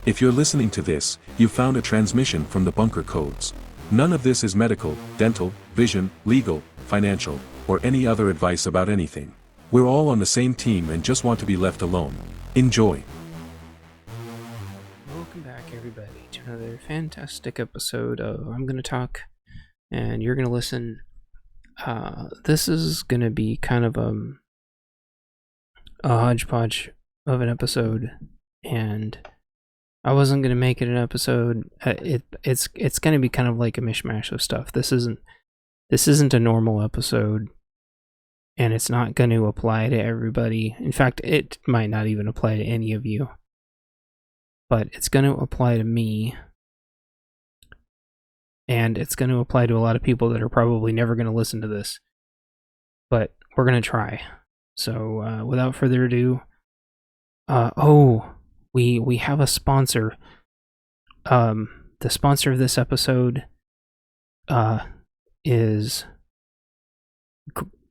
If you're listening to this, you found a transmission from the bunker codes. None of this is medical, dental, vision, legal, financial, or any other advice about anything. We're all on the same team and just want to be left alone. Enjoy. Welcome back, everybody, to another fantastic episode of I'm Gonna Talk, and you're gonna listen. This is gonna be kind of a hodgepodge of an episode, and I wasn't gonna make it an episode. It's gonna be kind of like a mishmash of stuff. This isn't a normal episode, and it's not going to apply to everybody. In fact, it might not even apply to any of you. But it's going to apply to me. And it's going to apply to a lot of people that are probably never going to listen to this. But we're going to try. So, without further ado, we have a sponsor. The sponsor of this episode is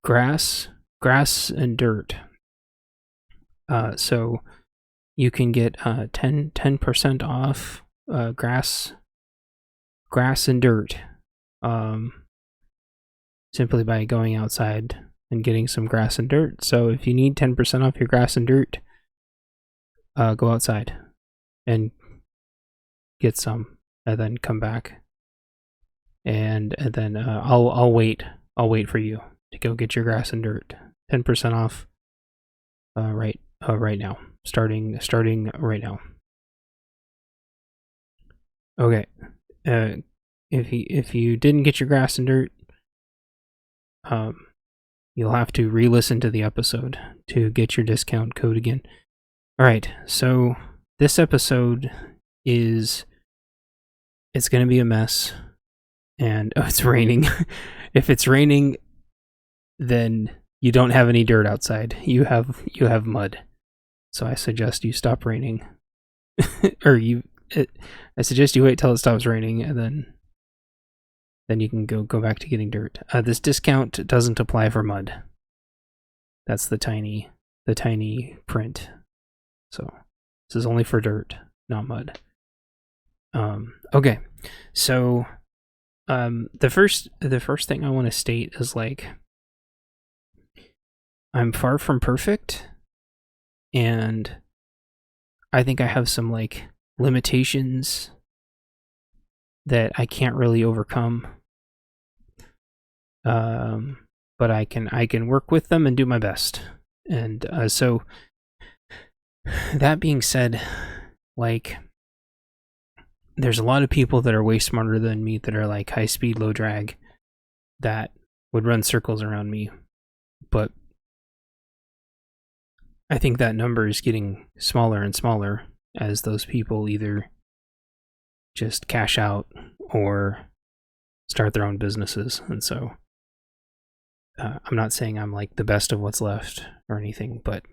grass and dirt. So you can get 10% off grass and dirt simply by going outside and getting some grass and dirt. So if you need 10% off your grass and dirt, go outside and get some, and then come back, and then I'll wait for you to go get your grass and dirt. 10% off right now. Starting right now. Okay. If you didn't get your grass and dirt, you'll have to re-listen to the episode to get your discount code again. Alright, so this episode it's gonna be a mess. And it's raining. If it's raining, then you don't have any dirt outside. You have mud. So I suggest you stop raining. I suggest you wait till it stops raining, and then you can go back to getting dirt. This discount doesn't apply for mud. That's the tiny print. So this is only for dirt, not mud. Okay. So the first thing I want to state is, like, I'm far from perfect, and I think I have some, like, limitations that I can't really overcome. But I can work with them and do my best. And so that being said, like, there's a lot of people that are way smarter than me that are like high speed, low drag, that would run circles around me. But I think that number is getting smaller and smaller as those people either just cash out or start their own businesses. And so I'm not saying I'm like the best of what's left or anything, but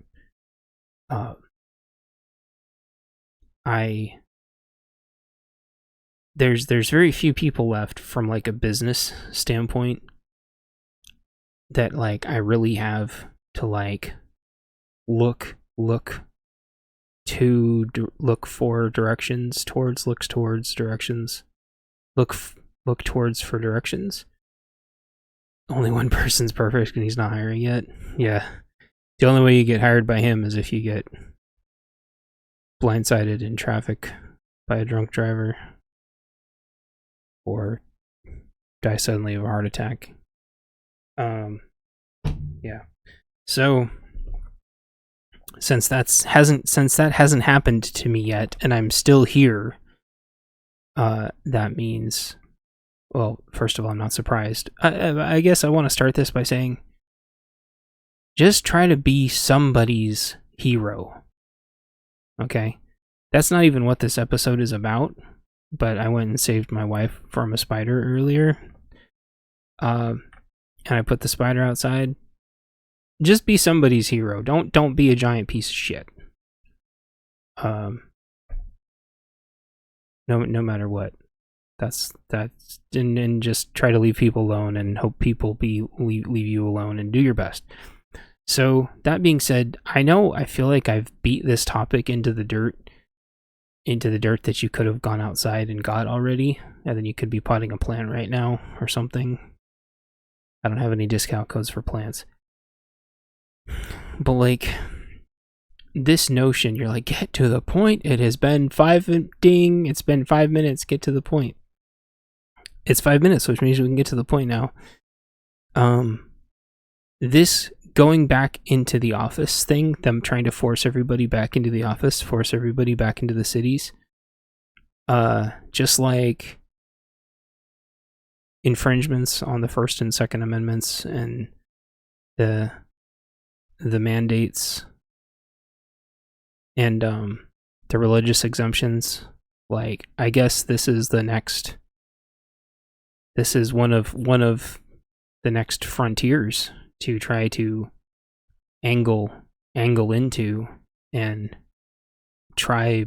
there's very few people left from, like, a business standpoint that, like, I really have to, like, look for directions towards directions. Only one person's perfect and he's not hiring yet. Yeah. The only way you get hired by him is if you get blindsided in traffic by a drunk driver, or die suddenly of a heart attack. Yeah. So since that hasn't happened to me yet, and I'm still here, that means, well, first of all, I'm not surprised. I guess I want to start this by saying, just try to be somebody's hero. Okay? That's not even what this episode is about. But I went and saved my wife from a spider earlier. And I put the spider outside. Just be somebody's hero. Don't be a giant piece of shit. No matter what. That's and just try to leave people alone and hope people leave you alone, and do your best. So that being said, I feel like I've beat this topic into the dirt into the dirt that you could have gone outside and got already, and then you could be potting a plant right now or something. I don't have any discount codes for plants. But like, this notion, you're like, get to the point. It has been it's been 5 minutes, get to the point. It's 5 minutes, which means we can get to the point now. This going back into the office thing, them trying to force everybody back into the office, force everybody back into the cities, just like infringements on the First and Second Amendments and the mandates and the religious exemptions. Like, I guess this is one of the next frontiers to try to angle into and try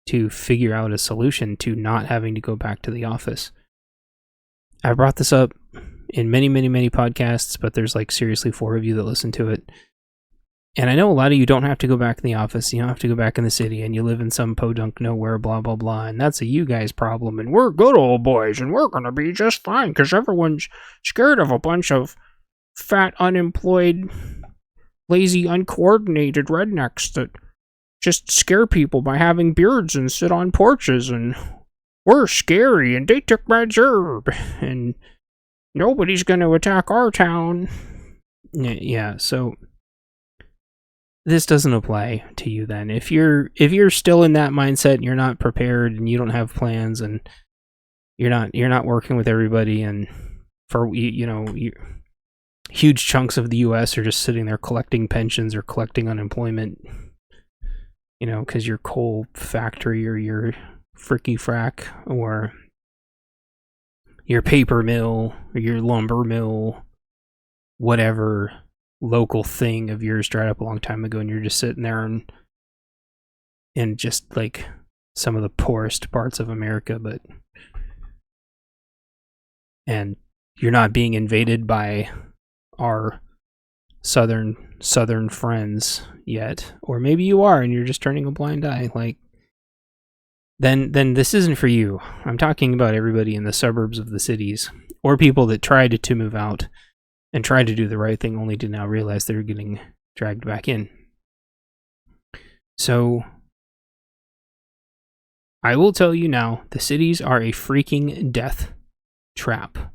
to figure out a solution to not having to go back to the office. I brought this up in many, many, many podcasts, but there's like seriously 4 of you that listen to it. And I know a lot of you don't have to go back in the office. You don't have to go back in the city, and you live in some podunk nowhere, blah, blah, blah. And that's a you guys problem. And we're good old boys, and we're going to be just fine because everyone's scared of a bunch of fat, unemployed, lazy, uncoordinated rednecks that just scare people by having beards and sit on porches. And we're scary, and they took my job. And nobody's going to attack our town. Yeah, so this doesn't apply to you then. If you're still in that mindset and you're not prepared and you don't have plans and you're not working with everybody, and for huge chunks of the US are just sitting there collecting pensions or collecting unemployment, because your coal factory or your fricky frack or your paper mill or your lumber mill, whatever local thing of yours dried up a long time ago, and you're just sitting there and just like some of the poorest parts of America, and you're not being invaded by our southern friends yet, or maybe you are and you're just turning a blind eye, like then this isn't for you. I'm talking about everybody in the suburbs of the cities, or people that tried to move out and tried to do the right thing, only to now realize they're getting dragged back in. So, I will tell you now, the cities are a freaking death trap.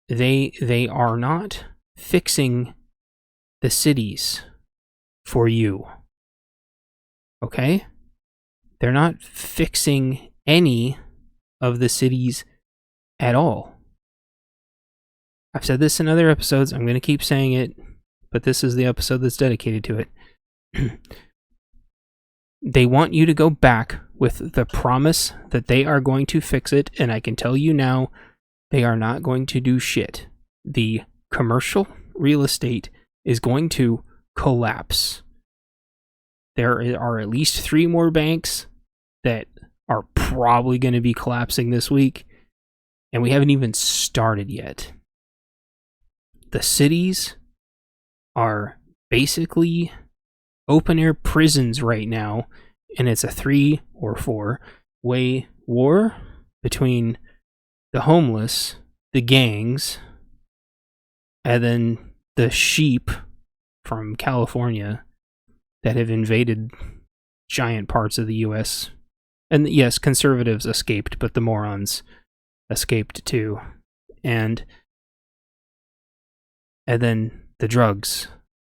They are not fixing the cities for you. Okay? They're not fixing any of the cities at all. I've said this in other episodes. I'm going to keep saying it, but this is the episode that's dedicated to it. They want you to go back with the promise that they are going to fix it, and I can tell you now, they are not going to do shit. The commercial real estate is going to collapse. There are at least 3 more banks that are probably going to be collapsing this week, and we haven't even started yet. The cities are basically open-air prisons right now, and it's a 3 or 4 way war between the homeless, the gangs, and then the sheep from California that have invaded giant parts of the US. And yes, conservatives escaped, but the morons escaped too. And then the drugs.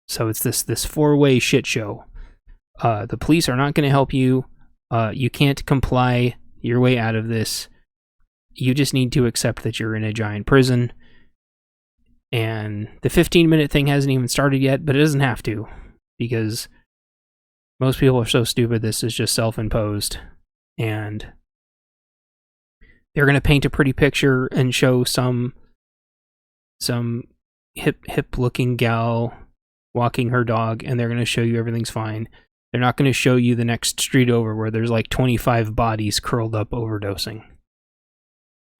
So it's this 4-way shit show. The police are not going to help you. You can't comply your way out of this. You just need to accept that you're in a giant prison. And the 15-minute thing hasn't even started yet, but it doesn't have to, because most people are so stupid this is just self-imposed. And they're going to paint a pretty picture and show some hip-looking gal walking her dog, and they're going to show you everything's fine. They're not going to show you the next street over where there's like 25 bodies curled up overdosing.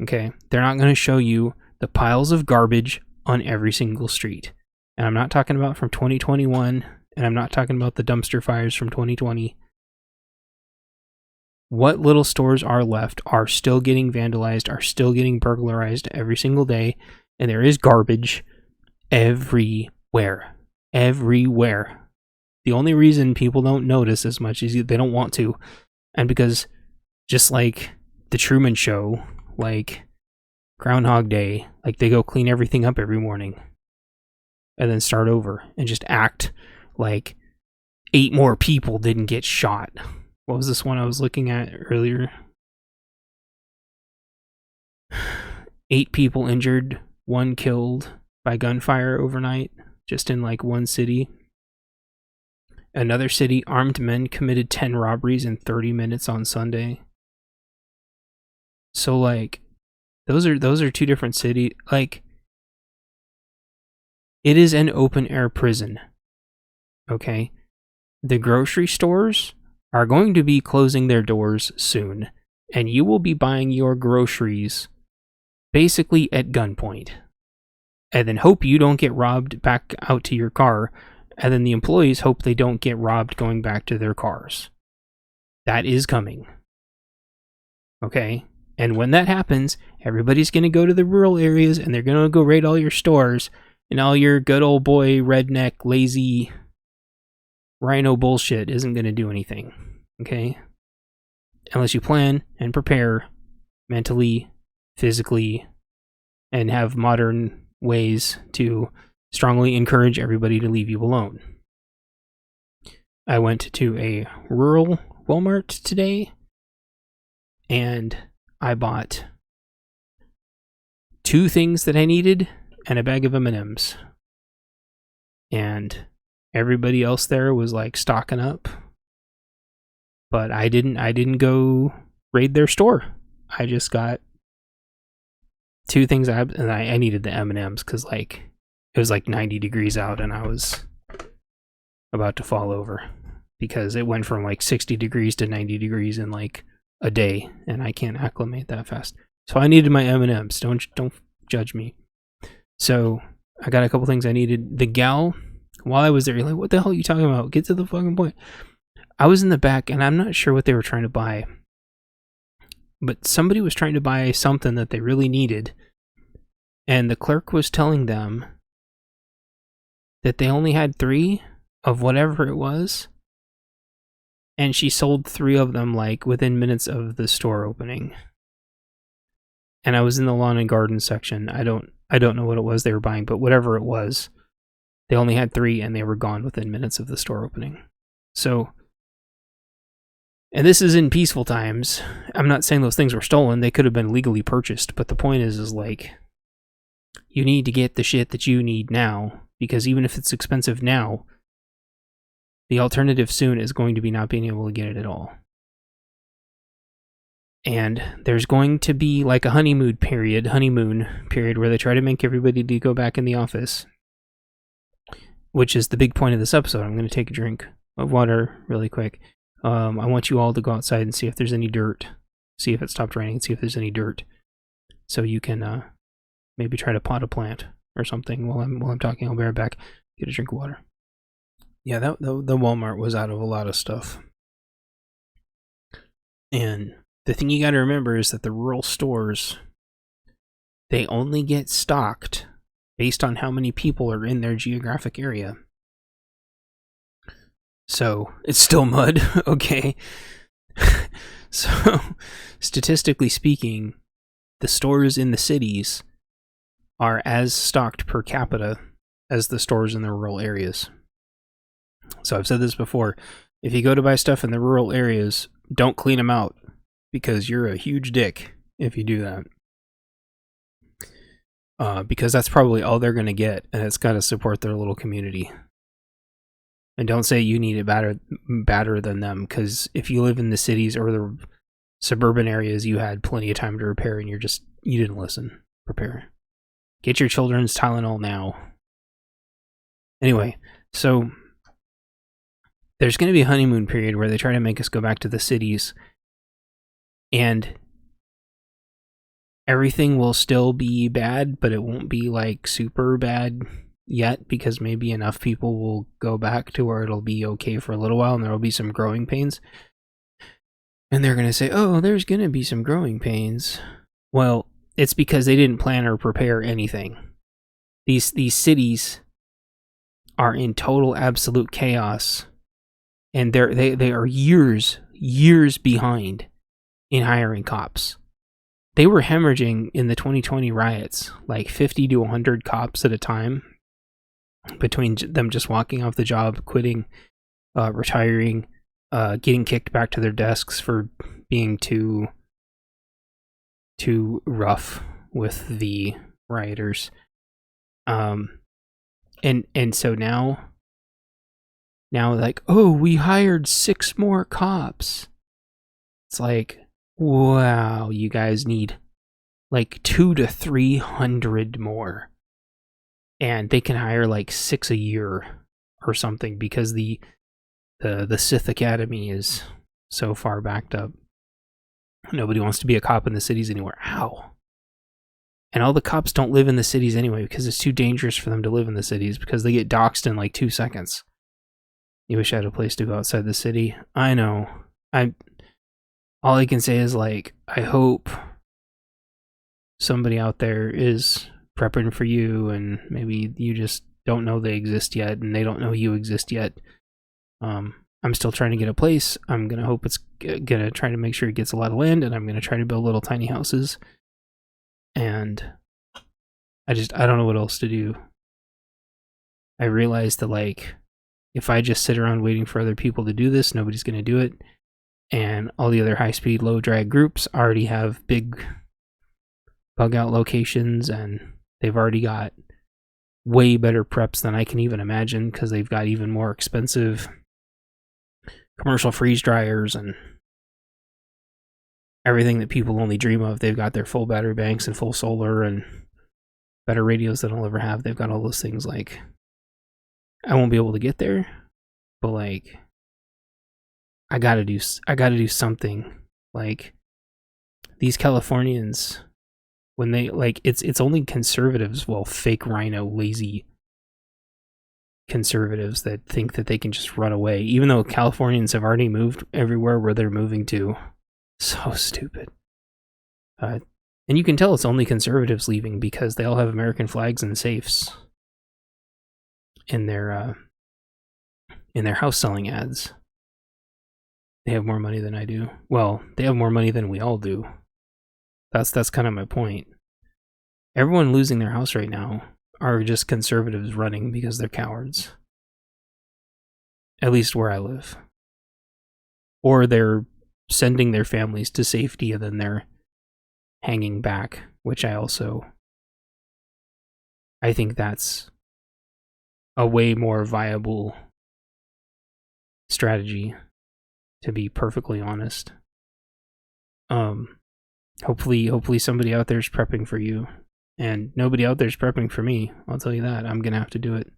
Okay? They're not going to show you the piles of garbage on every single street. And I'm not talking about from 2021, and I'm not talking about the dumpster fires from 2020. what little stores are left are still getting vandalized, are still getting burglarized every single day, and there is garbage everywhere. Everywhere. The only reason people don't notice as much is they don't want to, and because just like the Truman Show, like Groundhog Day, like they go clean everything up every morning and then start over and just act like 8 more people didn't get shot. What was this one I was looking at earlier? 8 people injured, 1 killed by gunfire overnight, just in like one city. Another city, armed men committed 10 robberies in 30 minutes on Sunday. So like, those are 2 different cities. Like, it is an open air prison. Okay? The grocery stores are going to be closing their doors soon, and you will be buying your groceries basically at gunpoint. And then hope you don't get robbed back out to your car, and then the employees hope they don't get robbed going back to their cars. That is coming. Okay? And when that happens, everybody's going to go to the rural areas, and they're going to go raid all your stores, and all your good old boy, redneck, lazy rhino bullshit isn't going to do anything, okay? Unless you plan and prepare mentally, physically, and have modern ways to strongly encourage everybody to leave you alone. I went to a rural Walmart today, and I bought 2 things that I needed and a bag of M&Ms. And everybody else there was like stocking up, but I didn't go raid their store. I just got 2 things and I needed the M&Ms because like it was like 90 degrees out and I was about to fall over because it went from like 60 degrees to 90 degrees in like a day, and I can't acclimate that fast. So I needed my M&Ms. Don't judge me. So I got a couple things I needed. The gal, while I was there, you're like, what the hell are you talking about? Get to the fucking point. I was in the back, and I'm not sure what they were trying to buy. But somebody was trying to buy something that they really needed. And the clerk was telling them that they only had 3 of whatever it was. And she sold 3 of them, like, within minutes of the store opening. And I was in the lawn and garden section. I don't know what it was they were buying, but whatever it was, they only had 3 and they were gone within minutes of the store opening. So, and this is in peaceful times. I'm not saying those things were stolen. They could have been legally purchased, but the point is like, you need to get the shit that you need now, because even if it's expensive now, the alternative soon is going to be not being able to get it at all. And there's going to be like a honeymoon period where they try to make everybody to go back in the office, which is the big point of this episode. I'm going to take a drink of water really quick. I want you all to go outside and see if there's any dirt, see if it stopped raining, see if there's any dirt, so you can maybe try to pot a plant or something while I'm talking. I'll be right back. Get a drink of water. Yeah, the Walmart was out of a lot of stuff. And the thing you got to remember is that the rural stores, they only get stocked based on how many people are in their geographic area. So, it's still mud, okay? So, statistically speaking, the stores in the cities are as stocked per capita as the stores in the rural areas. So I've said this before, if you go to buy stuff in the rural areas, don't clean them out, because you're a huge dick if you do that. Because that's probably all they're going to get, and it's got to support their little community. And don't say you need it better than them, because if you live in the cities or the suburban areas, you had plenty of time to repair, and you didn't listen. Prepare. Get your children's Tylenol now. Anyway, so there's going to be a honeymoon period where they try to make us go back to the cities, and everything will still be bad, but it won't be like super bad yet, because maybe enough people will go back to where it'll be okay for a little while, and there will be some growing pains. And they're going to say, oh, there's going to be some growing pains. Well, it's because they didn't plan or prepare anything. These cities are in total absolute chaos, and they are years behind in hiring cops. They were hemorrhaging in the 2020 riots, like 50 to 100 cops at a time, between them just walking off the job, quitting, retiring, getting kicked back to their desks for being too rough with the rioters. And so now like, oh, we hired 6 more cops. It's like, wow, you guys need like 200 to 300 more. And they can hire like 6 a year or something because the Sith Academy is so far backed up. Nobody wants to be a cop in the cities anymore. Ow. And all the cops don't live in the cities anyway because it's too dangerous for them to live in the cities because they get doxxed in like 2 seconds. You wish I had a place to go outside the city. I know. All I can say is, like, I hope somebody out there is prepping for you, and maybe you just don't know they exist yet, and they don't know you exist yet. I'm still trying to get a place. I'm gonna hope it's gonna try to make sure it gets a lot of land, and I'm gonna try to build little tiny houses. And I don't know what else to do. I realized that, like, if I just sit around waiting for other people to do this, nobody's gonna do it. And all the other high-speed, low-drag groups already have big bug-out locations, and they've already got way better preps than I can even imagine, because they've got even more expensive commercial freeze dryers and everything that people only dream of. They've got their full battery banks and full solar and better radios than I'll ever have. They've got all those things. Like, I won't be able to get there, but, like, I gotta do something. Like, these Californians, when they, like, it's only conservatives, well, fake rhino, lazy conservatives that think that they can just run away, even though Californians have already moved everywhere where they're moving to. So stupid. And you can tell it's only conservatives leaving because they all have American flags and safes in their house selling ads. They have more money than I do. Well, they have more money than we all do. That's kind of my point. Everyone losing their house right now are just conservatives running because they're cowards. At least where I live. Or they're sending their families to safety and then they're hanging back, which I think that's a way more viable strategy, to be perfectly honest. Hopefully somebody out there is prepping for you, and nobody out there is prepping for me. I'll tell you that. I'm gonna have to do it.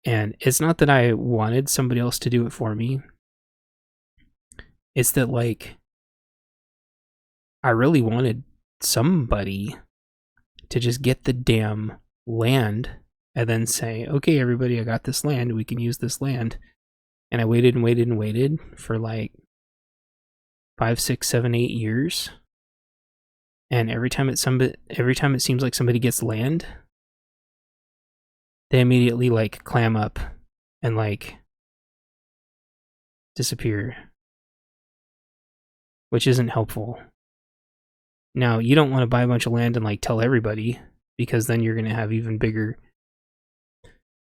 And it's not that I wanted somebody else to do it for me. It's that, like, I really wanted somebody to just get the damn land and then say, okay, everybody, I got this land. We can use this land. And I waited and waited and waited for like 5, 6, 7, 8 years. And every time it seems like somebody gets land, they immediately, like, clam up and, like, disappear, which isn't helpful. Now, you don't want to buy a bunch of land and, like, tell everybody, because then you're going to have even bigger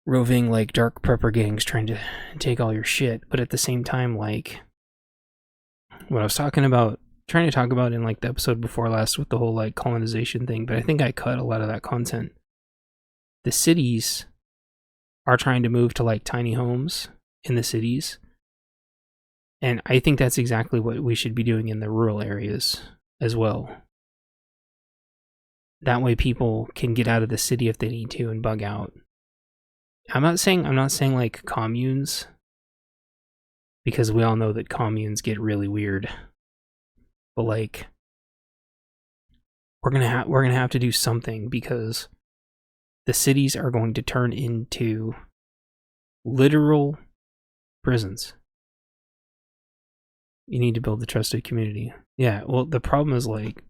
roving, like, dark prepper gangs trying to take all your shit. But at the same time, like, what I was trying to talk about in, like, the episode before last with the whole, like, colonization thing, but I think I cut a lot of that content. The cities are trying to move to, like, tiny homes in the cities. And I think that's exactly what we should be doing in the rural areas as well. That way people can get out of the city if they need to and bug out. I'm not saying like communes, because we all know that communes get really weird. But, like, we're gonna have to do something, because the cities are going to turn into literal prisons. You need to build a trusted community. Yeah, well, the problem is, like,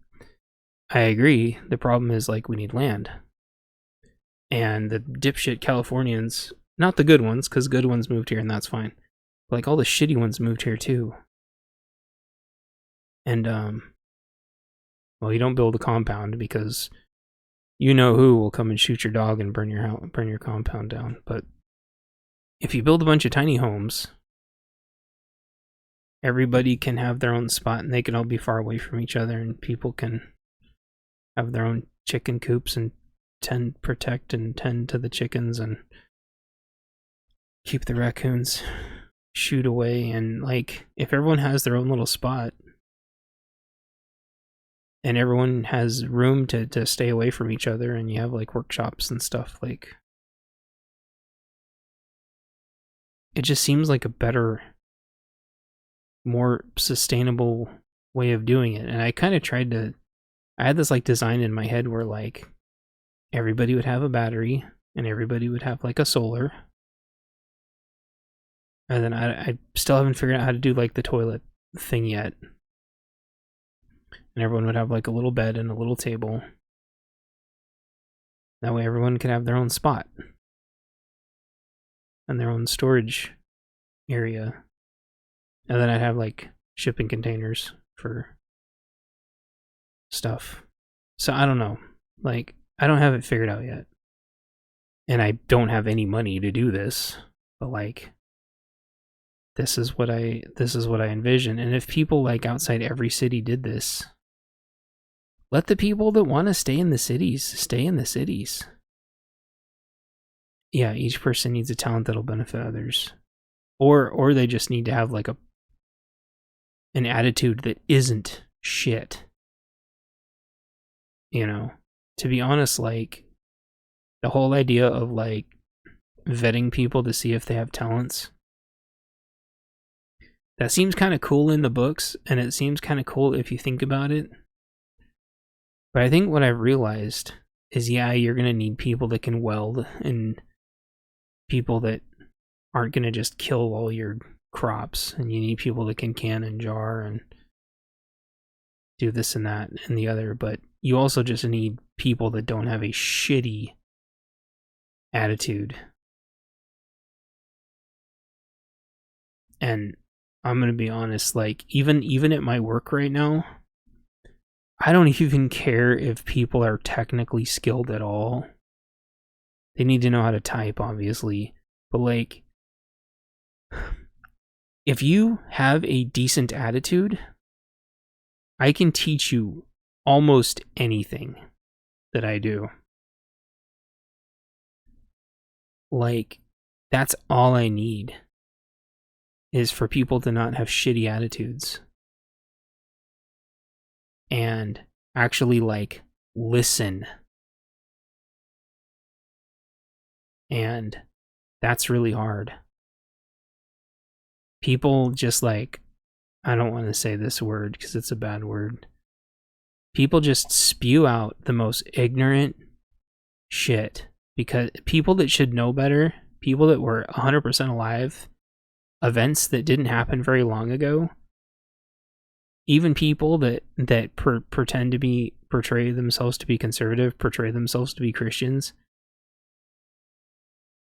I agree. The problem is, like, we need land. And the dipshit Californians, not the good ones, because good ones moved here and that's fine. But, like, all the shitty ones moved here too. And, well, you don't build a compound because you know who will come and shoot your dog and burn your compound down. But if you build a bunch of tiny homes, everybody can have their own spot and they can all be far away from each other, and people can have their own chicken coops and protect and tend to the chickens and keep the raccoons shooed away. And, like, if everyone has their own little spot and everyone has room to stay away from each other, and you have, like, workshops and stuff, like, it just seems like a better, more sustainable way of doing it. And I kind of I had this, like, design in my head where, like, everybody would have a battery and everybody would have, like, a solar. And then I still haven't figured out how to do, like, the toilet thing yet. And everyone would have, like, a little bed and a little table. That way everyone could have their own spot and their own storage area. And then I'd have, like, shipping containers for stuff. So I don't know. Like, I don't have it figured out yet. And I don't have any money to do this. But, like, this is what I envision. And if people, like, outside every city did this, let the people that want to stay in the cities stay in the cities. Yeah, each person needs a talent that'll benefit others. Or they just need to have, like, an attitude that isn't shit. You know, to be honest, like, the whole idea of, like, vetting people to see if they have talents, that seems kind of cool in the books, and it seems kind of cool if you think about it. But I think what I've realized is, yeah, you're going to need people that can weld and people that aren't going to just kill all your crops, and you need people that can and jar and do this and that and the other. But you also just need people that don't have a shitty attitude. And I'm going to be honest, like, even at my work right now, I don't even care if people are technically skilled at all. They need to know how to type, obviously. But, like, if you have a decent attitude, I can teach you almost anything that I do. Like, that's all I need, is for people to not have shitty attitudes. And actually, like, listen. And that's really hard. People just, like, I don't want to say this word because it's a bad word. People just spew out the most ignorant shit, because people that should know better, people that were 100% alive, events that didn't happen very long ago, even people that pretend to portray themselves to be conservative, portray themselves to be Christians,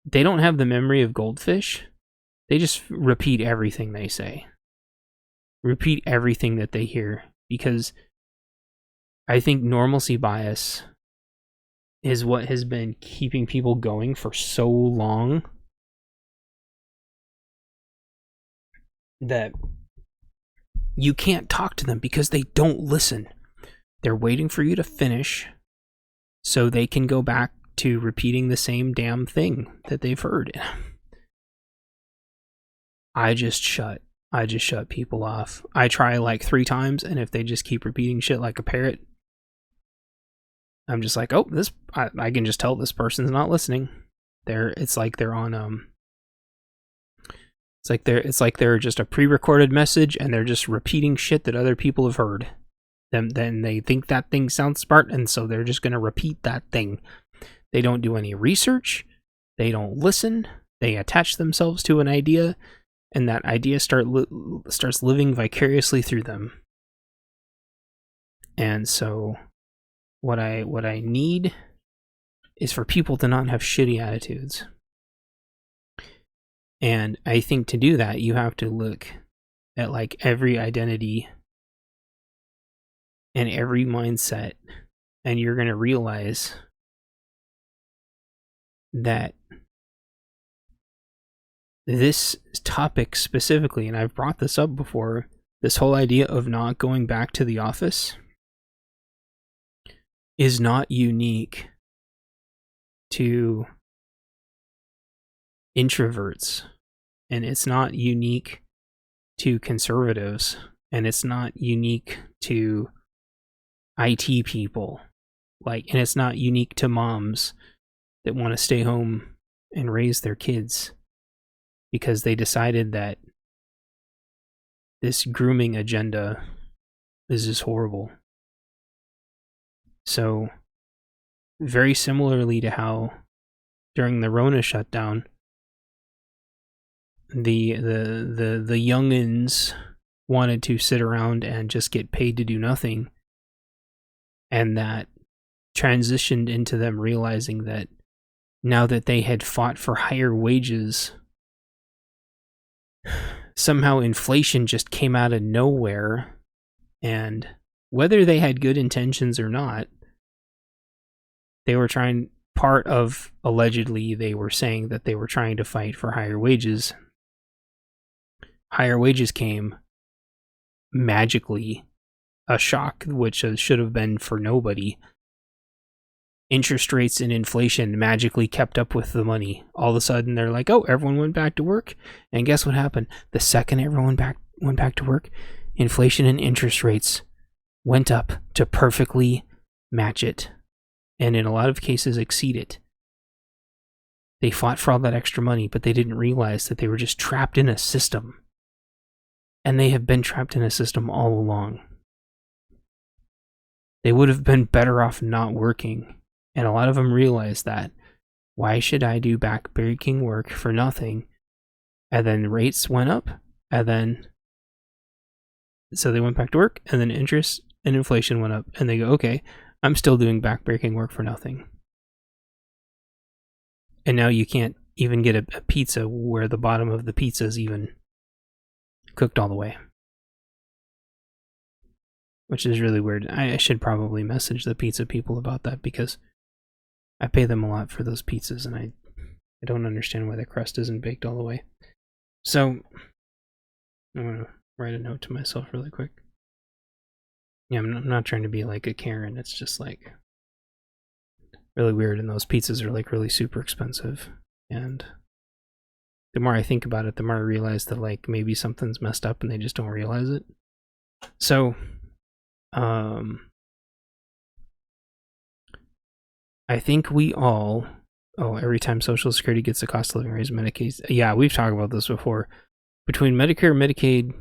they don't have the memory of goldfish. They just repeat everything they say. Repeat everything that they hear. Because I think normalcy bias is what has been keeping people going for so long that you can't talk to them because they don't listen. They're waiting for you to finish so they can go back to repeating the same damn thing that they've heard. I just shut people off. I try like 3 times, and if they just keep repeating shit like a parrot, I'm just like, oh, I can just tell this person's not listening. It's like they're just a pre-recorded message, and they're just repeating shit that other people have heard. Then they think that thing sounds smart, and so they're just gonna repeat that thing. They don't do any research. They don't listen. They attach themselves to an idea, and that idea starts living vicariously through them. And so what I need is for people to not have shitty attitudes. And I think to do that, you have to look at like every identity and every mindset, and you're going to realize that this topic specifically, and I've brought this up before, this whole idea of not going back to the office is not unique to introverts, and it's not unique to conservatives, and it's not unique to IT people, and it's not unique to moms that want to stay home and raise their kids because they decided that this grooming agenda is just horrible. So, very similarly to how during the Rona shutdown, the youngins wanted to sit around and just get paid to do nothing, and that transitioned into them realizing that now that they had fought for higher wages, somehow inflation just came out of nowhere, and whether they had good intentions or not, they were allegedly they were saying that they were trying to fight for higher wages. Higher wages came magically, a shock which should have been for nobody. Interest rates and inflation magically kept up with the money. All of a sudden, they're like, oh, everyone went back to work. And guess what happened? The second everyone went back to work, inflation and interest rates went up to perfectly match it. And in a lot of cases, exceed it. They fought for all that extra money, but they didn't realize that they were just trapped in a system. And they have been trapped in a system all along. They would have been better off not working. And a lot of them realized that. Why should I do backbreaking work for nothing? And then rates went up, and then so they went back to work, and then interest and inflation went up, and they go, okay, I'm still doing backbreaking work for nothing. And now you can't even get a pizza where the bottom of the pizza is even cooked all the way. Which is really weird. I should probably message the pizza people about that, because I pay them a lot for those pizzas, and I don't understand why the crust isn't baked all the way. So, I'm going to write a note to myself really quick. Yeah, I'm not trying to be like a Karen. It's just like really weird, and those pizzas are like really super expensive. And the more I think about it, the more I realize that like maybe something's messed up and they just don't realize it. So, I think we all, every time Social Security gets a cost of living raise, Medicaid, yeah, we've talked about this before. Between Medicare, Medicaid,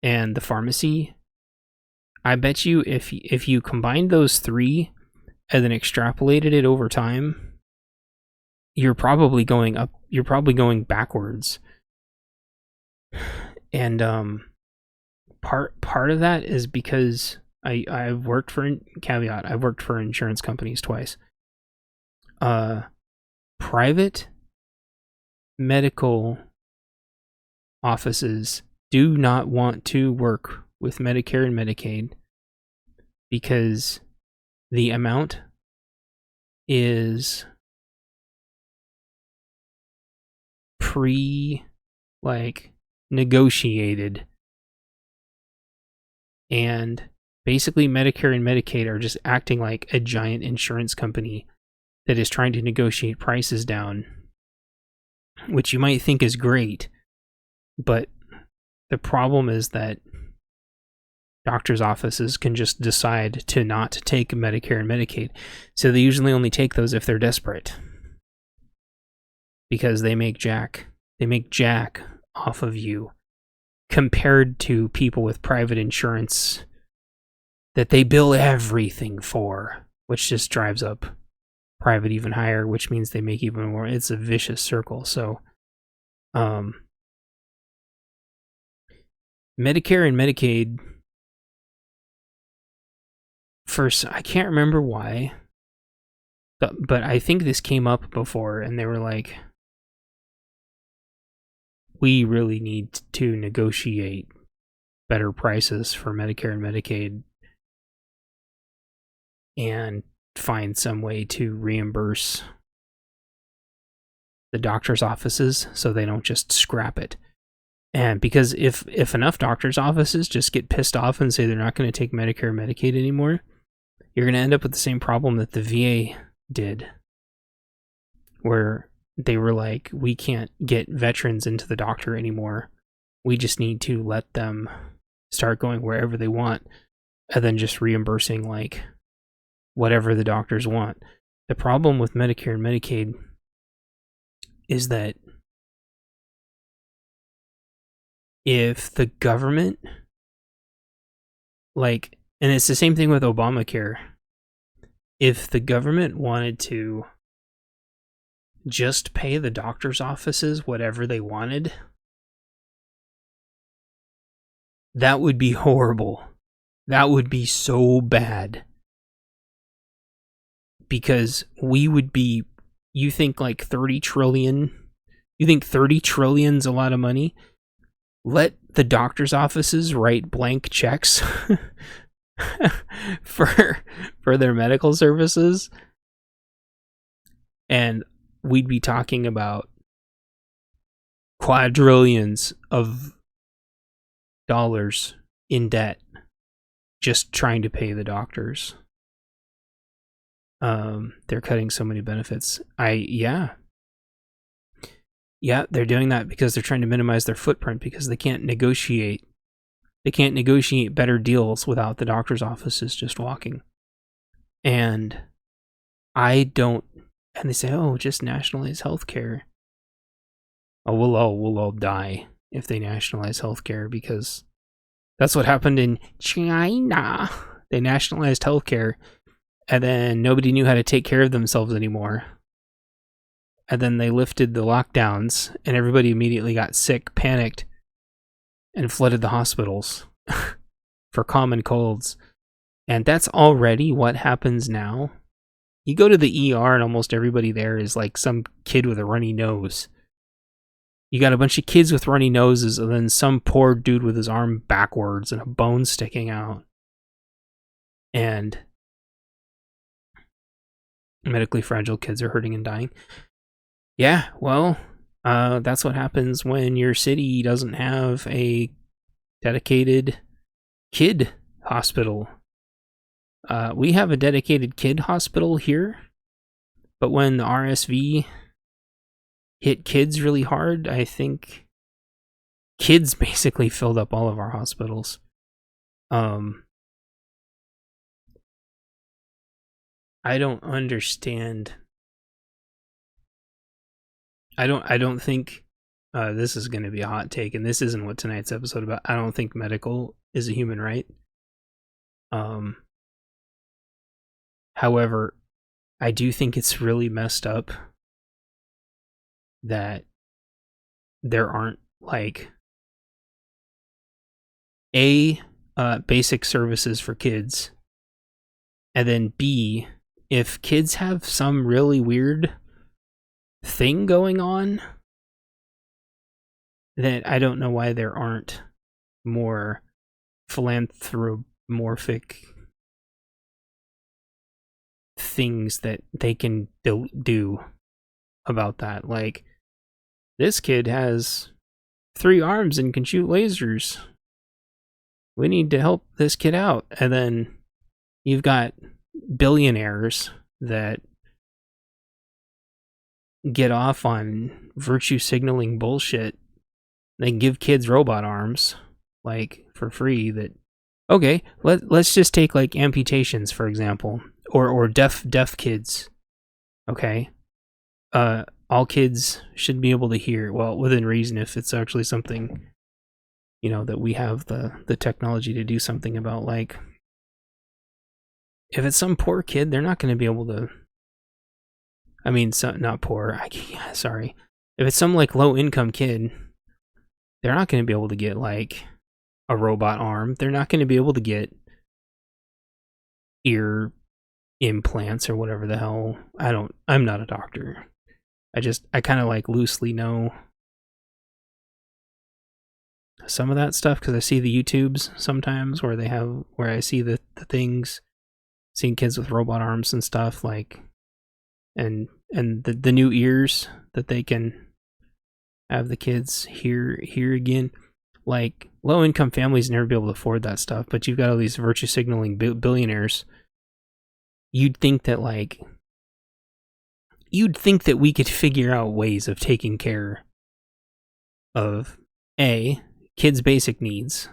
and the pharmacy, I bet you if you combined those three and then extrapolated it over time, you're probably going up, you're probably going backwards. And part of that is because I've worked for, caveat, I've worked for insurance companies twice. Private medical offices do not want to work with Medicare and Medicaid because the amount is negotiated, and basically Medicare and Medicaid are just acting like a giant insurance company that is trying to negotiate prices down, which you might think is great, but the problem is that doctors' offices can just decide to not take Medicare and Medicaid, so they usually only take those if they're desperate, because they make jack off of you compared to people with private insurance that they bill everything for, which just drives up private even higher, which means they make even more. It's a vicious circle. So Medicare and Medicaid, first, I can't remember why, but I think this came up before, and they were like, we really need to negotiate better prices for Medicare and Medicaid and find some way to reimburse the doctor's offices so they don't just scrap it. And because if enough doctor's offices just get pissed off and say they're not going to take Medicare and Medicaid anymore, you're going to end up with the same problem that the VA did, where they were like, we can't get veterans into the doctor anymore. We just need to let them start going wherever they want and then just reimbursing like whatever the doctors want. The problem with Medicare and Medicaid is that if the government, like, and it's the same thing with Obamacare, if the government wanted to just pay the doctor's offices whatever they wanted, that would be horrible. That would be so bad. Because we would be, you think like 30 trillion? You think 30 trillion's a lot of money? Let the doctor's offices write blank checks for their medical services, and we'd be talking about quadrillions of dollars in debt just trying to pay the doctors. They're cutting so many benefits. Yeah, they're doing that because they're trying to minimize their footprint because they can't negotiate. They can't negotiate better deals without the doctor's offices just walking. And and they say, oh, just nationalize healthcare. Oh, we'll all die if they nationalize healthcare, because that's what happened in China. They nationalized healthcare, and then nobody knew how to take care of themselves anymore. And then they lifted the lockdowns, and everybody immediately got sick, panicked, and flooded the hospitals for common colds. And that's already what happens now. You go to the ER and almost everybody there is like some kid with a runny nose. You got a bunch of kids with runny noses, and then some poor dude with his arm backwards and a bone sticking out. And medically fragile kids are hurting and dying. Yeah, well, that's what happens when your city doesn't have a dedicated kid hospital. We have a dedicated kid hospital here, but when the RSV hit kids really hard, I think kids basically filled up all of our hospitals. I don't understand. I don't think this is going to be a hot take, and this isn't what tonight's episode about. I don't think medical is a human right. However, I do think it's really messed up that there aren't like basic services for kids, and then B, if kids have some really weird thing going on, that I don't know why there aren't more philanthropomorphic things that they can do about that. Like, this kid has 3 arms and can shoot lasers. We need to help this kid out. And then you've got billionaires that get off on virtue signaling bullshit. They give kids robot arms, like, for free. That, okay, let's just take like amputations, for example, or deaf kids. Okay, all kids should be able to hear, well, within reason, if it's actually something, you know, that we have the technology to do something about. Like, if it's some poor kid, they're not going to be able to. I mean, not poor. Sorry. If it's some like low income kid, they're not going to be able to get like a robot arm. They're not going to be able to get ear implants or whatever the hell. I'm not a doctor. I kind of like loosely know some of that stuff because I see the YouTubes sometimes where I see the things, seeing kids with robot arms and stuff, like, and the new ears that they can have the kids hear again. Like, low income families never be able to afford that stuff, but you've got all these virtue signaling billionaires. You'd think that we could figure out ways of taking care of A, kids' basic needs,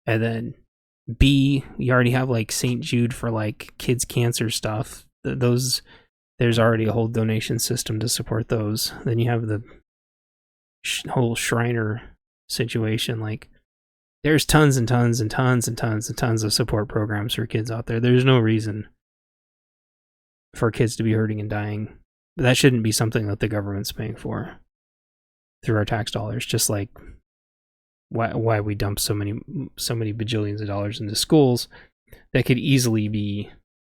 and then B, you already have like St. Jude for like kids' cancer stuff. There's already a whole donation system to support those. Then you have the whole Shriner situation. Like, there's tons and tons and tons and tons and tons of support programs for kids out there. There's no reason for kids to be hurting and dying. But that shouldn't be something that the government's paying for through our tax dollars. Just like why we dump so many bajillions of dollars into schools that could easily be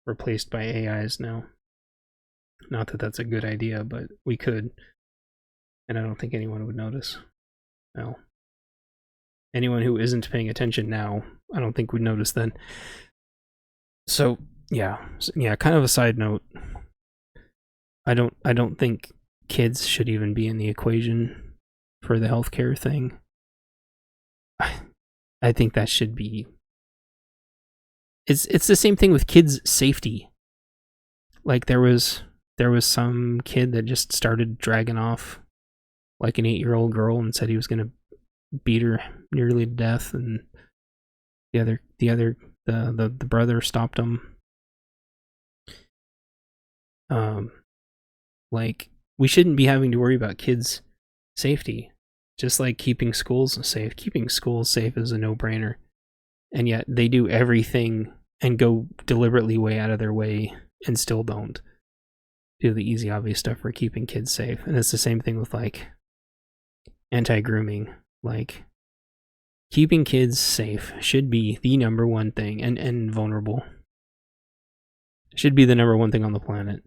replaced by AIs now. Not that that's a good idea, but we could. And I don't think anyone would notice. Well, anyone who isn't paying attention now, I don't think would notice then. So yeah, kind of a side note. I don't think kids should even be in the equation for the healthcare thing. I think that should be. It's the same thing with kids' safety. Like, there was some kid that just started dragging off like an 8-year-old girl and said he was gonna beat her nearly to death, and the brother stopped him. Like, we shouldn't be having to worry about kids' safety. Just like keeping schools safe. Keeping schools safe is a no-brainer. And yet they do everything and go deliberately way out of their way and still don't do the easy, obvious stuff for keeping kids safe. And it's the same thing with, like, anti-grooming. Like, keeping kids safe should be the number one thing, and vulnerable. Should be the number one thing on the planet.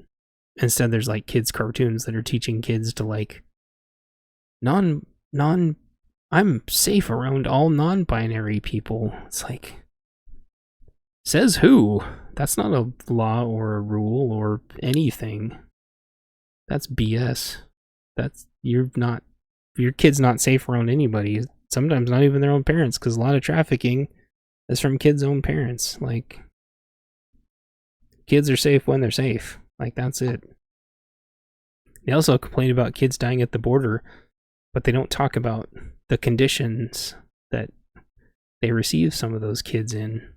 Instead, there's, like, kids' cartoons that are teaching kids to, like, I'm safe around all non-binary people. It's like, says who? That's not a law or a rule or anything. That's BS. Your kid's not safe around anybody. Sometimes not even their own parents, because a lot of trafficking is from kids' own parents. Like, kids are safe when they're safe. Like, that's it. They also complain about kids dying at the border, but they don't talk about the conditions that they receive some of those kids in.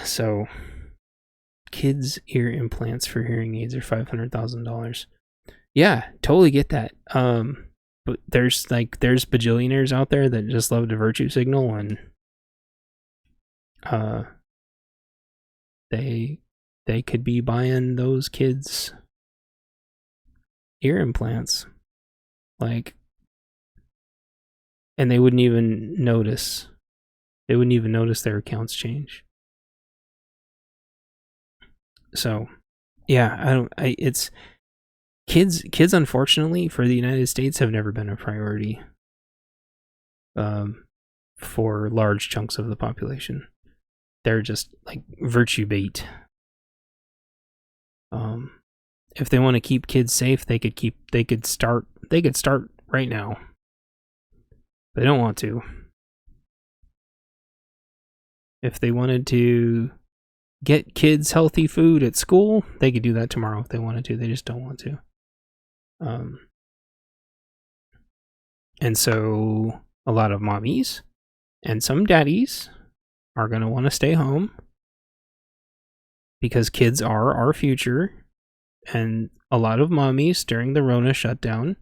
So, kids' ear implants for hearing aids are $500,000. Yeah, totally get that. But there's bajillionaires out there that just love to virtue signal, and they could be buying those kids ear implants, like, and they wouldn't even notice. They wouldn't even notice their accounts change. So, yeah, it's kids, unfortunately, for the United States have never been a priority for large chunks of the population. They're just like virtue bait. If they want to keep kids safe, they could start right now. They don't want to. If they wanted to get kids healthy food at school, they could do that tomorrow if they wanted to. They just don't want to. And so a lot of mommies and some daddies are going to want to stay home because kids are our future. And a lot of mommies during the Rona shutdown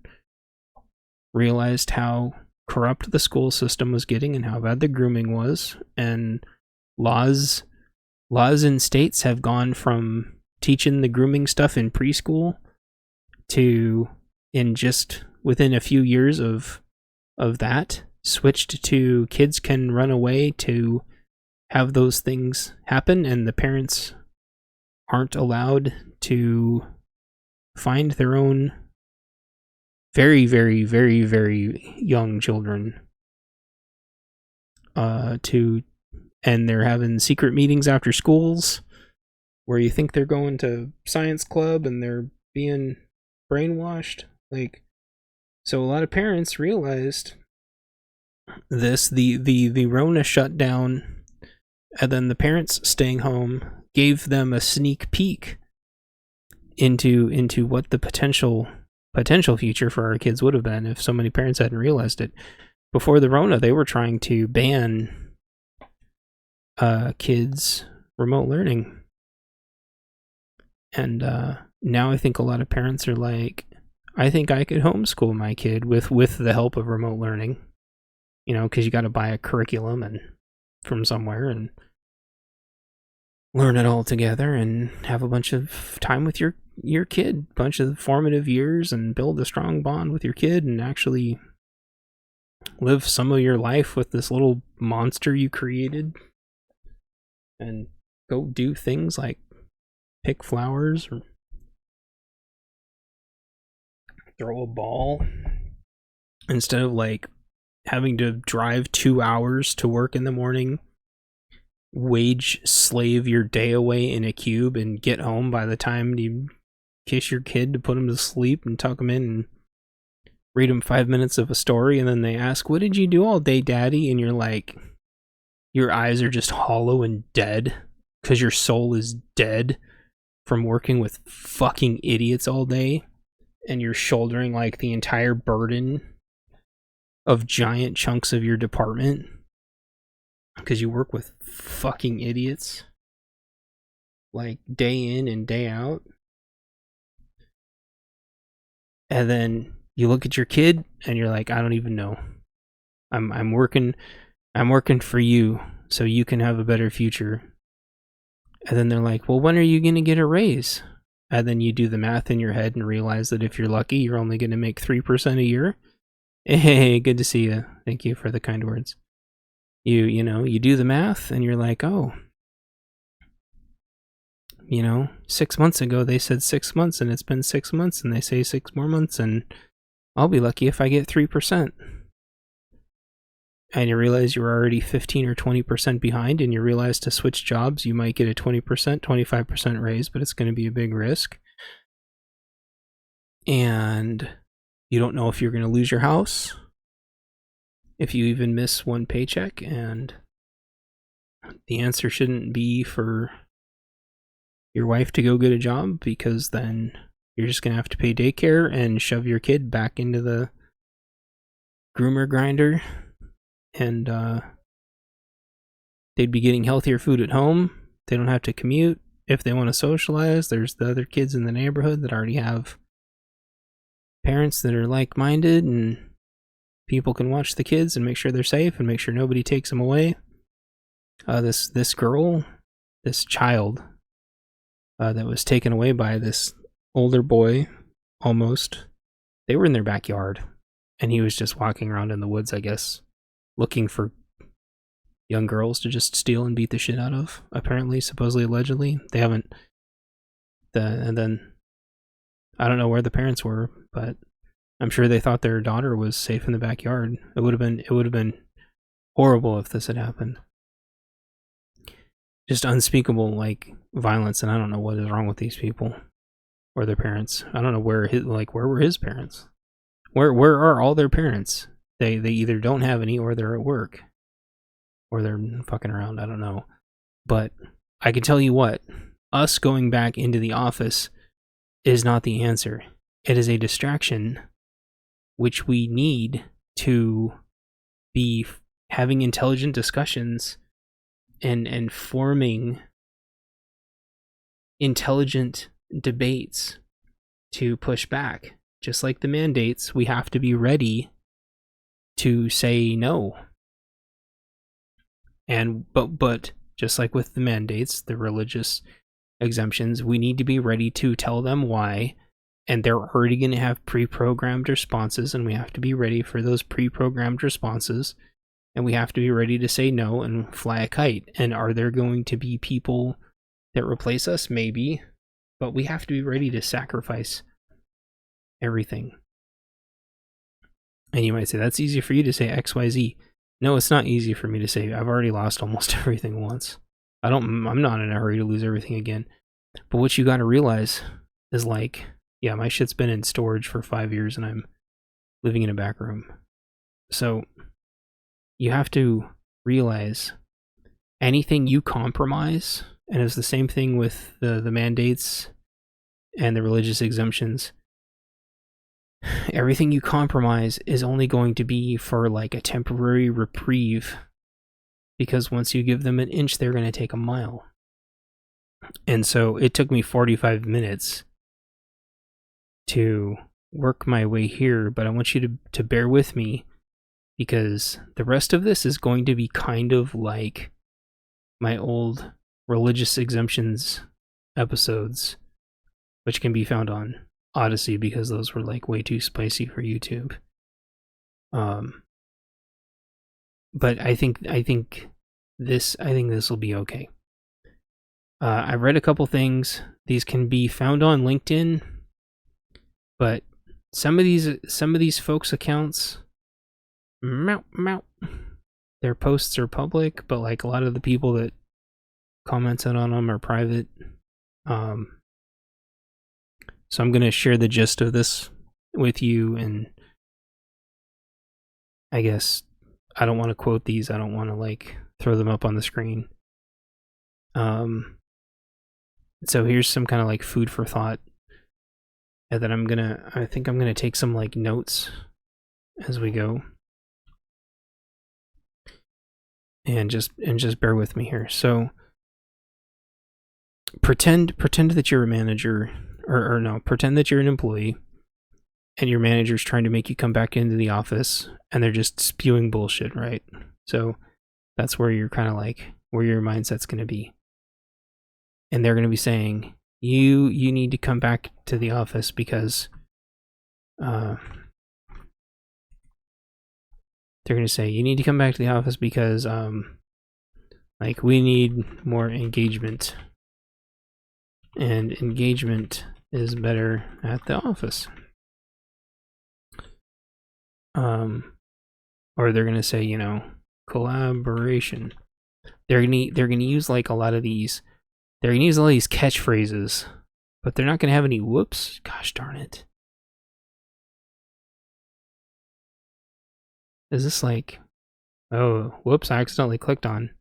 realized how corrupt the school system was getting and how bad the grooming was. And laws in states have gone from teaching the grooming stuff in preschool to, in just within a few years of of that switched to kids can run away to have those things happen, and the parents aren't allowed to find their own very, very, very, very young children and they're having secret meetings after schools where you think they're going to science club and they're being brainwashed. Like, so a lot of parents realized this, the Rona shut down, and then the parents staying home gave them a sneak peek into what the potential future for our kids would have been if so many parents hadn't realized it. Before the Rona, they were trying to ban kids remote learning. And now I think a lot of parents are like, I think I could homeschool my kid with the help of remote learning. You know, because you got to buy a curriculum and from somewhere and learn it all together and have a bunch of time with your kid, bunch of formative years, and build a strong bond with your kid and actually live some of your life with this little monster you created and go do things like pick flowers or throw a ball instead of like having to drive 2 hours to work in the morning, wage slave your day away in a cube, and get home by the time you kiss your kid to put him to sleep and tuck him in and read him 5 minutes of a story, and then they ask, "What did you do all day, Daddy?" And you're like, your eyes are just hollow and dead because your soul is dead from working with fucking idiots all day, and you're shouldering like the entire burden of giant chunks of your department because you work with fucking idiots like day in and day out. And then you look at your kid and you're like, I don't even know. I'm working for you so you can have a better future. And then they're like, well, when are you going to get a raise? And then you do the math in your head and realize that if you're lucky, you're only going to make 3% a year. Hey, good to see you. Thank you for the kind words. You know, you do the math and you're like, oh, 6 months ago they said 6 months and it's been 6 months and they say 6 more months and I'll be lucky if I get 3%. And you realize you're already 15 or 20% behind, and you realize to switch jobs you might get a 20%, 25% raise, but it's going to be a big risk. And you don't know if you're going to lose your house, if you even miss one paycheck, and the answer shouldn't be for your wife to go get a job, because then you're just going to have to pay daycare and shove your kid back into the groomer grinder, and they'd be getting healthier food at home. They don't have to commute. If they want to socialize, there's the other kids in the neighborhood that already have parents that are like-minded, and people can watch the kids and make sure they're safe and make sure nobody takes them away. This child that was taken away by this older boy, almost, they were in their backyard, and he was just walking around in the woods, I guess, looking for young girls to just steal and beat the shit out of. Apparently, supposedly, allegedly, they haven't. And then I don't know where the parents were, but I'm sure they thought their daughter was safe in the backyard. It would have been horrible if this had happened. Just unspeakable, like, violence, and I don't know what is wrong with these people or their parents. I don't know where were his parents? Where are all their parents? They either don't have any, or they're at work, or they're fucking around. I don't know. But I can tell you what, us going back into the office is not the answer. It is a distraction, which we need to be having intelligent discussions and forming intelligent debates to push back. Just like the mandates, we have to be ready to say no. And but just like with the mandates, the religious exemptions, we need to be ready to tell them why and they're already going to have pre-programmed responses, and we have to be ready for those pre-programmed responses, and we have to be ready to say no and fly a kite. And are there going to be people that replace us? Maybe, but we have to be ready to sacrifice everything. And you might say, that's easy for you to say XYZ. No, it's not easy for me to say. I've already lost almost everything once. I'm not in a hurry to lose everything again. But what you got to realize is, like, yeah, my shit's been in storage for 5 years and I'm living in a back room. So you have to realize anything you compromise, and it's the same thing with the mandates and the religious exemptions. Everything you compromise is only going to be for like a temporary reprieve, because once you give them an inch, they're going to take a mile. And so it took me 45 minutes to work my way here, but I want you to bear with me, because the rest of this is going to be kind of like my old religious exemptions episodes, which can be found on Odyssey, because those were like way too spicy for YouTube. But I think this will be okay. I read a couple things. These can be found on LinkedIn, but some of these folks' accounts, their posts are public, but like a lot of the people that commented on them are private. So I'm going to share the gist of this with you, and I guess I don't want to quote these. I don't want to like throw them up on the screen. So here's some kind of like food for thought, and then I think I'm gonna take some like notes as we go, and just bear with me here. So pretend that you're a manager. Or no, pretend that you're an employee and your manager's trying to make you come back into the office and they're just spewing bullshit, right? So that's where you're kind of like, where your mindset's going to be. And they're going to be saying, you need to come back to the office because they're going to say, you need to come back to the office because like we need more engagement. And engagement is better at the office. Or they're gonna say, you know, collaboration. They're gonna use like a lot of these. They're gonna use all these catchphrases, but they're not gonna have any whoops. Gosh darn it! Is this like, oh, whoops! I accidentally clicked on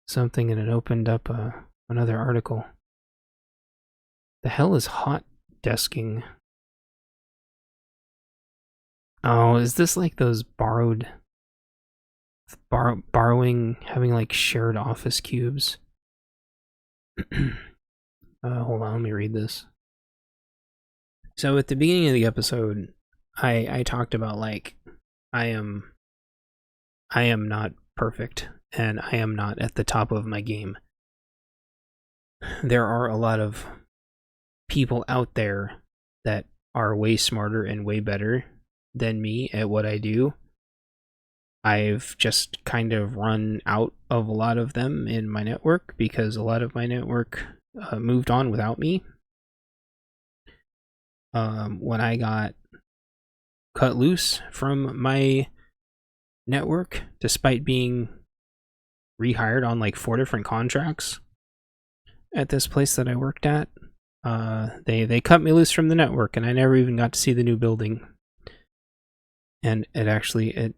something and it opened up another article. The hell is hot desking? Oh, is this like those borrowing, having like shared office cubes? Hold on, let me read this. So at the beginning of the episode, I talked about like I am not perfect and I am not at the top of my game. There are a lot of people out there that are way smarter and way better than me at what I do. I've just kind of run out of a lot of them in my network because a lot of my network moved on without me. When I got cut loose from my network, despite being rehired on like 4 different contracts at this place that I worked at, they cut me loose from the network, and I never even got to see the new building. And it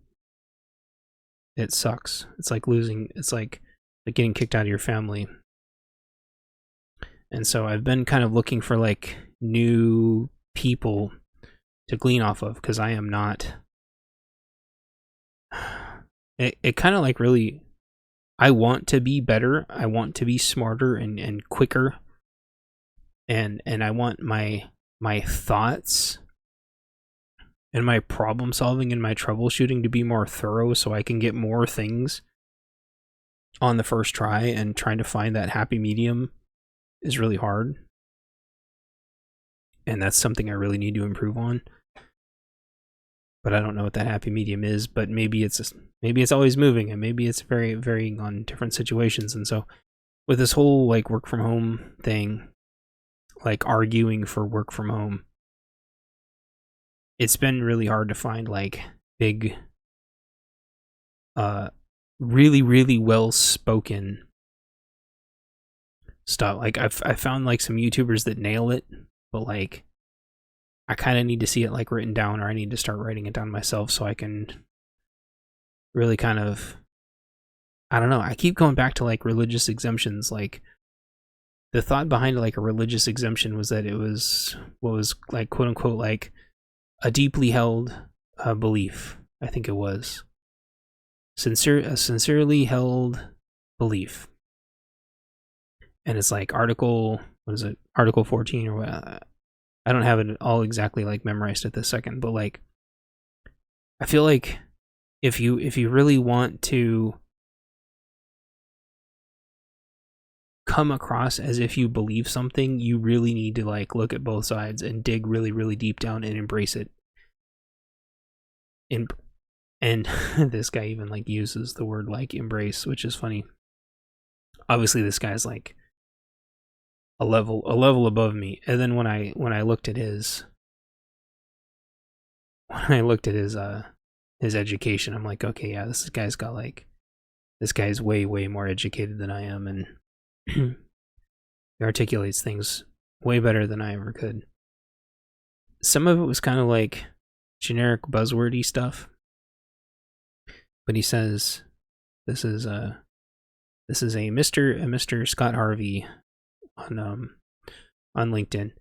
sucks. It's like losing. It's like getting kicked out of your family. And so I've been kind of looking for like new people to glean off of, because I am not. It kind of like really. I want to be better. I want to be smarter and quicker. And I want my thoughts and my problem solving and my troubleshooting to be more thorough, so I can get more things on the first try, and trying to find that happy medium is really hard. and that's something I really need to improve on. But I don't know what that happy medium is. But maybe it's always moving, and maybe it's very varying on different situations. And so, with this whole like work from home thing, like arguing for work from home, it's been really hard to find like big, really, really well spoken stuff. Like I found like some YouTubers that nail it, but like I kind of need to see it like written down, or I need to start writing it down myself so I can really kind of, I don't know. I keep going back to like religious exemptions. Like the thought behind like a religious exemption was that it was what was like quote unquote like a deeply held belief. I think it was a sincerely held belief. And it's like Article 14 or what? I don't have it all exactly like memorized at this second, but like I feel like if you really want to come across as if you believe something, you really need to like look at both sides and dig really, really deep down and embrace it. And this guy even like uses the word like embrace, which is funny. Obviously this guy's like a level above me. And then when I looked at his his education, I'm like, okay, yeah, this guy's way more educated than I am, and he articulates things way better than I ever could. Some of it was kind of like generic buzzwordy stuff, but he says this is a Mr. Scott Harvey on LinkedIn.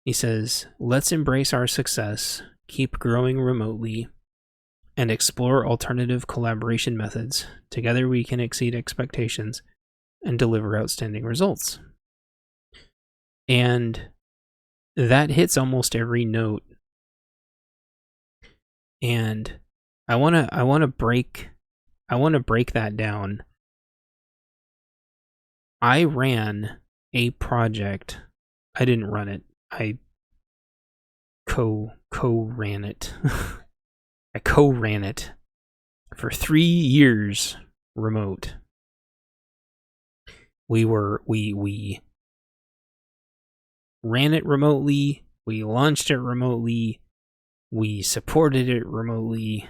He says, "Let's embrace our success, keep growing remotely, and explore alternative collaboration methods. Together we can exceed expectations and deliver outstanding results." And that hits almost every note. And I want to break that down. I ran a project. I didn't run it. I co-ran it. I co-ran it for 3 years remote. We ran it remotely, we launched it remotely, we supported it remotely.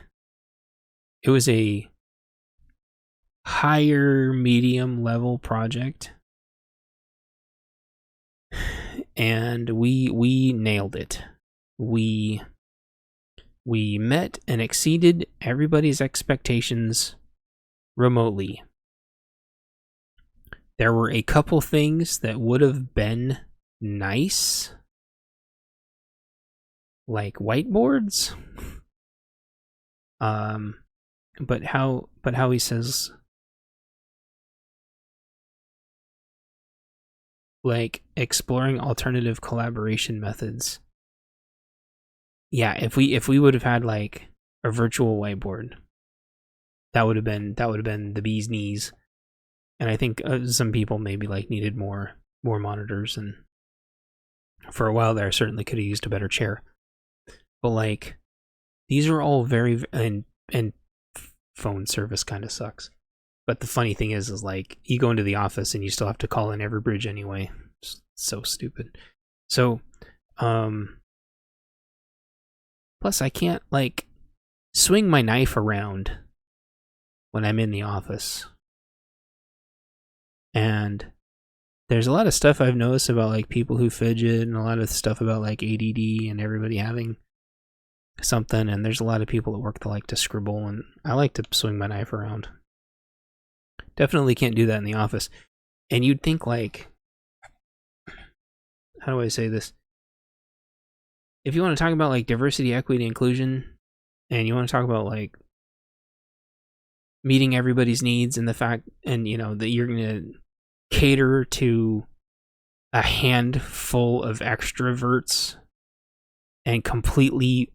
It was a higher medium level project, and we nailed it. We met and exceeded everybody's expectations remotely. There were a couple things that would have been nice, like whiteboards. But how he says, like, exploring alternative collaboration methods. Yeah, if we would have had like a virtual whiteboard, that would have been the bee's knees. And I think some people maybe like needed more monitors, and for a while there I certainly could have used a better chair. But like, these are all very, and phone service kind of sucks. But the funny thing is like, you go into the office and you still have to call in Everbridge anyway. It's so stupid. So, plus I can't like swing my knife around when I'm in the office. And there's a lot of stuff I've noticed about like people who fidget, and a lot of stuff about like ADD and everybody having something. And there's a lot of people at work that like to scribble, and I like to swing my knife around. Definitely can't do that in the office. And you'd think like, how do I say this? If you want to talk about like diversity, equity, inclusion, and you want to talk about like meeting everybody's needs, and the fact, and you know, that you're going to cater to a handful of extroverts and completely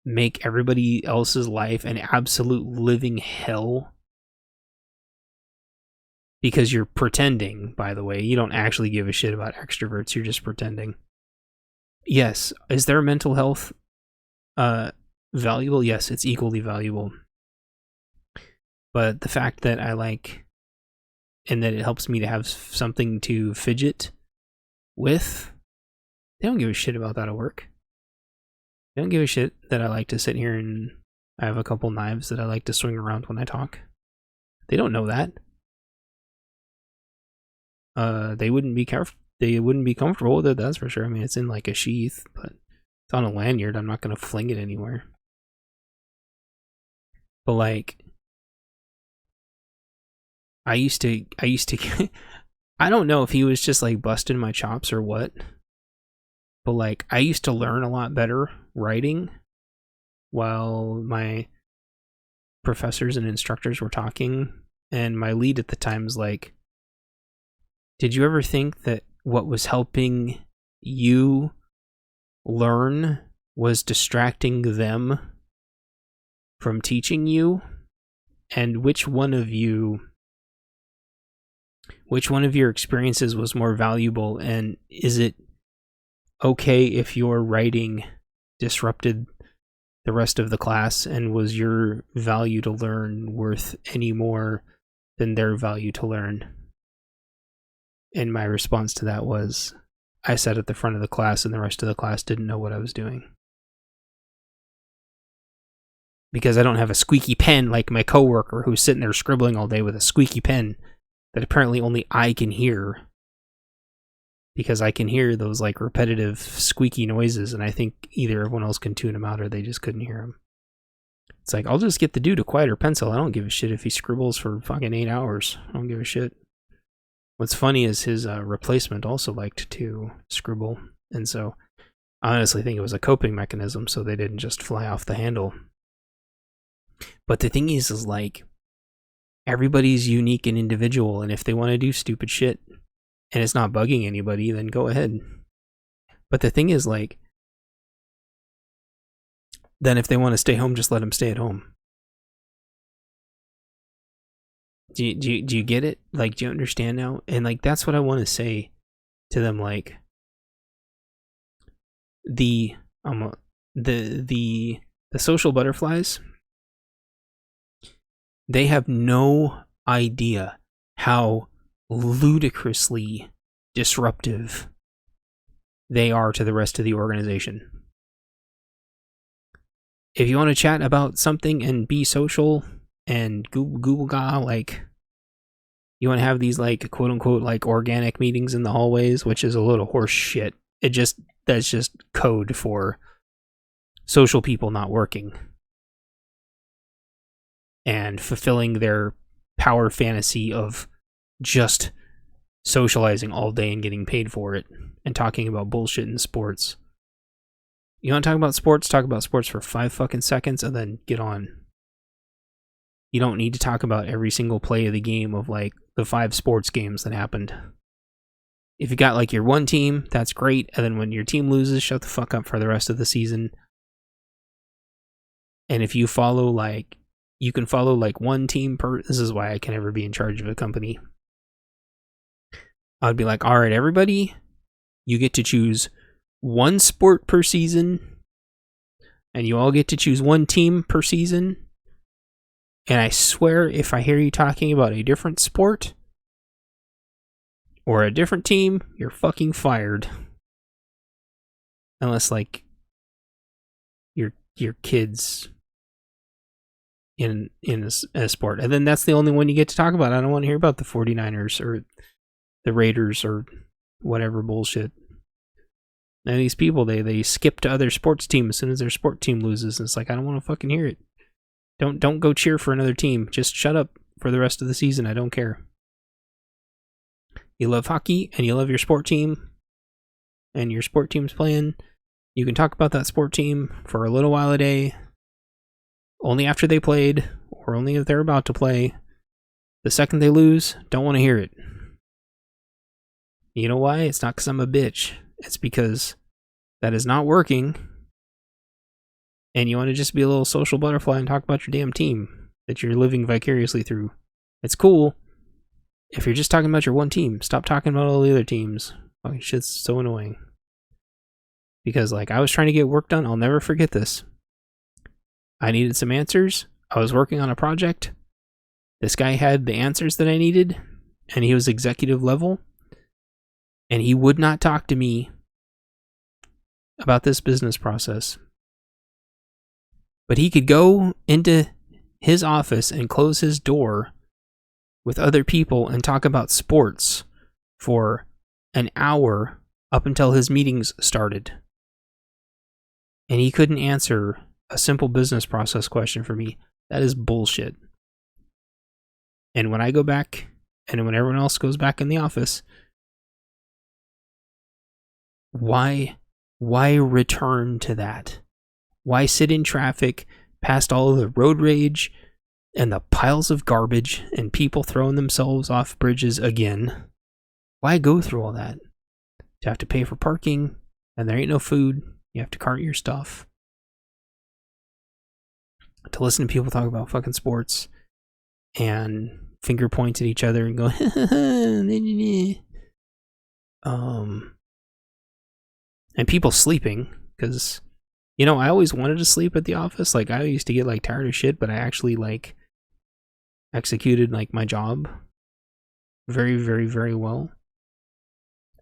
make everybody else's life an absolute living hell, because you're pretending, by the way. You don't actually give a shit about extroverts, you're just pretending. Yes. Is their mental health valuable? Yes, it's equally valuable. But the fact that I like, and that it helps me to have something to fidget with, they don't give a shit about that at work. They don't give a shit that I like to sit here and I have a couple knives that I like to swing around when I talk. They don't know that. They wouldn't be comfortable with it, that's for sure. I mean, it's in like a sheath, but it's on a lanyard. I'm not gonna fling it anywhere. But like, I used to I don't know if he was just like busting my chops or what, but like, I used to learn a lot better writing while my professors and instructors were talking, and my lead at the time was like, did you ever think that what was helping you learn was distracting them from teaching you? And which one of your experiences was more valuable? And is it okay if your writing disrupted the rest of the class, and was your value to learn worth any more than their value to learn? And my response to that was, I sat at the front of the class and the rest of the class didn't know what I was doing. Because I don't have a squeaky pen like my coworker who's sitting there scribbling all day with a squeaky pen that apparently only I can hear. Because I can hear those like repetitive squeaky noises, and I think either everyone else can tune them out or they just couldn't hear them. It's like, I'll just get the dude a quieter pencil. I don't give a shit if he scribbles for fucking 8 hours. I don't give a shit. What's funny is his replacement also liked to scribble, and so I honestly think it was a coping mechanism, so they didn't just fly off the handle. But the thing is like, everybody's unique and individual, and if they want to do stupid shit and it's not bugging anybody, then go ahead. But the thing is like, then if they want to stay home, just let them stay at home. Do you get it? Like, do you understand now? And like, that's what I want to say to them. Like, the social butterflies, they have no idea how ludicrously disruptive they are to the rest of the organization. If you want to chat about something and be social and Google like, you want to have these like quote unquote like organic meetings in the hallways, which is a little horse shit. That's just code for social people not working and fulfilling their power fantasy of just socializing all day and getting paid for it and talking about bullshit in sports. You want to talk about sports? Talk about sports for 5 fucking seconds and then get on. You don't need to talk about every single play of the game of like the 5 sports games that happened. If you got like your one team, that's great. And then when your team loses, shut the fuck up for the rest of the season. And if you follow like, you can follow like one team per, this is why I can never be in charge of a company. I'd be like, all right, everybody, you get to choose one sport per season, and you all get to choose one team per season. And I swear, if I hear you talking about a different sport or a different team, you're fucking fired. Unless like your kids in a sport, and then that's the only one you get to talk about. I don't want to hear about the 49ers or the Raiders or whatever bullshit. And these people, they skip to other sports teams as soon as their sport team loses, and it's like, I don't want to fucking hear it. Don't go cheer for another team. Just shut up for the rest of the season. I don't care. You love hockey and you love your sport team and your sport team's playing. You can talk about that sport team for a little while a day, only after they played or only if they're about to play. The second they lose, don't want to hear it. You know why? It's not because I'm a bitch. It's because that is not working. And you want to just be a little social butterfly and talk about your damn team that you're living vicariously through. It's cool. If you're just talking about your one team, stop talking about all the other teams. Fucking shit's so annoying. because like I was trying to get work done. I'll never forget this. I needed some answers. I was working on a project. This guy had the answers that I needed, and he was executive level, and he would not talk to me about this business process. But he could go into his office and close his door with other people and talk about sports for an hour up until his meetings started. And he couldn't answer a simple business process question for me. That is bullshit. And when I go back, and when everyone else goes back in the office, why return to that? Why sit in traffic past all of the road rage and the piles of garbage and people throwing themselves off bridges again? Why go through all that? To have to pay for parking, and there ain't no food. You have to cart your stuff. To listen to people talk about fucking sports and finger point at each other and go, and people sleeping, because, you know, I always wanted to sleep at the office. Like, I used to get like tired of shit, but I actually like executed like my job very, very, very well.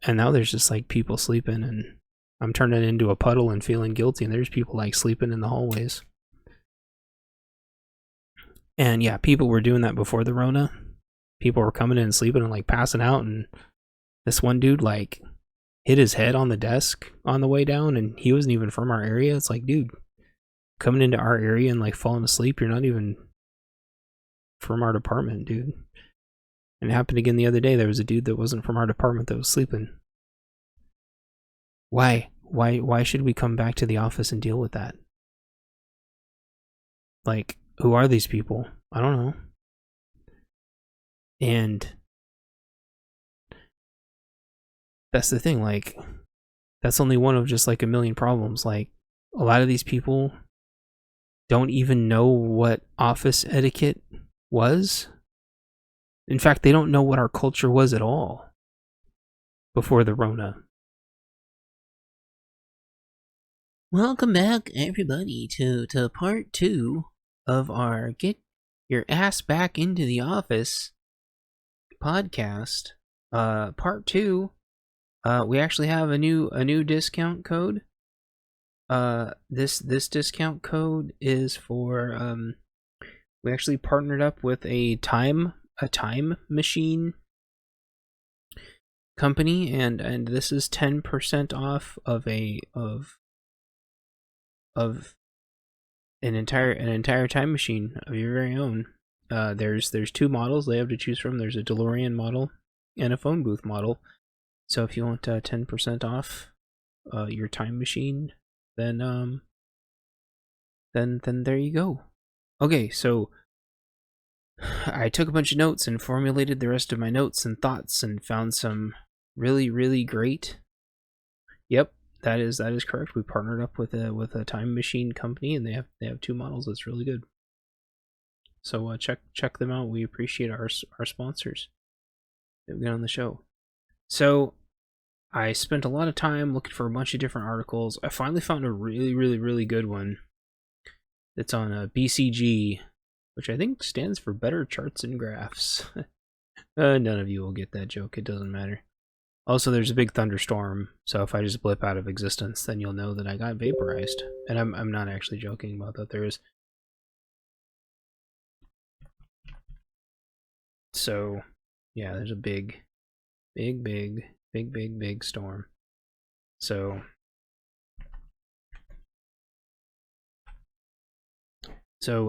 And now there's just like people sleeping, and I'm turning into a puddle and feeling guilty, and there's people like sleeping in the hallways. And yeah, people were doing that before the Rona. People were coming in and sleeping and like passing out, and this one dude like hit his head on the desk on the way down, and he wasn't even from our area. It's like, dude, coming into our area and like falling asleep, you're not even from our department, dude. And it happened again the other day. There was a dude that wasn't from our department that was sleeping. Why should we come back to the office and deal with that? Like, who are these people? I don't know. And that's the thing, like, that's only one of just like a million problems. Like, a lot of these people don't even know what office etiquette was. In fact, they don't know what our culture was at all before the Rona. Welcome back, everybody, to part 2 of our Get Your Ass Back into the Office podcast. Part 2, we actually have a new discount code. This discount code is for we actually partnered up with a time machine company, and this is 10% off of an entire time machine of your very own. There's 2 models they have to choose from. There's a DeLorean model and a phone booth model. So if you want 10% off your time machine, then there you go. Okay, so I took a bunch of notes and formulated the rest of my notes and thoughts and found some really, really great. Yep, that is correct. We partnered up with a time machine company, and they have 2 models. That's really good. So check them out. We appreciate our sponsors that we got on the show. So I spent a lot of time looking for a bunch of different articles. I finally found a really, really, really good one. It's on BCG, which I think stands for Better Charts and Graphs. None of you will get that joke. It doesn't matter. Also, there's a big thunderstorm, so if I just blip out of existence, then you'll know that I got vaporized. And I'm not actually joking about that. There is. So, yeah, there's a big storm. So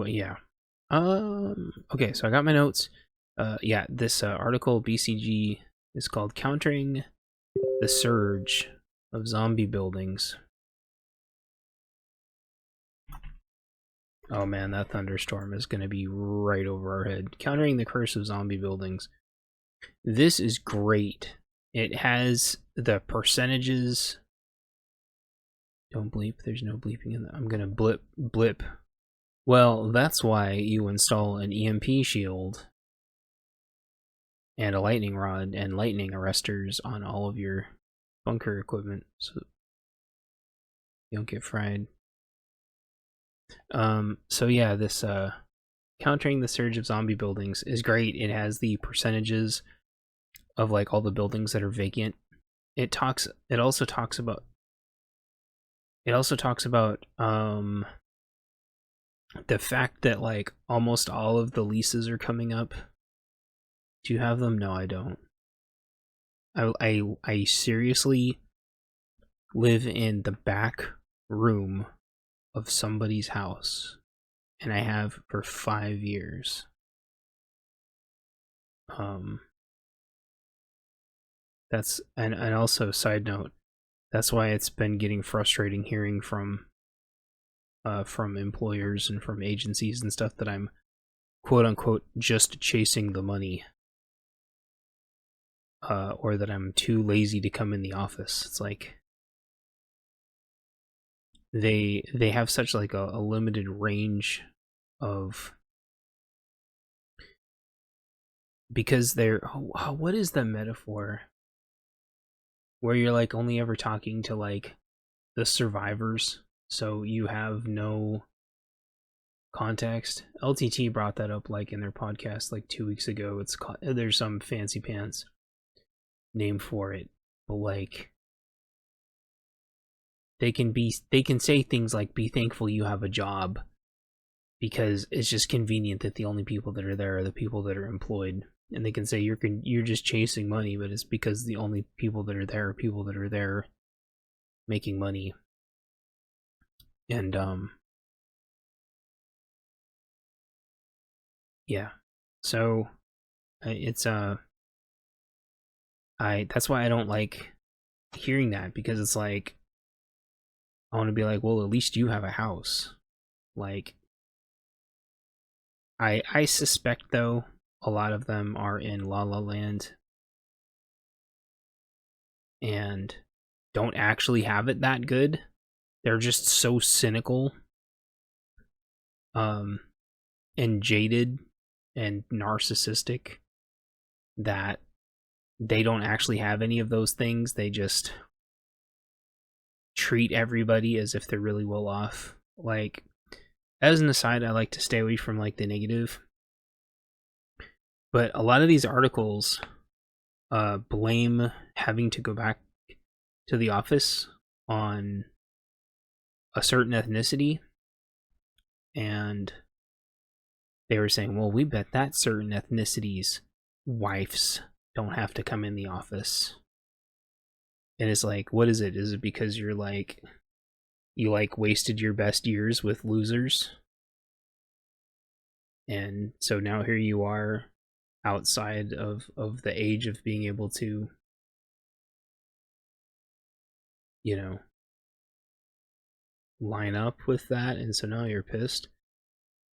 yeah. Okay, so I got my notes. Yeah, this article, BCG, is called Countering the Surge of Zombie Buildings. Oh man, that thunderstorm is going to be right over our head. Countering the Curse of Zombie Buildings. This is great. It has the percentages. Don't bleep. There's no bleeping in that. I'm going to blip. Well, that's why you install an EMP shield and a lightning rod and lightning arresters on all of your bunker equipment. So You don't get fried. So yeah, this countering the surge of zombie buildings is great. It has the percentages of like all the buildings that are vacant. It also talks about the fact that like almost all of the leases are coming up. Do you have them? No, I don't. I seriously live in the back room of somebody's house, and I have for 5 years. That's and also, side note, that's why it's been getting frustrating hearing from employers and from agencies and stuff that I'm quote unquote just chasing the money, or that I'm too lazy to come in the office. It's like they have such like a limited range of, because they're what is the metaphor where you're like only ever talking to like the survivors, so you have no context. LTT brought that up like in their podcast like 2 weeks ago. It's called, there's some fancy pants name for it, but like they can say things like be thankful you have a job, because it's just convenient that the only people that are there are the people that are employed, and they can say you're just chasing money, but it's because the only people that are there are people that are there making money. And yeah, so it's that's why I don't like hearing that, because it's like I want to be like, well, at least you have a house. Like I suspect though a lot of them are in La La Land and don't actually have it that good. They're just so cynical and jaded and narcissistic that they don't actually have any of those things. They just treat everybody as if they're really well off. Like, as an aside, I like to stay away from like the negative, but a lot of these articles blame having to go back to the office on a certain ethnicity, and they were saying, well, we bet that certain ethnicities' wives don't have to come in the office. And it's like, what is it? Is it because you wasted your best years with losers? And so now here you are outside of the age of being able to, line up with that, and so now you're pissed.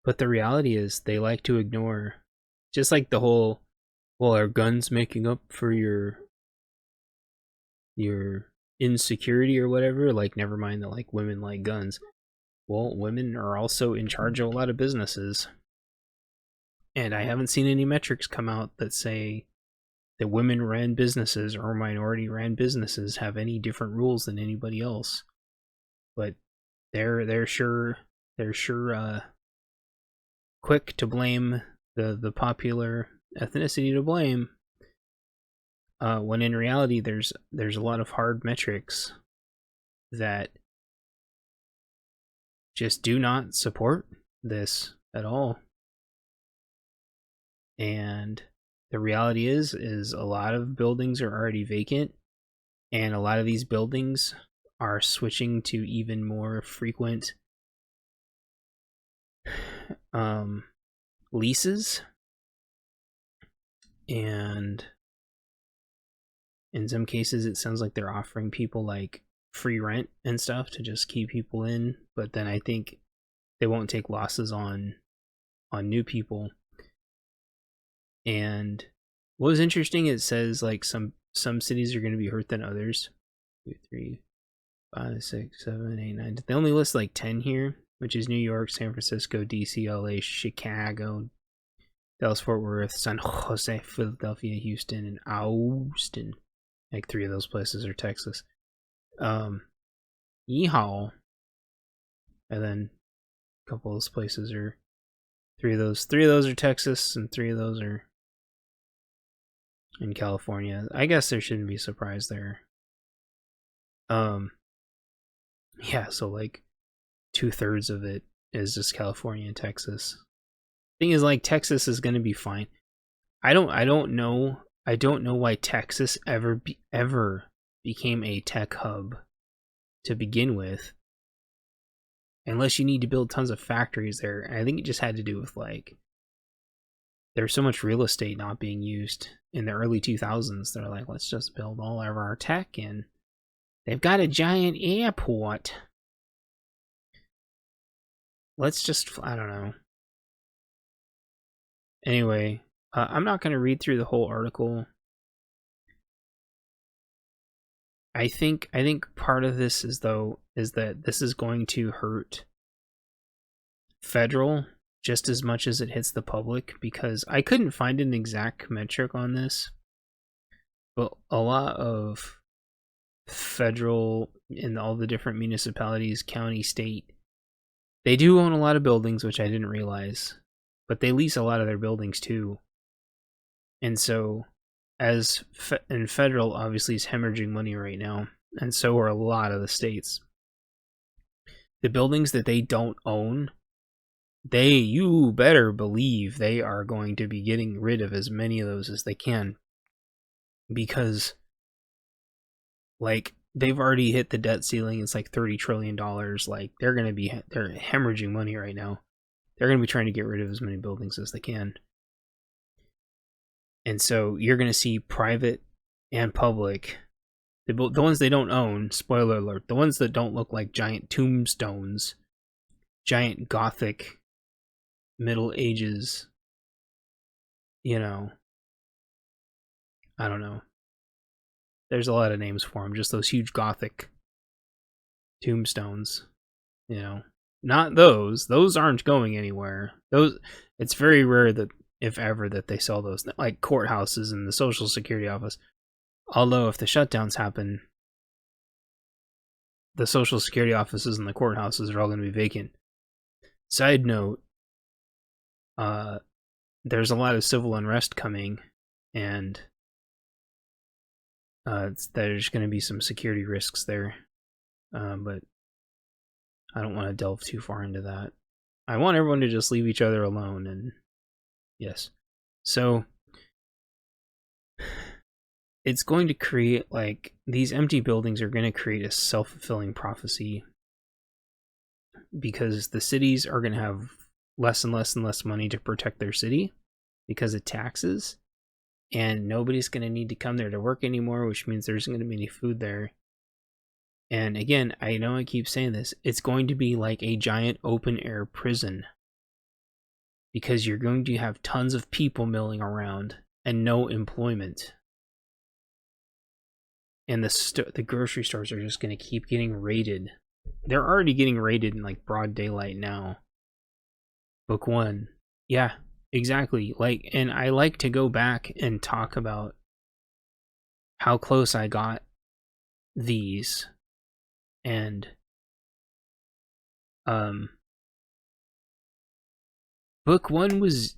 But the reality is they like to ignore, just like the whole, well, are guns making up for your insecurity or whatever? Like, never mind that like women like guns. Well, women are also in charge of a lot of businesses, and I haven't seen any metrics come out that say that women ran businesses or minority ran businesses have any different rules than anybody else. But they're sure quick to blame the popular ethnicity to blame, when in reality there's a lot of hard metrics that just do not support this at all. And the reality is a lot of buildings are already vacant, and a lot of these buildings are switching to even more frequent leases, and in some cases it sounds like they're offering people like free rent and stuff to just keep people in, but then I think they won't take losses on new people. And what was interesting, it says like some cities are going to be hurt than others. 2, 3, 5, 6, 7, 8, 9. They only list like 10 here, which is New York, San Francisco, DC, LA, Chicago, Dallas, Fort Worth, San Jose, Philadelphia, Houston, and Austin. Like 3 of those places are Texas. Yeehaw. And then a couple of those places are three of those are Texas, and 3 of those are in California. I guess there shouldn't be a surprise there. Yeah, so like 2/3 of it is just California and Texas. Thing is, like, Texas is gonna be fine. I don't know why Texas ever became a tech hub to begin with, unless you need to build tons of factories there. And I think it just had to do with, like, there's so much real estate not being used in the early 2000s. They're like, let's just build all of our tech, and they've got a giant airport. Let's just, I don't know. Anyway, I'm not going to read through the whole article. I think part of this is that this is going to hurt federal just as much as it hits the public, because I couldn't find an exact metric on this, but a lot of federal in all the different municipalities, county, state, they do own a lot of buildings, which I didn't realize, but they lease a lot of their buildings too. And so, and federal obviously is hemorrhaging money right now, and so are a lot of the states. The buildings that they don't own, you better believe they are going to be getting rid of as many of those as they can, because, like, they've already hit the debt ceiling. It's like $30 trillion. Like, they're hemorrhaging money right now. They're going to be trying to get rid of as many buildings as they can. And so you're going to see private and public, the ones they don't own, spoiler alert, the ones that don't look like giant tombstones, giant Gothic Middle Ages, I don't know. There's a lot of names for them, just those huge Gothic tombstones, Not those. Those aren't going anywhere. It's very rare that, if ever, that they sell those, like courthouses and the Social Security office. Although if the shutdowns happen, the Social Security offices and the courthouses are all going to be vacant. Side note, there's a lot of civil unrest coming, and there's going to be some security risks there. But I don't want to delve too far into that. I want everyone to just leave each other alone, and yes. So it's going to create, like, these empty buildings are going to create a self-fulfilling prophecy, because the cities are going to have less and less and less money to protect their city because of taxes, and nobody's going to need to come there to work anymore, which means there isn't going to be any food there. And again, I know I keep saying this, it's going to be like a giant open-air prison, because you're going to have tons of people milling around and no employment. And the grocery stores are just going to keep getting raided. They're already getting raided in, like, broad daylight now. Book 1. Yeah, exactly. Like, and I like to go back and talk about how close I got these. And book 1 was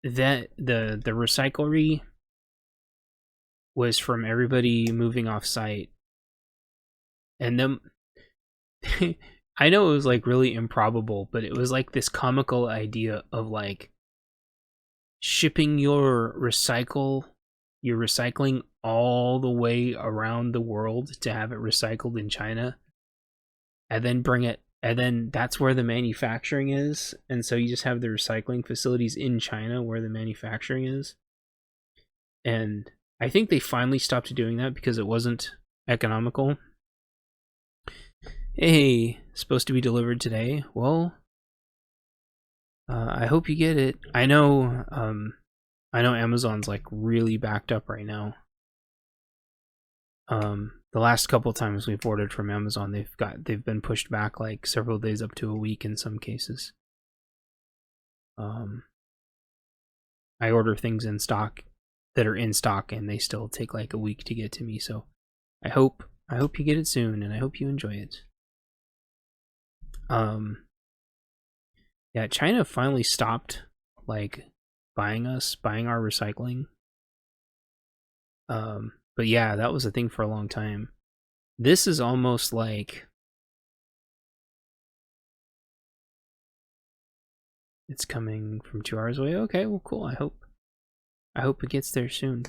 that the recyclery was from everybody moving off site, and then I know it was, like, really improbable, but it was like this comical idea of, like, shipping your recycling all the way around the world to have it recycled in China, and then bring it, and then that's where the manufacturing is, and so you just have the recycling facilities in China where the manufacturing is. And I think they finally stopped doing that because it wasn't economical. Hey, supposed to be delivered today. Well, I hope you get it. I know Amazon's, like, really backed up right now. The last couple times we've ordered from Amazon, they've been pushed back, like, several days up to a week in some cases. I order things in stock that are in stock, and they still take, like, a week to get to me. So I hope you get it soon, and I hope you enjoy it. Yeah, China finally stopped like buying our recycling. But yeah, that was a thing for a long time. This is almost like it's coming from 2 hours away. Okay, well, cool. I hope it gets there soon.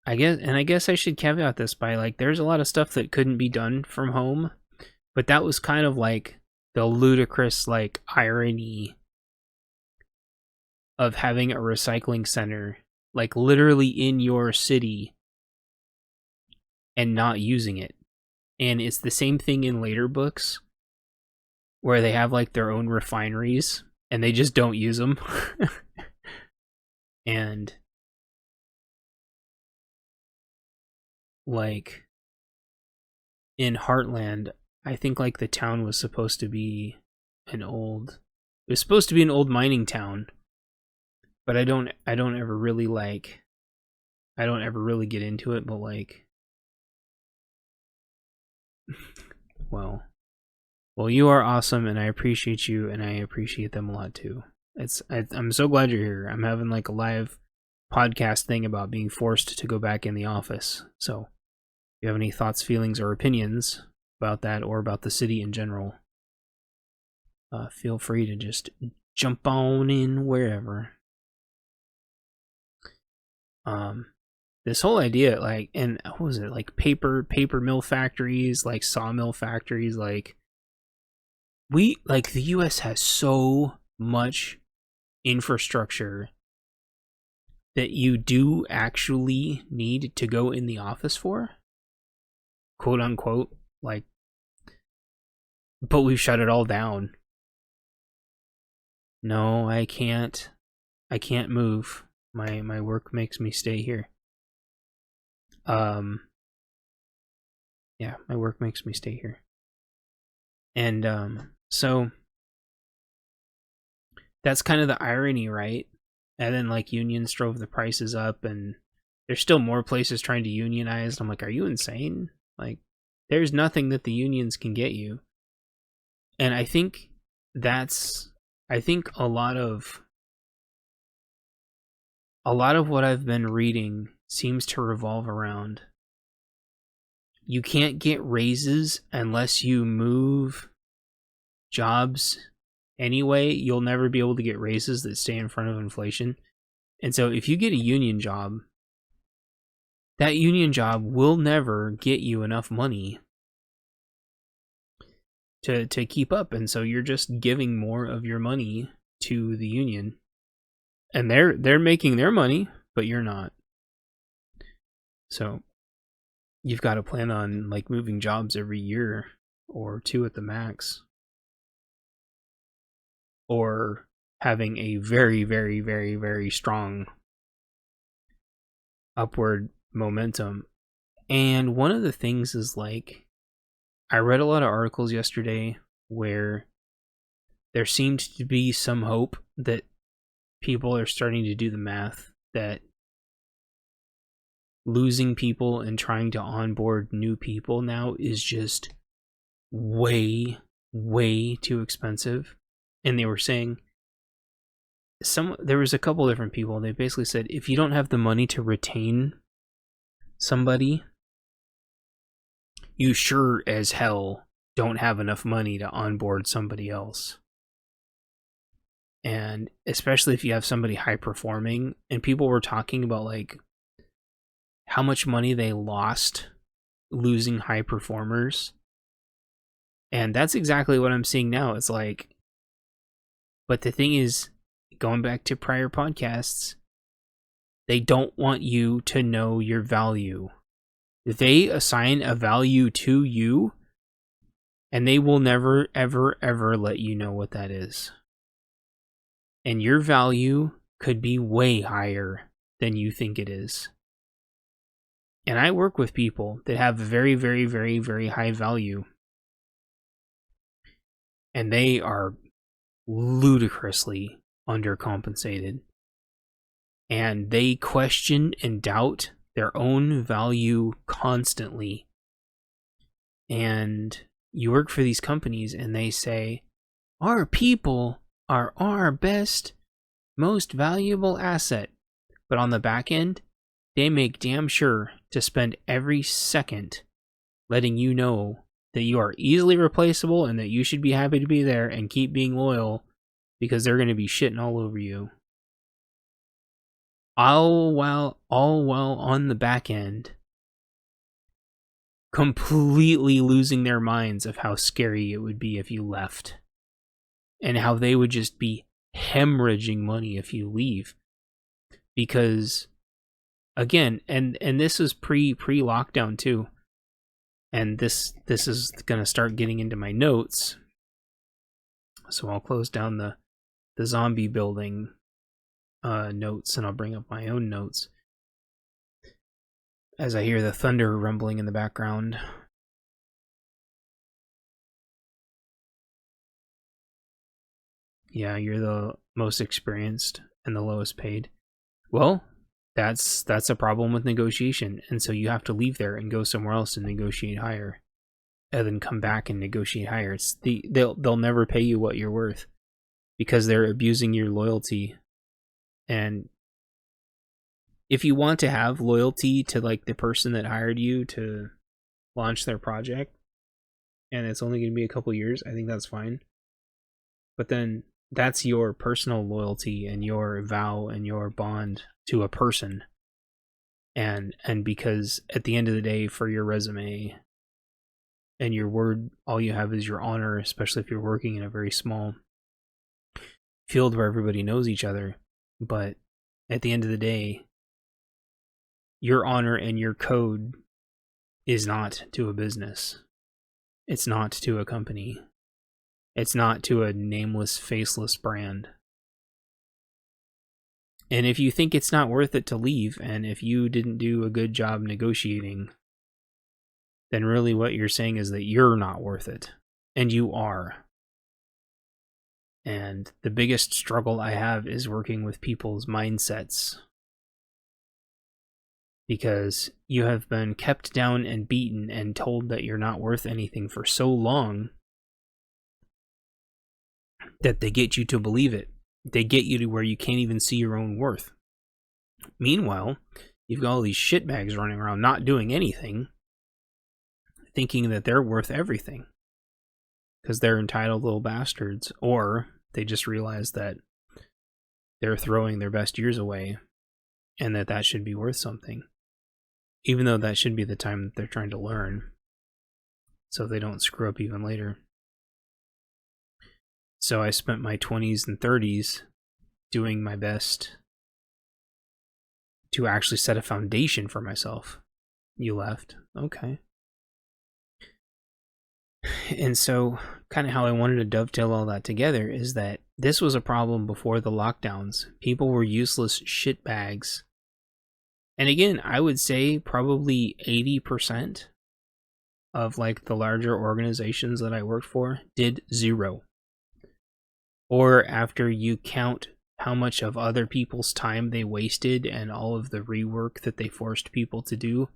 I guess I should caveat this by like, there's a lot of stuff that couldn't be done from home, but that was kind of like the ludicrous like irony of having a recycling center like literally in your city and not using it. And it's the same thing in later books where they have like their own refineries and they just don't use them. And like in Heartland, I think like the town was supposed to be it was supposed to be an old mining town, but I don't ever really get into it, but like well, you are awesome, and I appreciate you, and I appreciate them a lot too. I'm so glad you're here. I'm having like a live podcast thing about being forced to go back in the office. So, if you have any thoughts, feelings, or opinions about that, or about the city in general, feel free to just jump on in wherever. This whole idea, like, and what was it, like paper mill factories, like sawmill factories, like the US has so much infrastructure that you do actually need to go in the office for, quote unquote, like, but we've shut it all down. No, I can't move. My work makes me stay here. Yeah, my work makes me stay here. And so that's kind of the irony, right? And then like unions drove the prices up, and there's still more places trying to unionize. I'm like, are you insane? Like, there's nothing that the unions can get you. And I think a lot of what I've been reading seems to revolve around you can't get raises unless you move jobs anyway. You'll never be able to get raises that stay in front of inflation. And so if you get a union job, that union job will never get you enough money to keep up. And so you're just giving more of your money to the union. And they're making their money, but you're not. So you've got to plan on like moving jobs every year or two at the max, or having a very, very, very, very strong upward momentum. And one of the things is like, I read a lot of articles yesterday where there seemed to be some hope that people are starting to do the math that losing people and trying to onboard new people now is just way, way too expensive. And they were saying, there was a couple different people, they basically said, if you don't have the money to retain somebody, you sure as hell don't have enough money to onboard somebody else. And especially if you have somebody high performing, and people were talking about like how much money they lost losing high performers. And that's exactly what I'm seeing now. It's like, but the thing is, going back to prior podcasts, they don't want you to know your value. They assign a value to you, and they will never, ever, ever let you know what that is. And your value could be way higher than you think it is. And I work with people that have very, very, very, very high value. And they are ludicrously undercompensated. And they question and doubt their own value constantly. and you work for these companies and they say, our people are our best, most valuable asset. But on the back end, they make damn sure to spend every second letting you know that you are easily replaceable and that you should be happy to be there and keep being loyal because they're going to be shitting all over you. All while on the back end, completely losing their minds of how scary it would be if you left. And how they would just be hemorrhaging money if you leave. Because, again, and this is pre-lockdown too. And this is going to start getting into my notes. So I'll close down the zombie building notes, and I'll bring up my own notes as I hear the thunder rumbling in the background. Yeah, you're the most experienced and the lowest paid. Well, that's a problem with negotiation, and so you have to leave there and go somewhere else and negotiate higher, and then come back and negotiate higher. They'll never pay you what you're worth because they're abusing your loyalty. And if you want to have loyalty to like the person that hired you to launch their project, and it's only going to be a couple years, I think that's fine. But then that's your personal loyalty and your vow and your bond to a person. And because at the end of the day, for your resume and your word, all you have is your honor, especially if you're working in a very small field where everybody knows each other. But at the end of the day, your honor and your code is not to a business. It's not to a company. It's not to a nameless, faceless brand. And if you think it's not worth it to leave, and if you didn't do a good job negotiating, then really what you're saying is that you're not worth it. And you are. And the biggest struggle I have is working with people's mindsets. Because you have been kept down and beaten and told that you're not worth anything for so long that they get you to believe it. They get you to where you can't even see your own worth. Meanwhile, you've got all these shitbags running around not doing anything, thinking that they're worth everything. Because they're entitled little bastards, or they just realize that they're throwing their best years away and that should be worth something. Even though that should be the time that they're trying to learn, so they don't screw up even later. So I spent my 20s and 30s doing my best to actually set a foundation for myself. You left. Okay. And so kind of how I wanted to dovetail all that together is that this was a problem before the lockdowns. People were useless shitbags. And again, I would say probably 80% of like the larger organizations that I worked for did zero. Or after you count how much of other people's time they wasted and all of the rework that they forced people to do,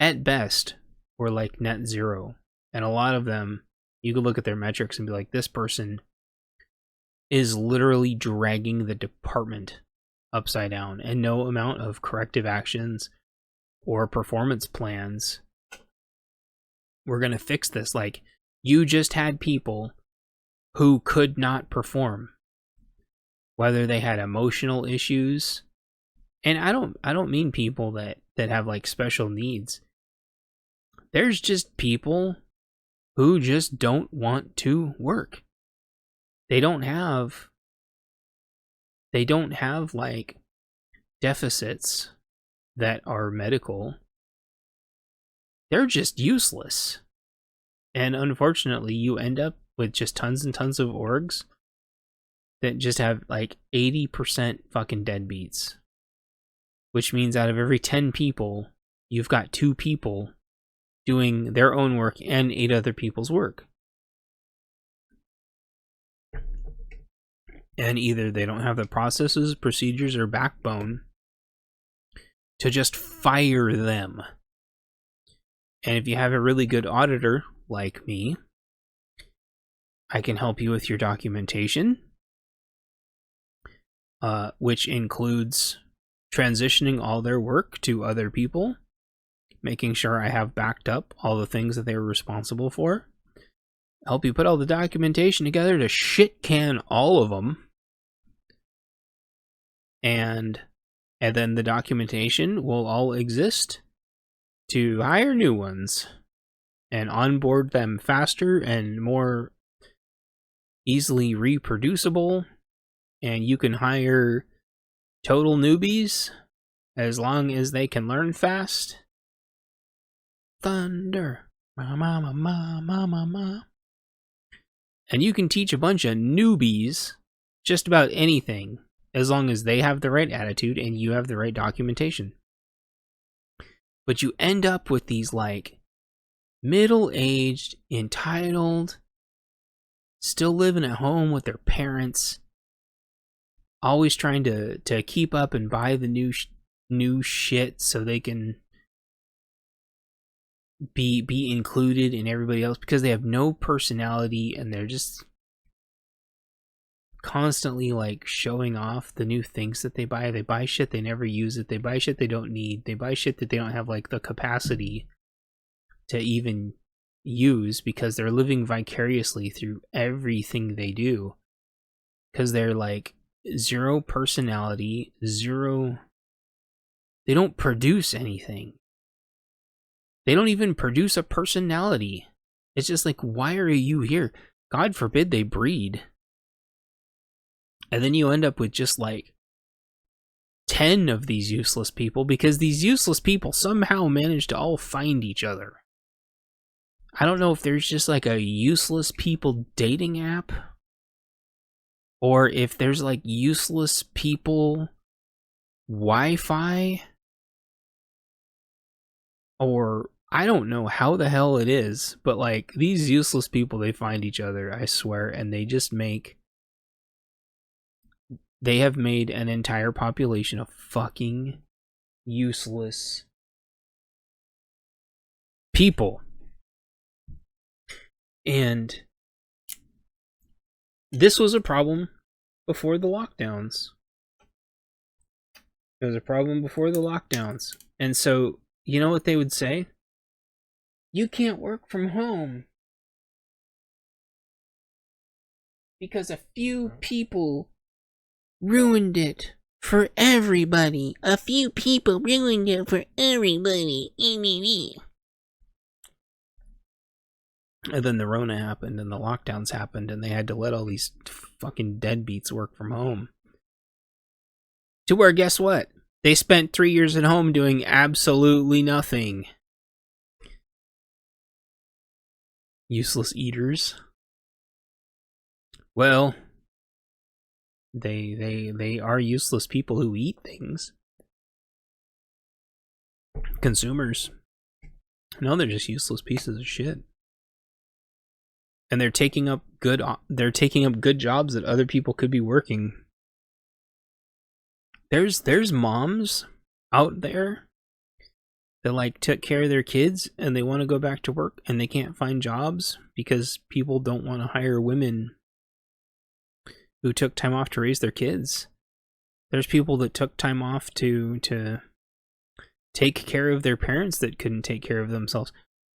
at best, were like net zero. And a lot of them, you could look at their metrics and be like, this person is literally dragging the department upside down, and no amount of corrective actions or performance plans were going to fix this. Like, you just had people who could not perform, whether they had emotional issues. And I don't mean people that have like special needs. There's just people who just don't want to work. They don't have like deficits that are medical. They're just useless. And unfortunately, you end up with just tons and tons of orgs that just have like 80% fucking deadbeats. Which means out of every 10 people, you've got 2 people doing their own work and 8 other people's work. And either they don't have the processes, procedures, or backbone to just fire them. And if you have a really good auditor like me, I can help you with your documentation, which includes transitioning all their work to other people, making sure I have backed up all the things that they were responsible for, help you put all the documentation together to shit can all of them, and then the documentation will all exist to hire new ones and onboard them faster and more easily reproducible. And you can hire total newbies as long as they can learn fast. Thunder. Ma ma ma ma ma ma ma. And you can teach a bunch of newbies just about anything as long as they have the right attitude and you have the right documentation. But you end up with these like middle-aged, entitled, still living at home with their parents, always trying to keep up and buy the new shit so they can be included in everybody else, because they have no personality and they're just constantly like showing off the new things that they buy. They buy shit, they never use it. They buy shit they don't need. They buy shit that they don't have like the capacity to even use, because they're living vicariously through everything they do, because they're like zero personality, zero. They don't produce anything. They don't even produce a personality. It's just like, why are you here? God forbid they breed. And then you end up with just like 10 of these useless people, because these useless people somehow manage to all find each other. I don't know if there's just like a useless people dating app, or if there's like useless people Wi-Fi, or I don't know how the hell it is, but like these useless people, they find each other, I swear, and they just they have made an entire population of fucking useless people. And this was a problem before the lockdowns. It was a problem before the lockdowns. And so, you know what they would say? You can't work from home because a few people ruined it for everybody. A few people ruined it for everybody. And then the Rona happened and the lockdowns happened and they had to let all these fucking deadbeats work from home. To where, guess what? They spent 3 years at home doing absolutely nothing. Useless eaters. Well, they are useless people who eat things. Consumers. No, they're just useless pieces of shit. And they're taking up good jobs that other people could be working. There's moms out there that like took care of their kids and they want to go back to work and they can't find jobs because people don't want to hire women who took time off to raise their kids. There's people that took time off to take care of their parents that couldn't take care of themselves.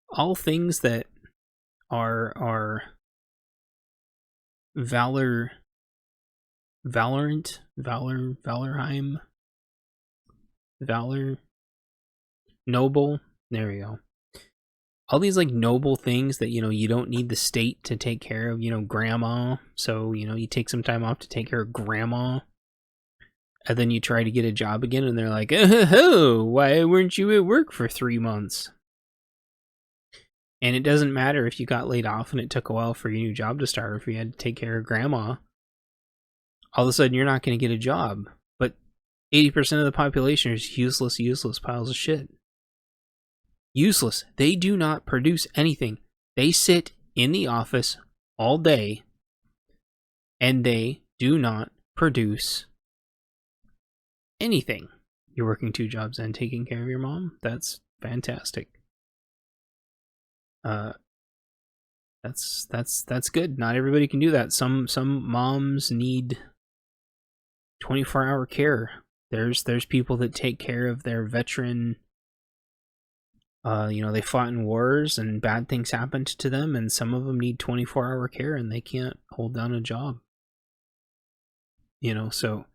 All things that are Valorheim, noble. There we go. All these like noble things that, you know, you don't need the state to take care of, you know, grandma. So, you know, you take some time off to take care of grandma. And then you try to get a job again and they're like, oh, why weren't you at work for 3 months? And it doesn't matter if you got laid off and it took a while for your new job to start, or if you had to take care of grandma. All of a sudden, you're not going to get a job. But 80% of the population is useless piles of shit. Useless. They do not produce anything. They sit in the office all day, and they do not produce anything. You're working 2 jobs and taking care of your mom? That's fantastic. That's good. Not everybody can do that. Some moms need 24-hour care. There's people that take care of their veteran. They fought in wars and bad things happened to them, and some of them need 24-hour care and they can't hold down a job. So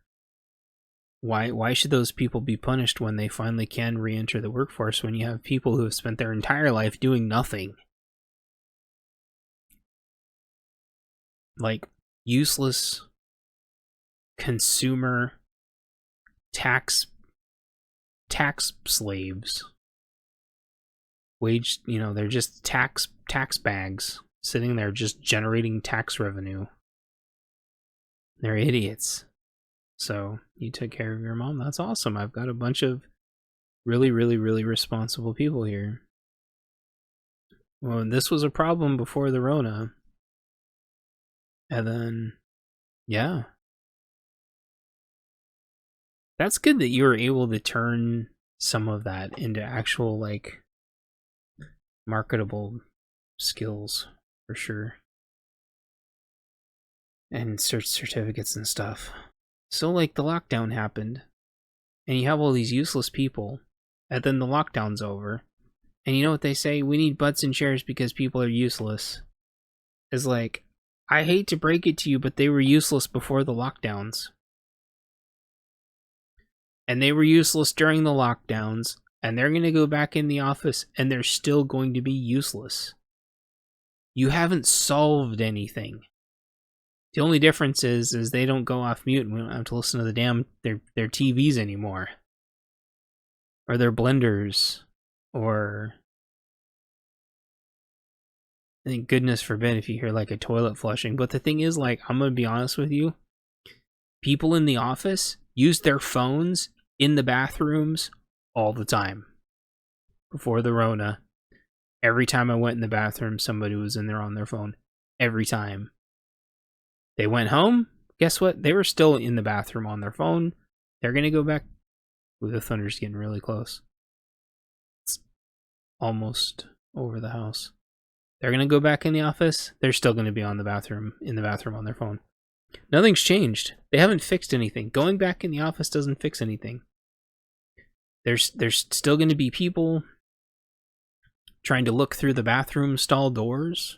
why should those people be punished when they finally can re-enter the workforce, when you have people who have spent their entire life doing nothing? Like useless consumer tax slaves. They're just tax bags sitting there just generating tax revenue. They're idiots. So you took care of your mom. That's awesome. I've got a bunch of really, really, really responsible people here. Well, this was a problem before the Rona. And then, yeah. That's good that you were able to turn some of that into actual, marketable skills, for sure. And certificates and stuff. So, the lockdown happened, and you have all these useless people, and then the lockdown's over, and you know what they say? We need butts and chairs because people are useless. It's I hate to break it to you, but they were useless before the lockdowns. And they were useless during the lockdowns, and they're going to go back in the office, and they're still going to be useless. You haven't solved anything. The only difference is they don't go off mute, and we don't have to listen to their TVs anymore. Or their blenders. Or, I think, goodness forbid if you hear a toilet flushing. But the thing is, I'm going to be honest with you. People in the office use their phones in the bathrooms all the time. Before the Rona, every time I went in the bathroom, somebody was in there on their phone. Every time. They went home, guess what? They were still in the bathroom on their phone. They're going to go back. Ooh, the thunder's getting really close. It's almost over the house. They're going to go back in the office. They're still going to be in the bathroom on their phone. Nothing's changed. They haven't fixed anything. Going back in the office doesn't fix anything. There's still going to be people trying to look through the bathroom stall doors.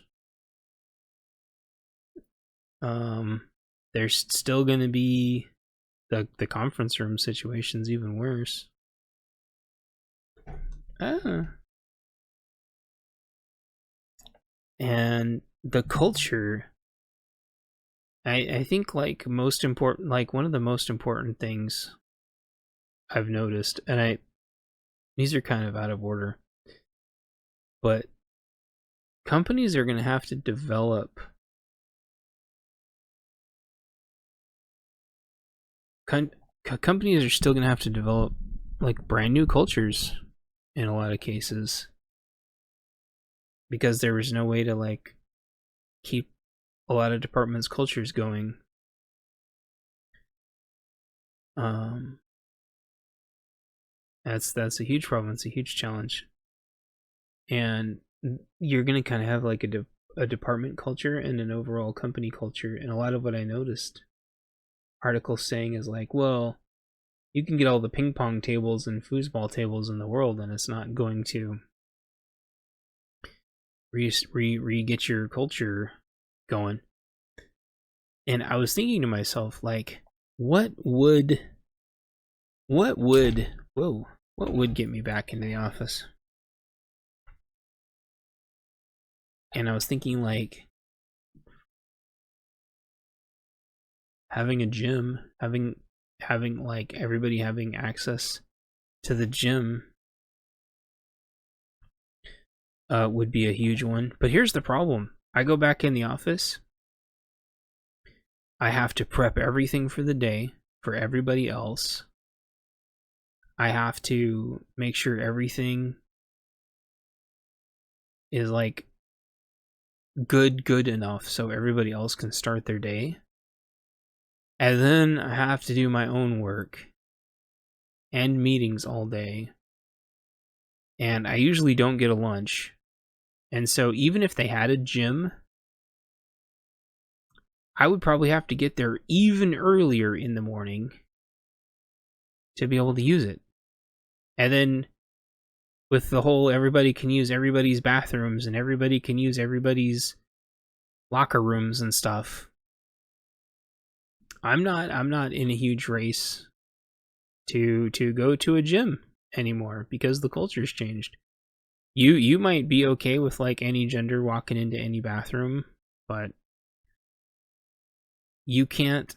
There's still going to be the conference room situation's even worse. And the culture, I think most important, one of the most important things I've noticed, and these are kind of out of order, but companies are going to have to develop companies are still going to have to develop brand new cultures in a lot of cases, because there was no way to keep a lot of departments' cultures going. That's a huge problem. It's a huge challenge, and you're going to kind of have a department culture and an overall company culture. And a lot of what I noticed articles saying is well, you can get all the ping pong tables and foosball tables in the world, and it's not going to get your culture going. And I was thinking to myself, what would get me back into the office? And I was thinking having a gym, having everybody having access to the gym would be a huge one. But here's the problem. I go back in the office. I have to prep everything for the day for everybody else. I have to make sure everything is good enough so everybody else can start their day. And then I have to do my own work and meetings all day. And I usually don't get a lunch. And so even if they had a gym, I would probably have to get there even earlier in the morning to be able to use it. And then with the whole everybody can use everybody's bathrooms and everybody can use everybody's locker rooms and stuff, I'm not in a huge race to go to a gym anymore because the culture's changed. You might be okay with like any gender walking into any bathroom, but you can't,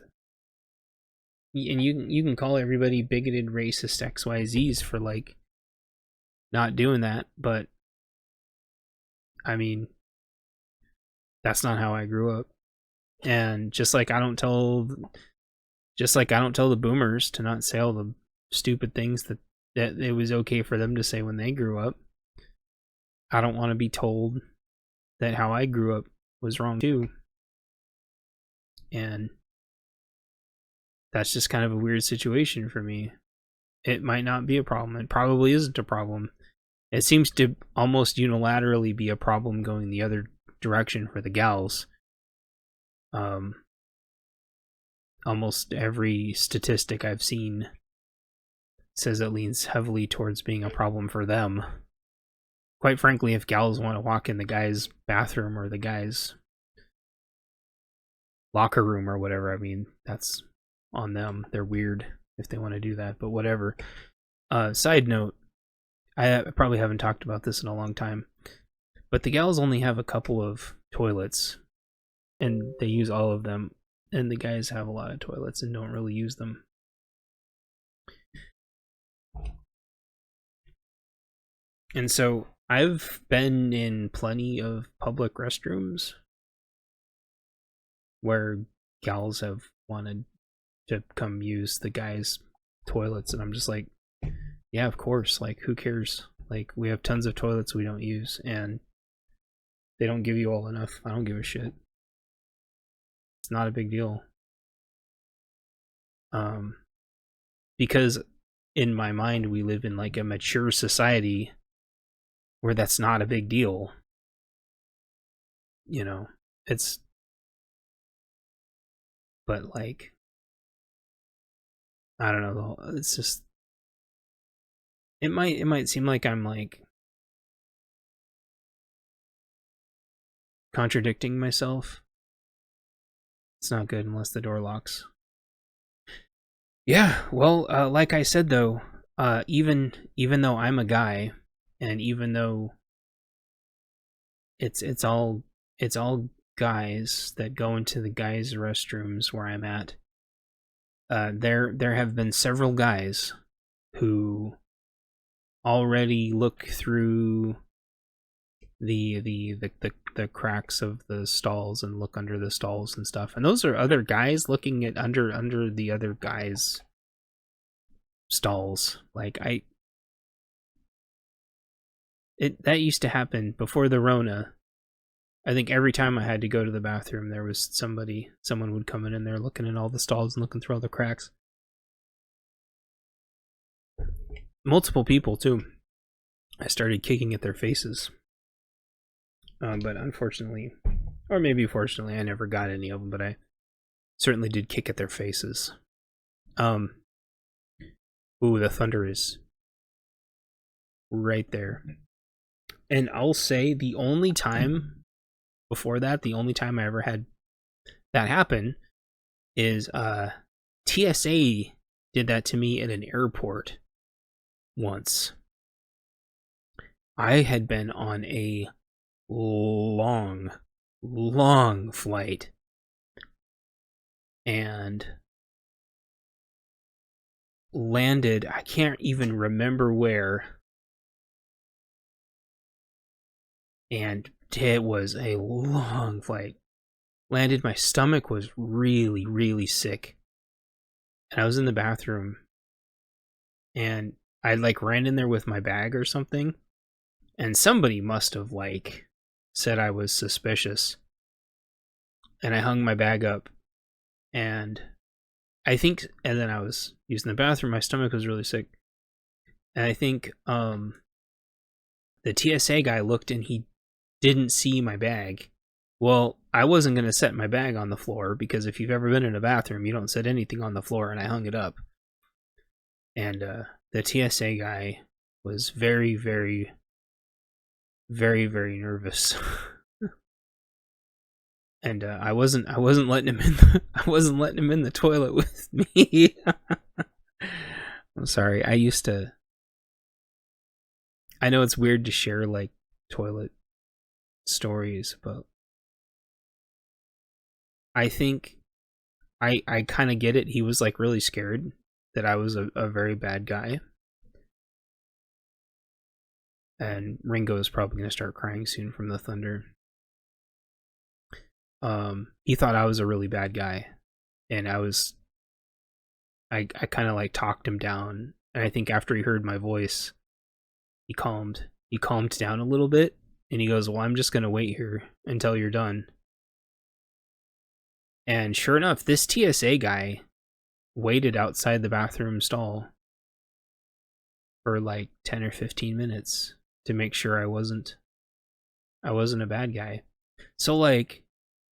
and you can call everybody bigoted, racist XYZs for like not doing that, but I mean, that's not how I grew up. And just like I don't tell the boomers to not say all the stupid things that it was okay for them to say when they grew up, I don't want to be told that how I grew up was wrong too. And that's just kind of a weird situation for me. It might not be a problem. It probably isn't a problem. It seems to almost unilaterally be a problem going the other direction for the gals. Almost every statistic I've seen says it leans heavily towards being a problem for them. Quite frankly, if gals want to walk in the guy's bathroom or the guy's locker room or whatever, I mean, that's on them. They're weird if they want to do that, but whatever. Side note, I probably haven't talked about this in a long time, but the gals only have a couple of toilets, and they use all of them, and the guys have a lot of toilets and don't really use them. And so I've been in plenty of public restrooms where gals have wanted to come use the guys' toilets, and I'm just like, yeah, of course, like, who cares? Like, we have tons of toilets we don't use, and they don't give you all enough. I don't give a shit. It's not a big deal. Because in my mind, we live in like a mature society where that's not a big deal. You know, but like, I don't know, it's just, it might seem like I'm like contradicting myself. It's not good unless the door locks. Yeah, well, like I said though, even though I'm a guy, and even though it's all guys that go into the guys' restrooms where I'm at, there have been several guys who already look through the cracks of the stalls and look under the stalls and stuff, and those are other guys looking at under the other guys' stalls. Like, that used to happen before the Rona. I think every time I had to go to the bathroom, there was someone would come in there looking at all the stalls and looking through all the cracks. Multiple people too. I started kicking at their faces. But unfortunately, or maybe fortunately, I never got any of them, but I certainly did kick at their faces. Ooh, the thunder is right there. And I'll say the only time before that, the only time I ever had that happen is TSA did that to me at an airport once. I had been on a long flight, and landed, I can't even remember where, and it was a long flight. Landed, my stomach was really sick, and I was in the bathroom, and I like ran in there with my bag or something, and somebody must have like said I was suspicious, and I hung my bag up, and I think, and then I was using the bathroom, my stomach was really sick, and I think the TSA guy looked, and he didn't see my bag. Well, I wasn't going to set my bag on the floor, because if you've ever been in a bathroom, you don't set anything on the floor, and I hung it up. And the TSA guy was very, very, very, very nervous. And I wasn't letting him in. I wasn't letting him in the toilet with me. I'm sorry. I know it's weird to share like toilet stories, but I think I kind of get it. He was like really scared that I was a very bad guy. And Ringo is probably going to start crying soon from the thunder. He thought I was a really bad guy, and I kind of like talked him down. And I think after he heard my voice, he calmed down a little bit, and he goes, "Well, I'm just going to wait here until you're done." And sure enough, this TSA guy waited outside the bathroom stall for like 10 or 15 minutes to make sure I wasn't a bad guy. So like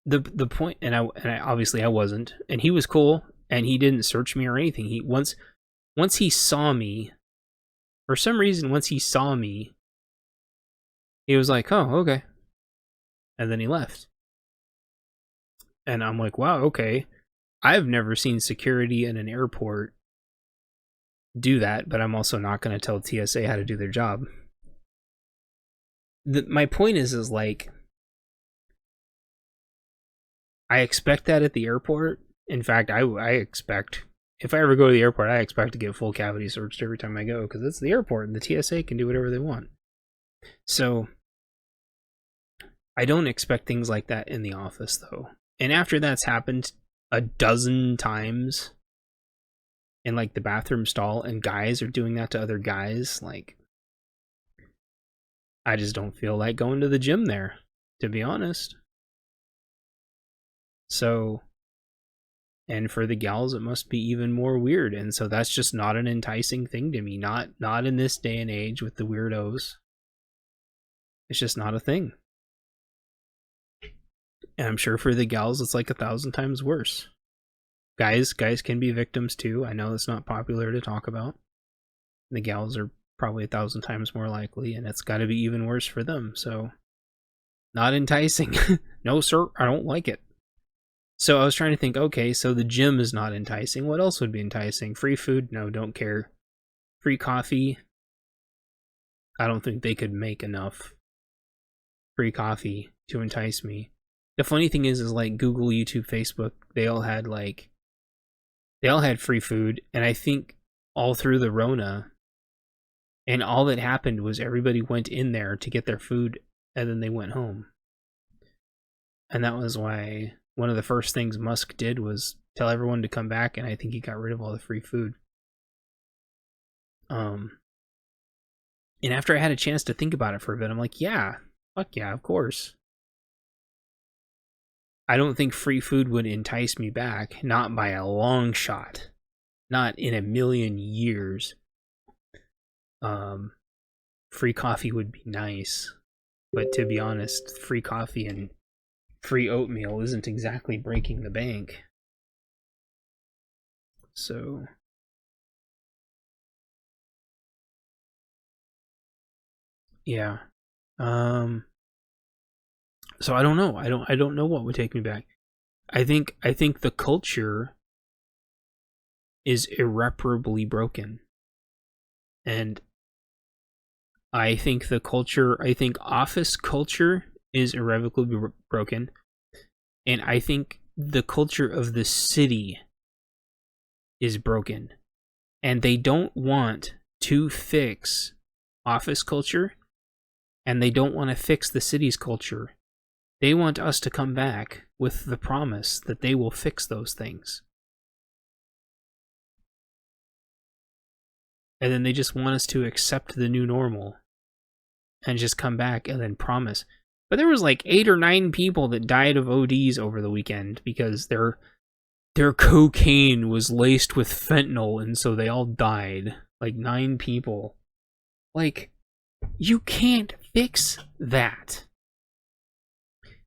the point, and I obviously I wasn't, and he was cool, and he didn't search me or anything. He once he saw me, for some reason, he was like, "Oh, okay," and then he left. And I'm like, wow, okay. I've never seen security in an airport do that, but I'm also not going to tell TSA how to do their job. My point is like, I expect that at the airport. In fact, I expect, if I ever go to the airport, I expect to get full cavity searched every time I go, because it's the airport and the TSA can do whatever they want. So I don't expect things like that in the office, though. And after that's happened a dozen times in like the bathroom stall, and guys are doing that to other guys, like, I just don't feel like going to the gym there, to be honest. So, and for the gals, it must be even more weird. And so that's just not an enticing thing to me. Not in this day and age with the weirdos. It's just not a thing. And I'm sure for the gals, it's like 1,000 times worse. Guys can be victims too. I know it's not popular to talk about. The gals are probably 1,000 times more likely, and it's got to be even worse for them. So, not enticing. No, sir, I don't like it. So I was trying to think, okay, so the gym is not enticing. What else would be enticing? Free food? No, don't care. Free coffee? I don't think they could make enough free coffee to entice me. The funny thing is like Google, YouTube, Facebook, they all had free food, and I think all through the Rona, and all that happened was everybody went in there to get their food, and then they went home. And that was why one of the first things Musk did was tell everyone to come back, and I think he got rid of all the free food. And after I had a chance to think about it for a bit, I'm like, yeah, fuck yeah, of course. I don't think free food would entice me back, not by a long shot, not in a million years. Free coffee would be nice, but to be honest, free coffee and free oatmeal isn't exactly breaking the bank. So yeah. So I don't know. I don't know what would take me back. I think the culture is irreparably broken. And I think office culture is irrevocably broken. And I think the culture of the city is broken. And they don't want to fix office culture, and they don't want to fix the city's culture. They want us to come back with the promise that they will fix those things. And then they just want us to accept the new normal and just come back and then promise. But there was like 8 or 9 people that died of ODs over the weekend because their cocaine was laced with fentanyl, and so they all died. Like 9 people. Like, you can't fix that.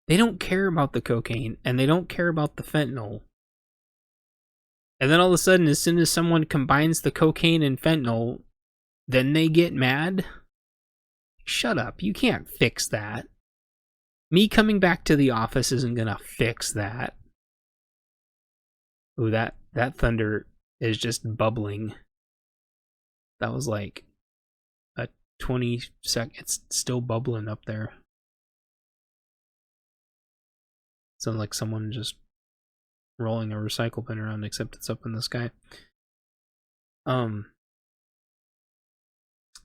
They don't care about the cocaine, and they don't care about the fentanyl. And then all of a sudden, as soon as someone combines the cocaine and fentanyl, then they get mad? Shut up. You can't fix that. Me coming back to the office isn't gonna fix that. Ooh, that thunder is just bubbling. That was like a 20-second. It's still bubbling up there. Sounds like someone just rolling a recycle bin around, except it's up in the sky.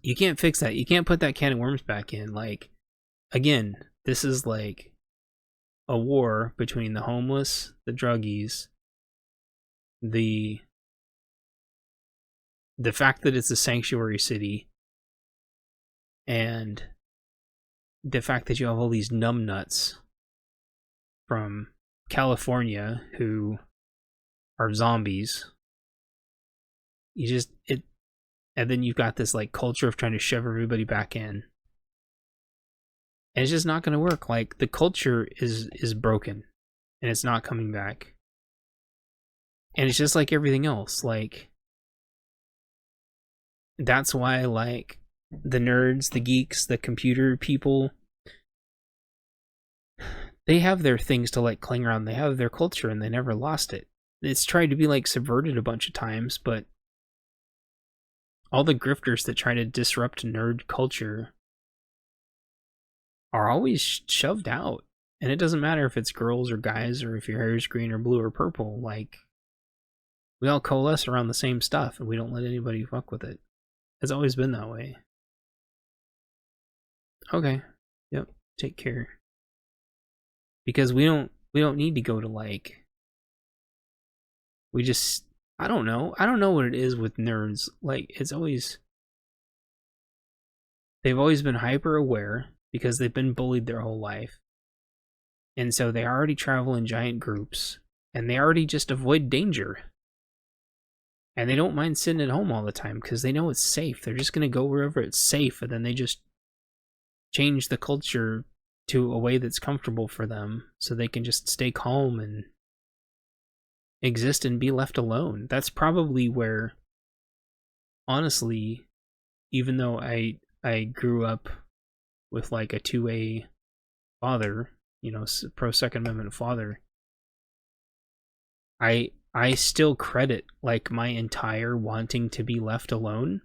You can't fix that. You can't put that can of worms back in. Like, again, this is like a war between the homeless, the druggies, the fact that it's a sanctuary city, and the fact that you have all these numbnuts from California who are zombies. And then you've got this like culture of trying to shove everybody back in. And it's just not going to work. Like, the culture is broken and it's not coming back. And it's just like everything else. Like, that's why, like, the nerds, the geeks, the computer people, they have their things to like cling around. They have their culture and they never lost it. It's tried to be like subverted a bunch of times, but all the grifters that try to disrupt nerd culture are always shoved out. And it doesn't matter if it's girls or guys or if your hair is green or blue or purple. Like, we all coalesce around the same stuff and we don't let anybody fuck with it. It's always been that way. Okay. Yep. Take care. Because we don't need to go to like, we just, I don't know what it is with nerds. Like, they've always been hyper aware because they've been bullied their whole life. And so they already travel in giant groups and they already just avoid danger. And they don't mind sitting at home all the time because they know it's safe. They're just going to go wherever it's safe, and then they just change the culture to a way that's comfortable for them so they can just stay calm and exist and be left alone. That's probably where, honestly, even though I grew up with like a 2A father, you know, pro Second Amendment father, I still credit like my entire wanting to be left alone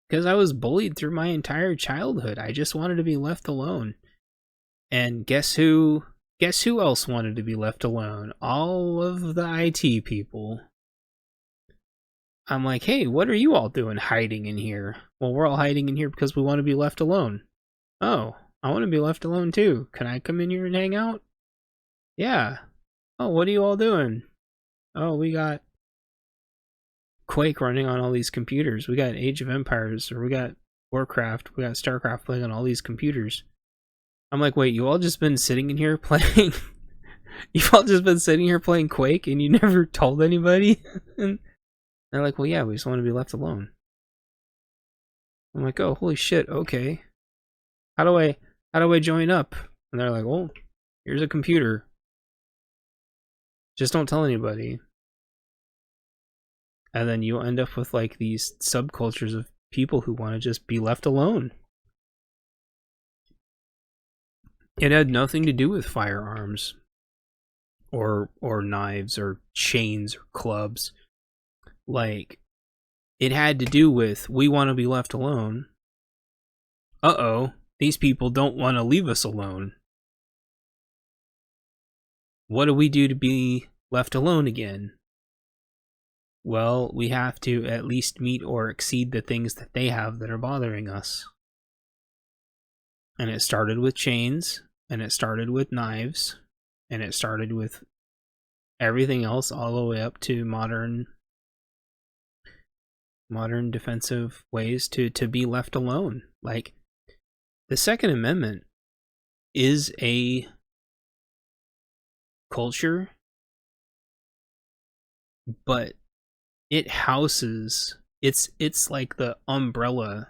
because I was bullied through my entire childhood. I just wanted to be left alone. And guess who else wanted to be left alone? All of the IT people. I'm like, hey, what are you all doing hiding in here? Well, we're all hiding in here because we want to be left alone. Oh, I want to be left alone too. Can I come in here and hang out? Yeah. Oh, what are you all doing? Oh, we got Quake running on all these computers. We got Age of Empires, or we got Warcraft, we got Starcraft playing on all these computers. I'm like, wait, you all just been sitting in here playing? You've all just been sitting here playing Quake and you never told anybody? And they're like, well, yeah, we just want to be left alone. I'm like, oh, holy shit, okay. How do I join up? And they're like, well, here's a computer. Just don't tell anybody. And then you'll end up with like these subcultures of people who want to just be left alone. It had nothing to do with firearms or knives or chains or clubs. Like, it had to do with, we want to be left alone. Uh-oh, these people don't want to leave us alone. What do we do to be left alone again? Well, we have to at least meet or exceed the things that they have that are bothering us. And it started with chains, and it started with knives, and it started with everything else all the way up to modern defensive ways to be left alone. Like, the Second Amendment is a culture, but it houses, it's like the umbrella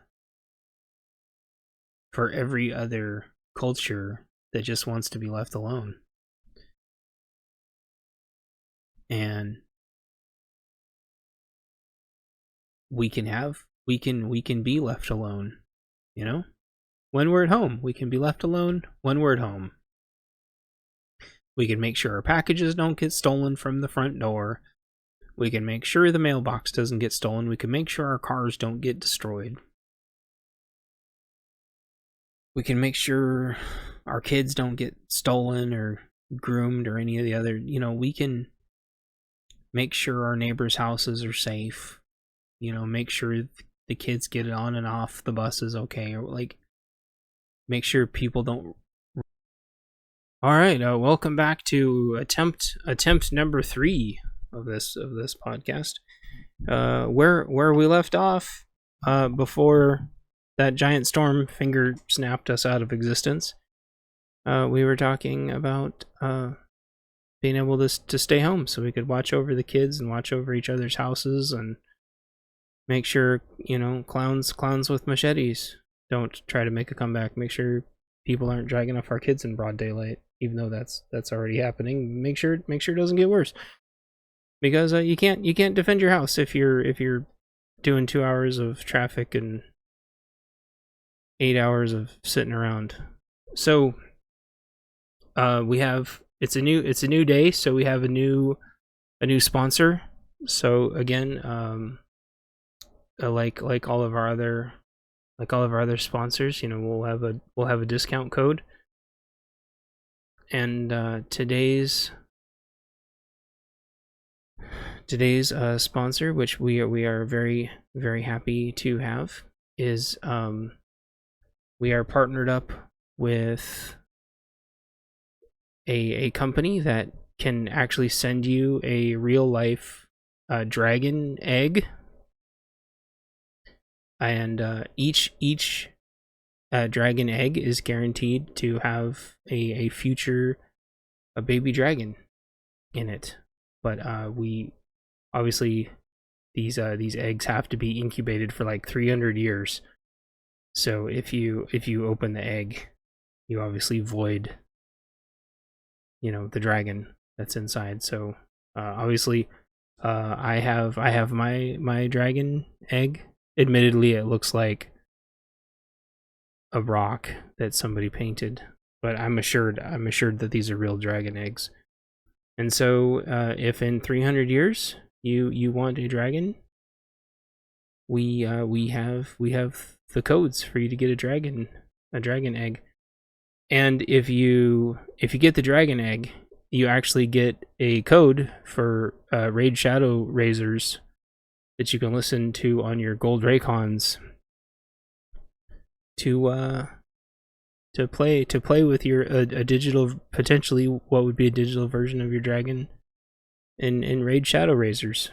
for every other culture that just wants to be left alone. And we can be left alone, you know? When we're at home, we can be left alone when we're at home. We can make sure our packages don't get stolen from the front door. We can make sure the mailbox doesn't get stolen. We can make sure our cars don't get destroyed. We can make sure our kids don't get stolen or groomed or any of the other, we can make sure our neighbors' houses are safe. Make sure the kids get on and off the buses okay, or make sure people don't. All right, welcome back to attempt number 3 of this podcast. Where we left off before that giant storm finger snapped us out of existence. We were talking about being able to stay home so we could watch over the kids and watch over each other's houses and make sure, clowns with machetes don't try to make a comeback. Make sure people aren't dragging off our kids in broad daylight, even though that's already happening. Make sure it doesn't get worse. Because you can't defend your house if you're doing 2 hours of traffic and 8 hours of sitting around. So it's a new day, so we have a new sponsor. So again, like all of our other sponsors, we'll have a discount code. And today's sponsor, which we are very, very happy to have, is we are partnered up with a company that can actually send you a real life dragon egg, and each dragon egg is guaranteed to have a future baby dragon in it. But we obviously these eggs have to be incubated for 300 years. So if you open the egg, you obviously void the dragon that's inside. So obviously I have my dragon egg. Admittedly, it looks like a rock that somebody painted, but I'm assured that these are real dragon eggs. And so if in 300 years you want a dragon, we have the codes for you to get a dragon egg. And if you get the dragon egg, you actually get a code for Raid Shadow Razors that you can listen to on your Gold Raycons to play with your a digital, potentially what would be a digital version of your dragon in Raid Shadow Razors.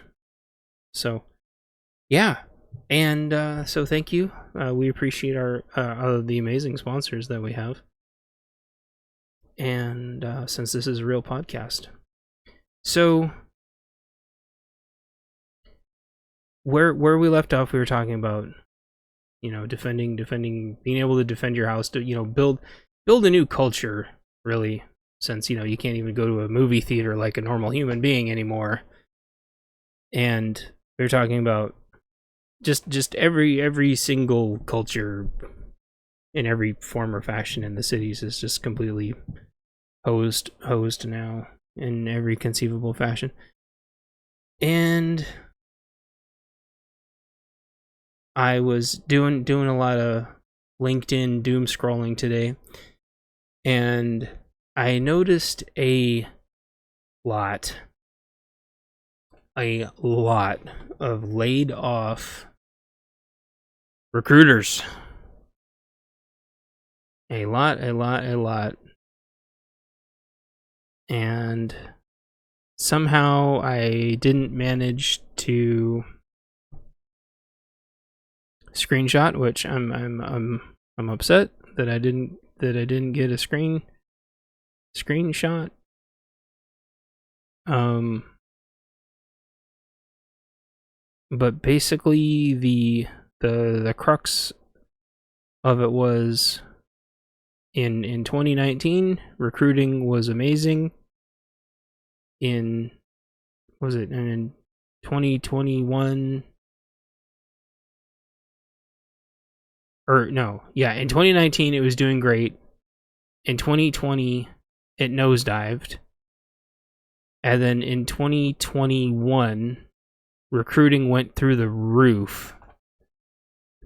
So yeah, and so thank you. We appreciate our the amazing sponsors that we have. And since this is a real podcast, so where we left off, we were talking about defending, being able to defend your house, to build a new culture, really, since you can't even go to a movie theater like a normal human being anymore. And we were talking about just every single culture in every form or fashion in the cities is just completely hosed now in every conceivable fashion. And I was doing a lot of LinkedIn doom scrolling today, and I noticed a lot of laid off recruiters. A lot. And somehow I didn't manage to screenshot, which I'm upset that I didn't get a screenshot. But basically the crux of it was in 2019, recruiting was amazing. In 2021, in 2019 it was doing great. In 2020 it nosedived. And then in 2021 recruiting went through the roof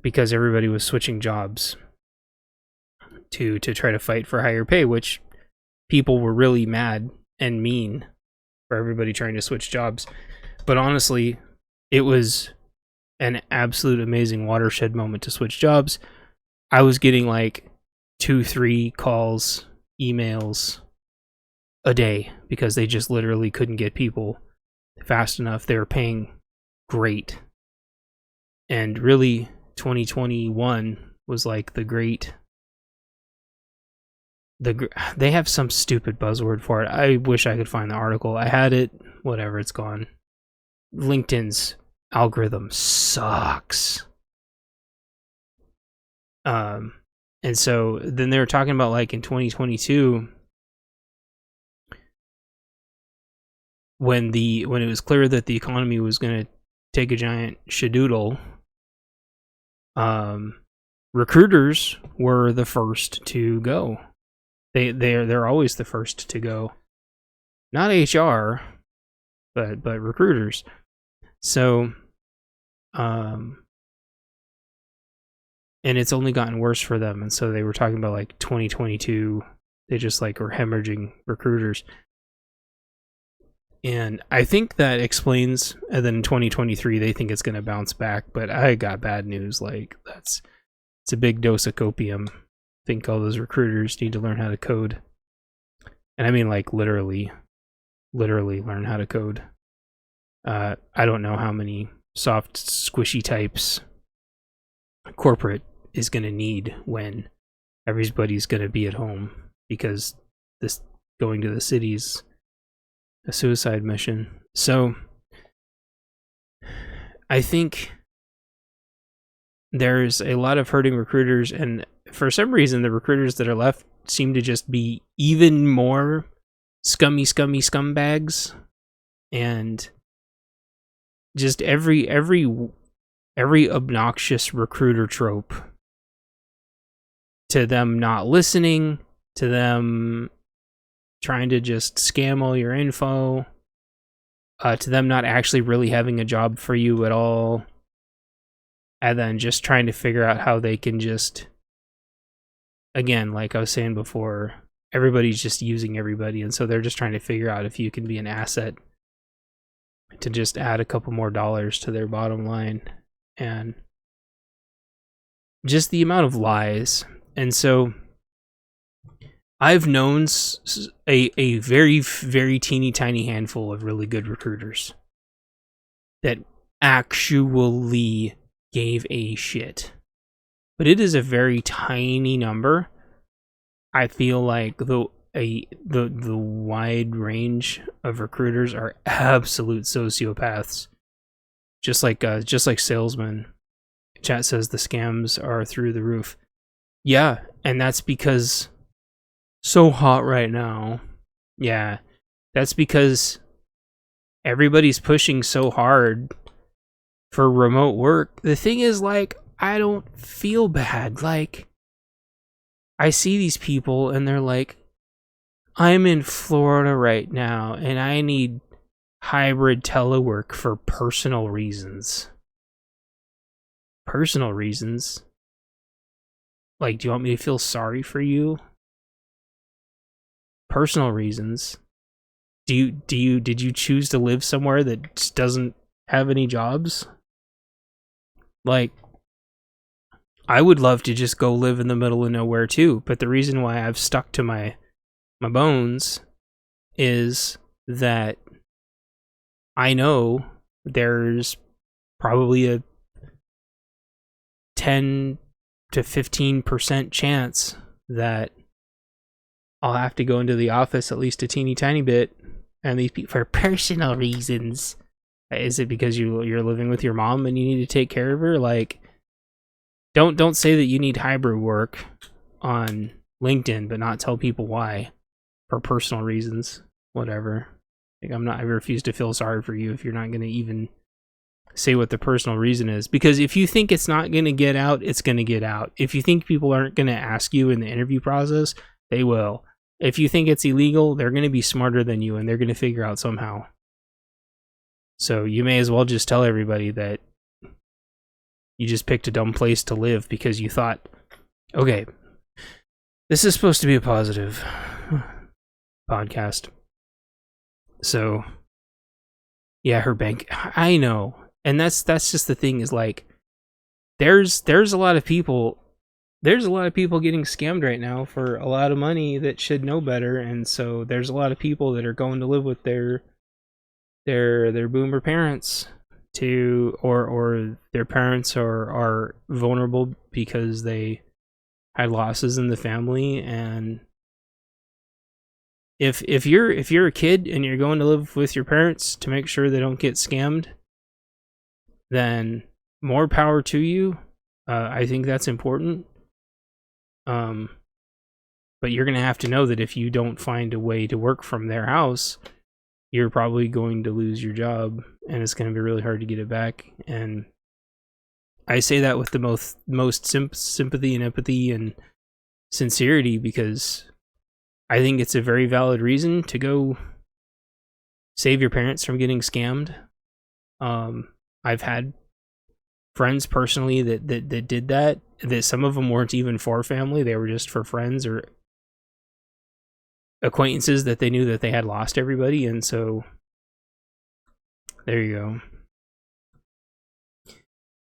because everybody was switching jobs to try to fight for higher pay, which people were really mad and mean for everybody trying to switch jobs. But honestly, it was an absolute amazing watershed moment to switch jobs. I was getting like 2-3 calls, emails a day because they just literally couldn't get people fast enough. They were paying great. And really, 2021 was like they have some stupid buzzword for it. I wish I could find the article. I had it, whatever, it's gone. LinkedIn's algorithm sucks. And so then they were talking about like in 2022 when it was clear that the economy was going to take a giant shadoodle, recruiters were the first to go. They're always the first to go. Not HR, but recruiters. So and it's only gotten worse for them. And so they were talking about like 2022, they just like were hemorrhaging recruiters. And I think that explains, and then in 2023 they think it's going to bounce back, but I got bad news. Like it's a big dose of copium. I think all those recruiters need to learn how to code. And I mean like literally learn how to code. I don't know how many soft squishy types corporate is going to need when everybody's going to be at home, because this going to the city's a suicide mission. So I think there's a lot of hurting recruiters, and for some reason the recruiters that are left seem to just be even more scummy scumbags, and just every obnoxious recruiter trope, to them not listening, to them trying to just scam all your info, to them not actually really having a job for you at all, and then just trying to figure out how they can just, again, like I was saying before, everybody's just using everybody, and so they're just trying to figure out if you can be an asset to just add a couple more dollars to their bottom line. And just the amount of lies. And so I've known a very, very teeny tiny handful of really good recruiters that actually gave a shit. But it is a very tiny number. I feel like the wide range of recruiters are absolute sociopaths. Just like salesmen. Chat says the scams are through the roof. Yeah, and that's because so hot right now. Yeah, that's because everybody's pushing so hard for remote work. The thing is, like, I don't feel bad. Like, I see these people and they're like, I'm in Florida right now and I need hybrid telework for personal reasons. Personal reasons? Like, do you want me to feel sorry for you? Personal reasons? Did you choose to live somewhere that just doesn't have any jobs? Like, I would love to just go live in the middle of nowhere too, but the reason why I've stuck to my bones is that I know there's probably a 10 to 15% chance that I'll have to go into the office at least a teeny tiny bit, and these people for personal reasons. Is it because you're living with your mom and you need to take care of her? Like, don't say that you need hybrid work on LinkedIn, but not tell people why for personal reasons. Whatever. Like, I refuse to feel sorry for you if you're not going to even say what the personal reason is. Because if you think it's not going to get out, it's going to get out. If you think people aren't going to ask you in the interview process, they will. If you think it's illegal, they're going to be smarter than you and they're going to figure out somehow. So you may as well just tell everybody that you just picked a dumb place to live because you thought, okay, this is supposed to be a positive podcast. So, yeah, her bank, I know. And that's just the thing is like, there's a lot of people getting scammed right now for a lot of money that should know better. And so there's a lot of people that are going to live with their boomer parents or their parents are vulnerable because they had losses in the family. And if you're a kid and you're going to live with your parents to make sure they don't get scammed, then more power to you. I think that's important. But you're going to have to know that if you don't find a way to work from their house, you're probably going to lose your job and it's going to be really hard to get it back. And I say that with the most sympathy and empathy and sincerity because I think it's a very valid reason to go save your parents from getting scammed. I've had friends personally that did that some of them weren't even for family. They were just for friends or acquaintances that they knew that they had lost everybody. And so there you go.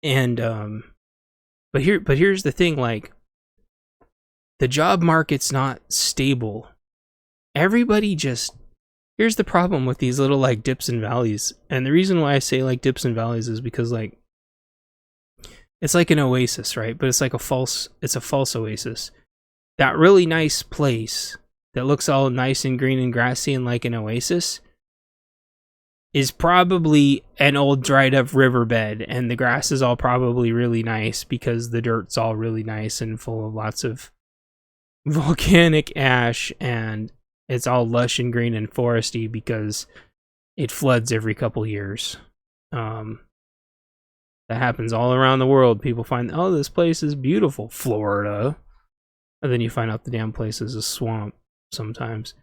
And, but here's the thing, like, the job market's not stable. Everybody just, here's the problem with these little like dips and valleys. And the reason why I say like dips and valleys is because like, it's like an oasis, right? But it's a false oasis. That really nice place that looks all nice and green and grassy and like an oasis is probably an old dried up riverbed, and the grass is all probably really nice because the dirt's all really nice and full of lots of volcanic ash, and it's all lush and green and foresty because it floods every couple years. That happens all around the world. People find, oh, this place is beautiful, Florida. And then you find out the damn place is a swamp sometimes.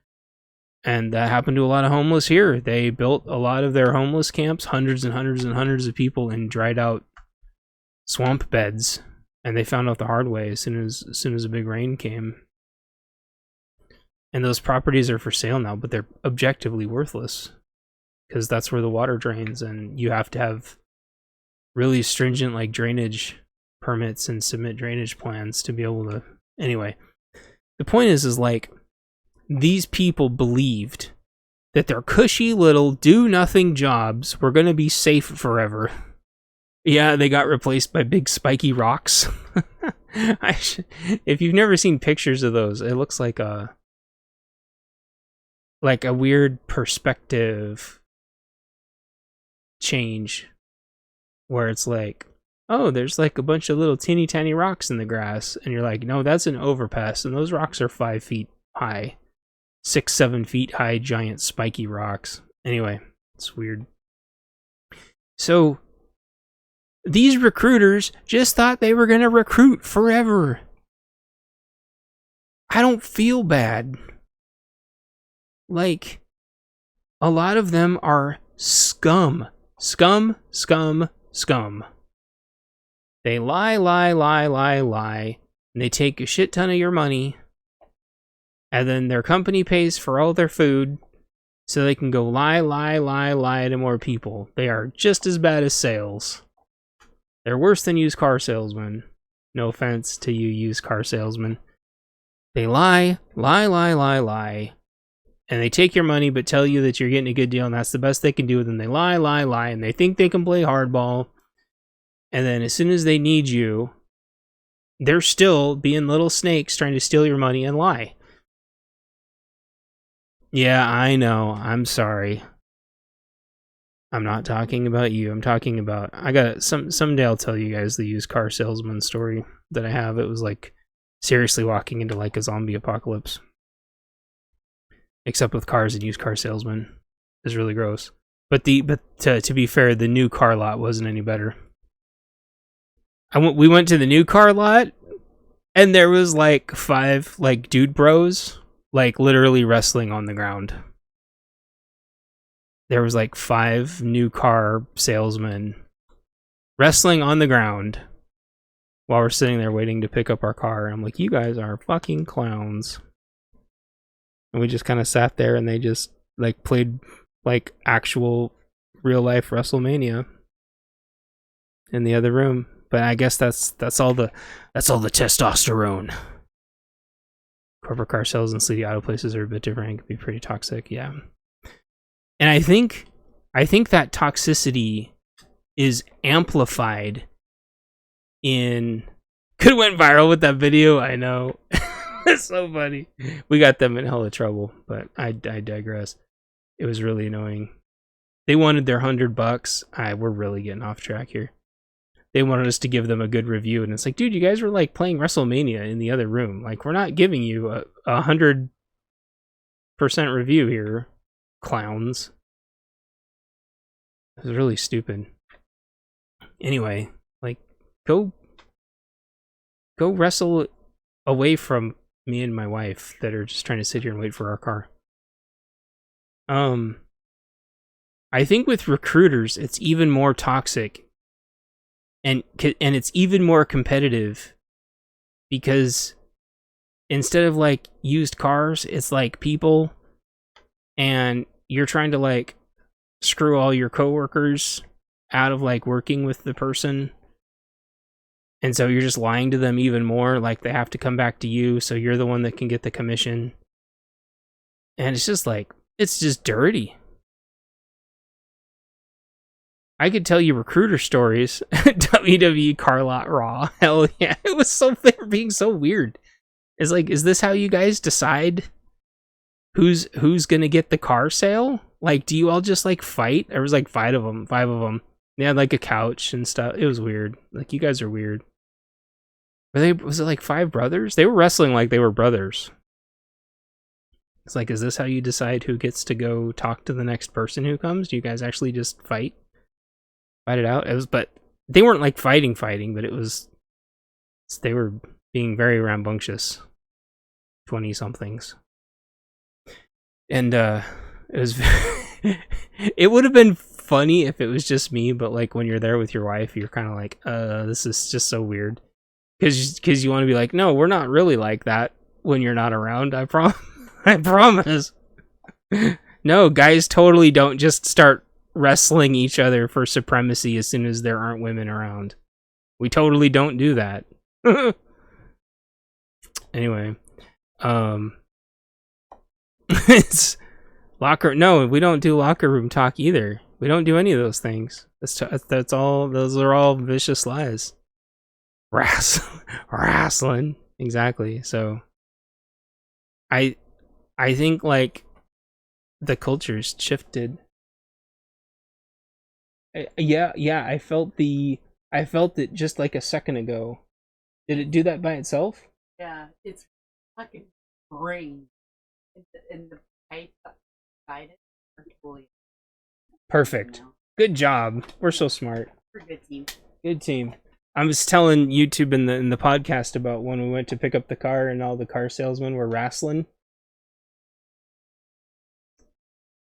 And that happened to a lot of homeless here. They built a lot of their homeless camps, hundreds and hundreds and hundreds of people in dried out swamp beds. And they found out the hard way as soon as a big rain came. And those properties are for sale now, but they're objectively worthless. Because that's where the water drains, and you have to have really stringent like drainage permits and submit drainage plans to be able to. Anyway, the point is like, these people believed that their cushy little do-nothing jobs were going to be safe forever. Yeah, they got replaced by big spiky rocks. If you've never seen pictures of those, it looks like a weird perspective change where it's like, oh, there's like a bunch of little teeny tiny rocks in the grass, and you're like, no, that's an overpass, and those rocks are 5 feet high, 6-7 feet high, giant spiky rocks. Anyway, it's weird. So these recruiters just thought they were gonna recruit forever. I don't feel bad. Like, a lot of them are scum. Scum. They lie, and they take a shit ton of your money, and then their company pays for all their food, so they can go lie to more people. They are just as bad as sales. They're worse than used car salesmen. No offense to you used car salesmen. They lie, and they take your money but tell you that you're getting a good deal and that's the best they can do. And then they lie, and they think they can play hardball. And then as soon as they need you, they're still being little snakes trying to steal your money and lie. Yeah, I know. I'm sorry. I'm not talking about you. I'm talking about, I got someday I'll tell you guys the used car salesman story that I have. It was like seriously walking into like a zombie apocalypse. Except with cars and used car salesmen. It's really gross. But to be fair, the new car lot wasn't any better. We went to the new car lot, and there was like 5 like dude bros, like literally wrestling on the ground. There was like 5 new car salesmen wrestling on the ground while we're sitting there waiting to pick up our car. And I'm like, you guys are fucking clowns. And we just kind of sat there, and they just like played like actual real life WrestleMania in the other room. But I guess that's all the testosterone. Corporate car sales and sleazy auto places are a bit different and can be pretty toxic, yeah. And I think that toxicity is amplified in... Could went viral with that video, I know. It's so funny. We got them in hella trouble, but I digress. It was really annoying. They wanted their $100. We're really getting off track here. They wanted us to give them a good review, and it's like, dude, you guys were like playing WrestleMania in the other room. Like, we're not giving you a 100% review here, clowns. It was really stupid. Anyway, like, go wrestle away from me and my wife that are just trying to sit here and wait for our car. I think with recruiters, it's even more toxic, and it's even more competitive, because instead of like used cars, it's like people, and you're trying to like screw all your coworkers out of like working with the person. And so you're just lying to them even more, like they have to come back to you, so you're the one that can get the commission. And it's just like, it's just dirty. I could tell you recruiter stories. WWE car lot raw. Hell yeah. It was so, they were being so weird. It's like, is this how you guys decide who's gonna get the car sale? Like, do you all just like fight? There was like 5 of them. They had like a couch and stuff. It was weird. Like, you guys are weird. Was it like 5 brothers? They were wrestling like they were brothers. It's like, is this how you decide who gets to go talk to the next person who comes? Do you guys actually just fight it out? But they weren't like fighting, but they were being very rambunctious 20-somethings. And it was it would have been funny if it was just me, but like when you're there with your wife, you're kind of like, this is just so weird. Because you want to be like, no, we're not really like that when you're not around. I promise. No, guys totally don't just start wrestling each other for supremacy as soon as there aren't women around. We totally don't do that. Anyway, it's locker. No, we don't do locker room talk either. We don't do any of those things. That's all. Those are all vicious lies. Wrestling, exactly. So, I think like the culture's shifted. Yeah. I felt it just like a second ago. Did it do that by itself? Yeah, it's fucking brain. And the pipe beside it are totally Perfect. Good job. We're so smart. We're a good team. Good team. I was telling YouTube in the podcast about when we went to pick up the car and all the car salesmen were wrestling.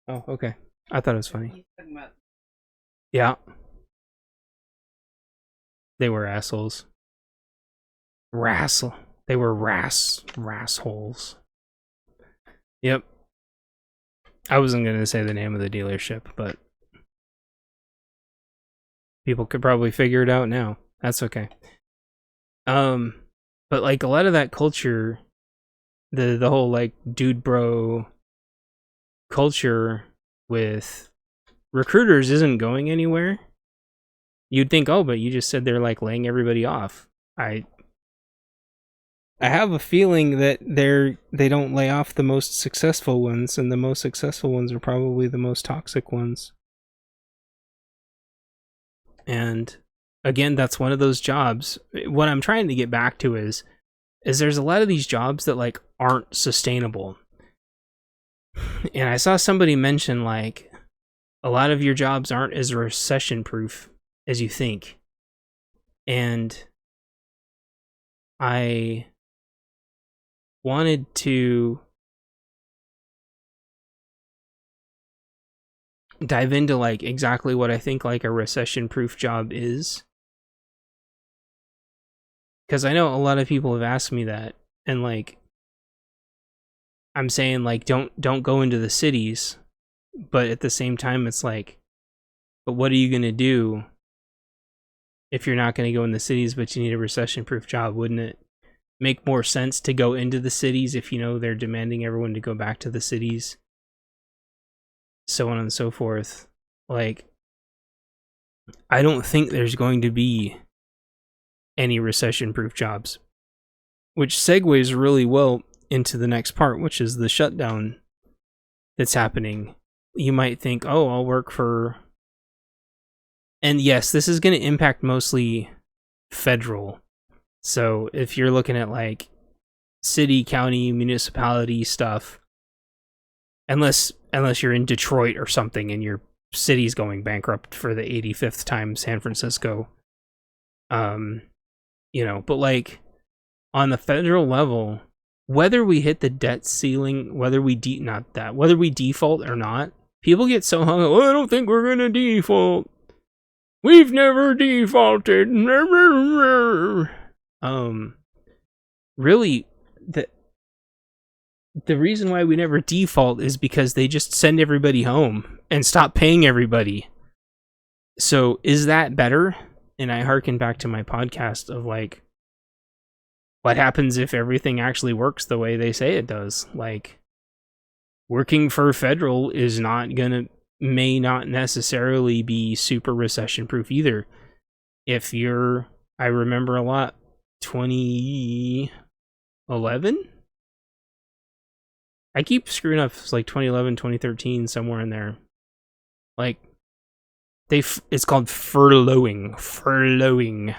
Oh, okay. I thought it was funny. Yeah. They were assholes. They were rassholes. Yep. I wasn't going to say the name of the dealership, but people could probably figure it out now. That's okay. But like a lot of that culture, the whole like dude bro culture with recruiters isn't going anywhere. You'd think, oh, but you just said they're like laying everybody off. I have a feeling that they don't lay off the most successful ones, and the most successful ones are probably the most toxic ones. And again, that's one of those jobs. What I'm trying to get back to is is there's a lot of these jobs that like aren't sustainable. And I saw somebody mention like a lot of your jobs aren't as recession proof as you think. And I wanted to dive into like exactly what I think like a recession proof job is. Because I know a lot of people have asked me that, and like I'm saying like don't go into the cities, but at the same time it's like, but what are you gonna do if you're not gonna go in the cities but you need a recession proof job? Wouldn't it make more sense to go into the cities if you know they're demanding everyone to go back to the cities? So on and so forth. Like, I don't think there's going to be any recession proof jobs, which segues really well into the next part, which is the shutdown that's happening. You might think, oh, I'll work for, and yes, this is going to impact mostly federal. So if you're looking at like city, county, municipality stuff, unless you're in Detroit or something and your city's going bankrupt for the 85th time, San Francisco, you know, but like on the federal level, whether we hit the debt ceiling, whether we default or not, people get so hung up, oh, I don't think we're gonna default. We've never defaulted. Really, the reason why we never default is because they just send everybody home and stop paying everybody. So is that better? And I hearken back to my podcast of like, what happens if everything actually works the way they say it does? Like, working for federal is may not necessarily be super recession proof either. If you're, I remember a lot, 2011? I keep screwing up. It's like 2011, 2013, somewhere in there. Like, it's called furloughing. Furloughing.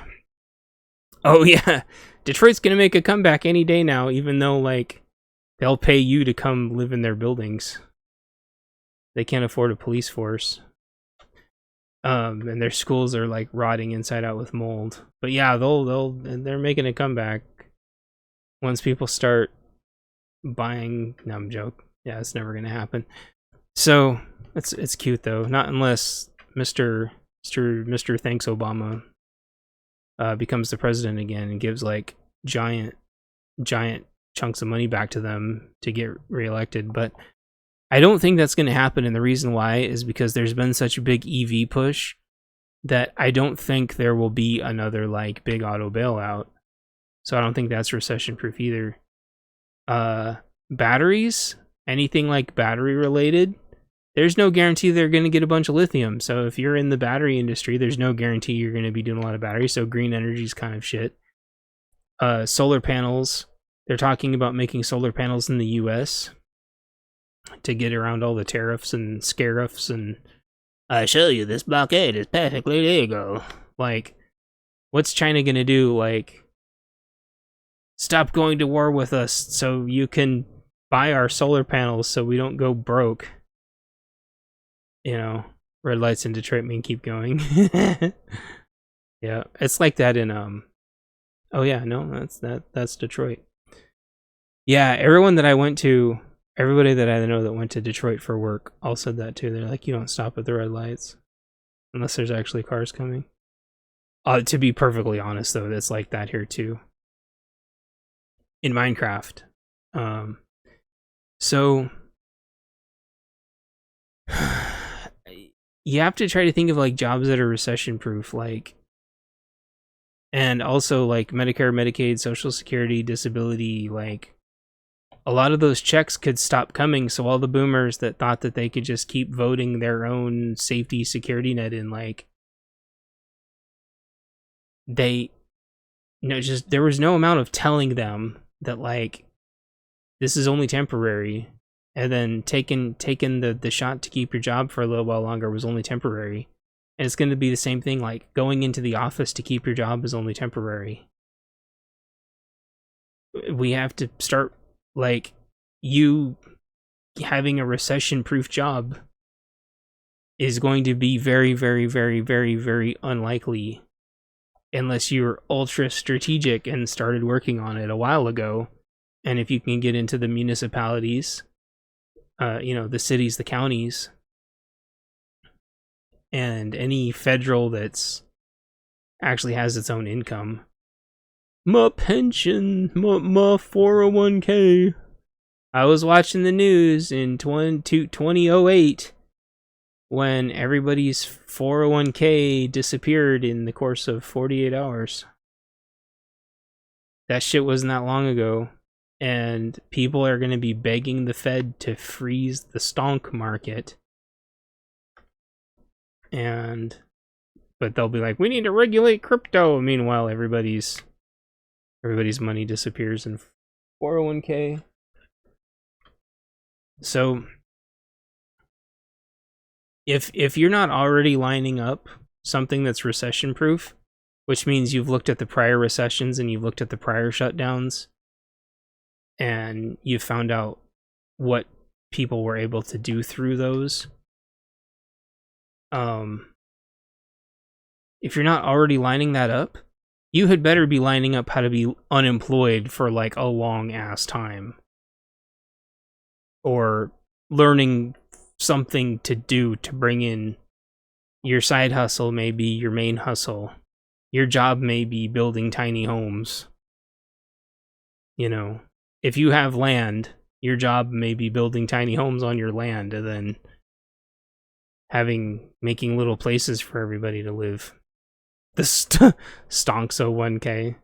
Oh yeah, Detroit's gonna make a comeback any day now, even though like they'll pay you to come live in their buildings. They can't afford a police force. And their schools are like rotting inside out with mold. But yeah, they're making a comeback once people start buying. No, I'm joking. Yeah, it's never gonna happen. So it's cute though. Not unless Mr. Thanks Obama becomes the president again and gives like giant chunks of money back to them to get reelected. But I don't think that's going to happen, and the reason why is because there's been such a big EV push that I don't think there will be another like big auto bailout. So I don't think that's recession proof either. Batteries, anything like battery related, there's no guarantee they're going to get a bunch of lithium. So if you're in the battery industry, there's no guarantee you're going to be doing a lot of batteries. So green energy is kind of shit. Solar panels, they're talking about making solar panels in the US to get around all the tariffs and scariffs. And I show you this blockade is perfectly legal. Like, what's China going to do? Like, stop going to war with us so you can buy our solar panels so we don't go broke. You know, red lights in Detroit mean keep going. Yeah, it's like that in oh yeah, no, that's Detroit. Yeah, everybody that I know that went to Detroit for work all said that too. They're like, you don't stop at the red lights unless there's actually cars coming. To be perfectly honest though, it's like that here too. In Minecraft. So you have to try to think of like jobs that are recession proof, like, and also like Medicare, Medicaid, Social Security, disability. Like, a lot of those checks could stop coming, so all the boomers that thought that they could just keep voting their own safety security net in, like, there was no amount of telling them that like this is only temporary. And then taking the shot to keep your job for a little while longer was only temporary. And it's going to be the same thing, like going into the office to keep your job is only temporary. We have to start, like, you having a recession-proof job is going to be very, very, very, very, very unlikely unless you're ultra strategic and started working on it a while ago. And if you can get into the municipalities, the cities, the counties, and any federal that's actually has its own income. My pension, my 401k. I was watching the news in 2008 when everybody's 401k disappeared in the course of 48 hours. That shit wasn't that long ago. And people are going to be begging the Fed to freeze the stonk market. But they'll be like, we need to regulate crypto. Meanwhile, everybody's money disappears in 401k. So if you're not already lining up something that's recession proof, which means you've looked at the prior recessions and you've looked at the prior shutdowns, and you found out what people were able to do through those. If you're not already lining that up, you had better be lining up how to be unemployed for like a long ass time. Or learning something to do to bring in your side hustle, maybe your main hustle. Your job may be building tiny homes. If you have land, your job may be building tiny homes on your land and then making little places for everybody to live. The Stonks 1K.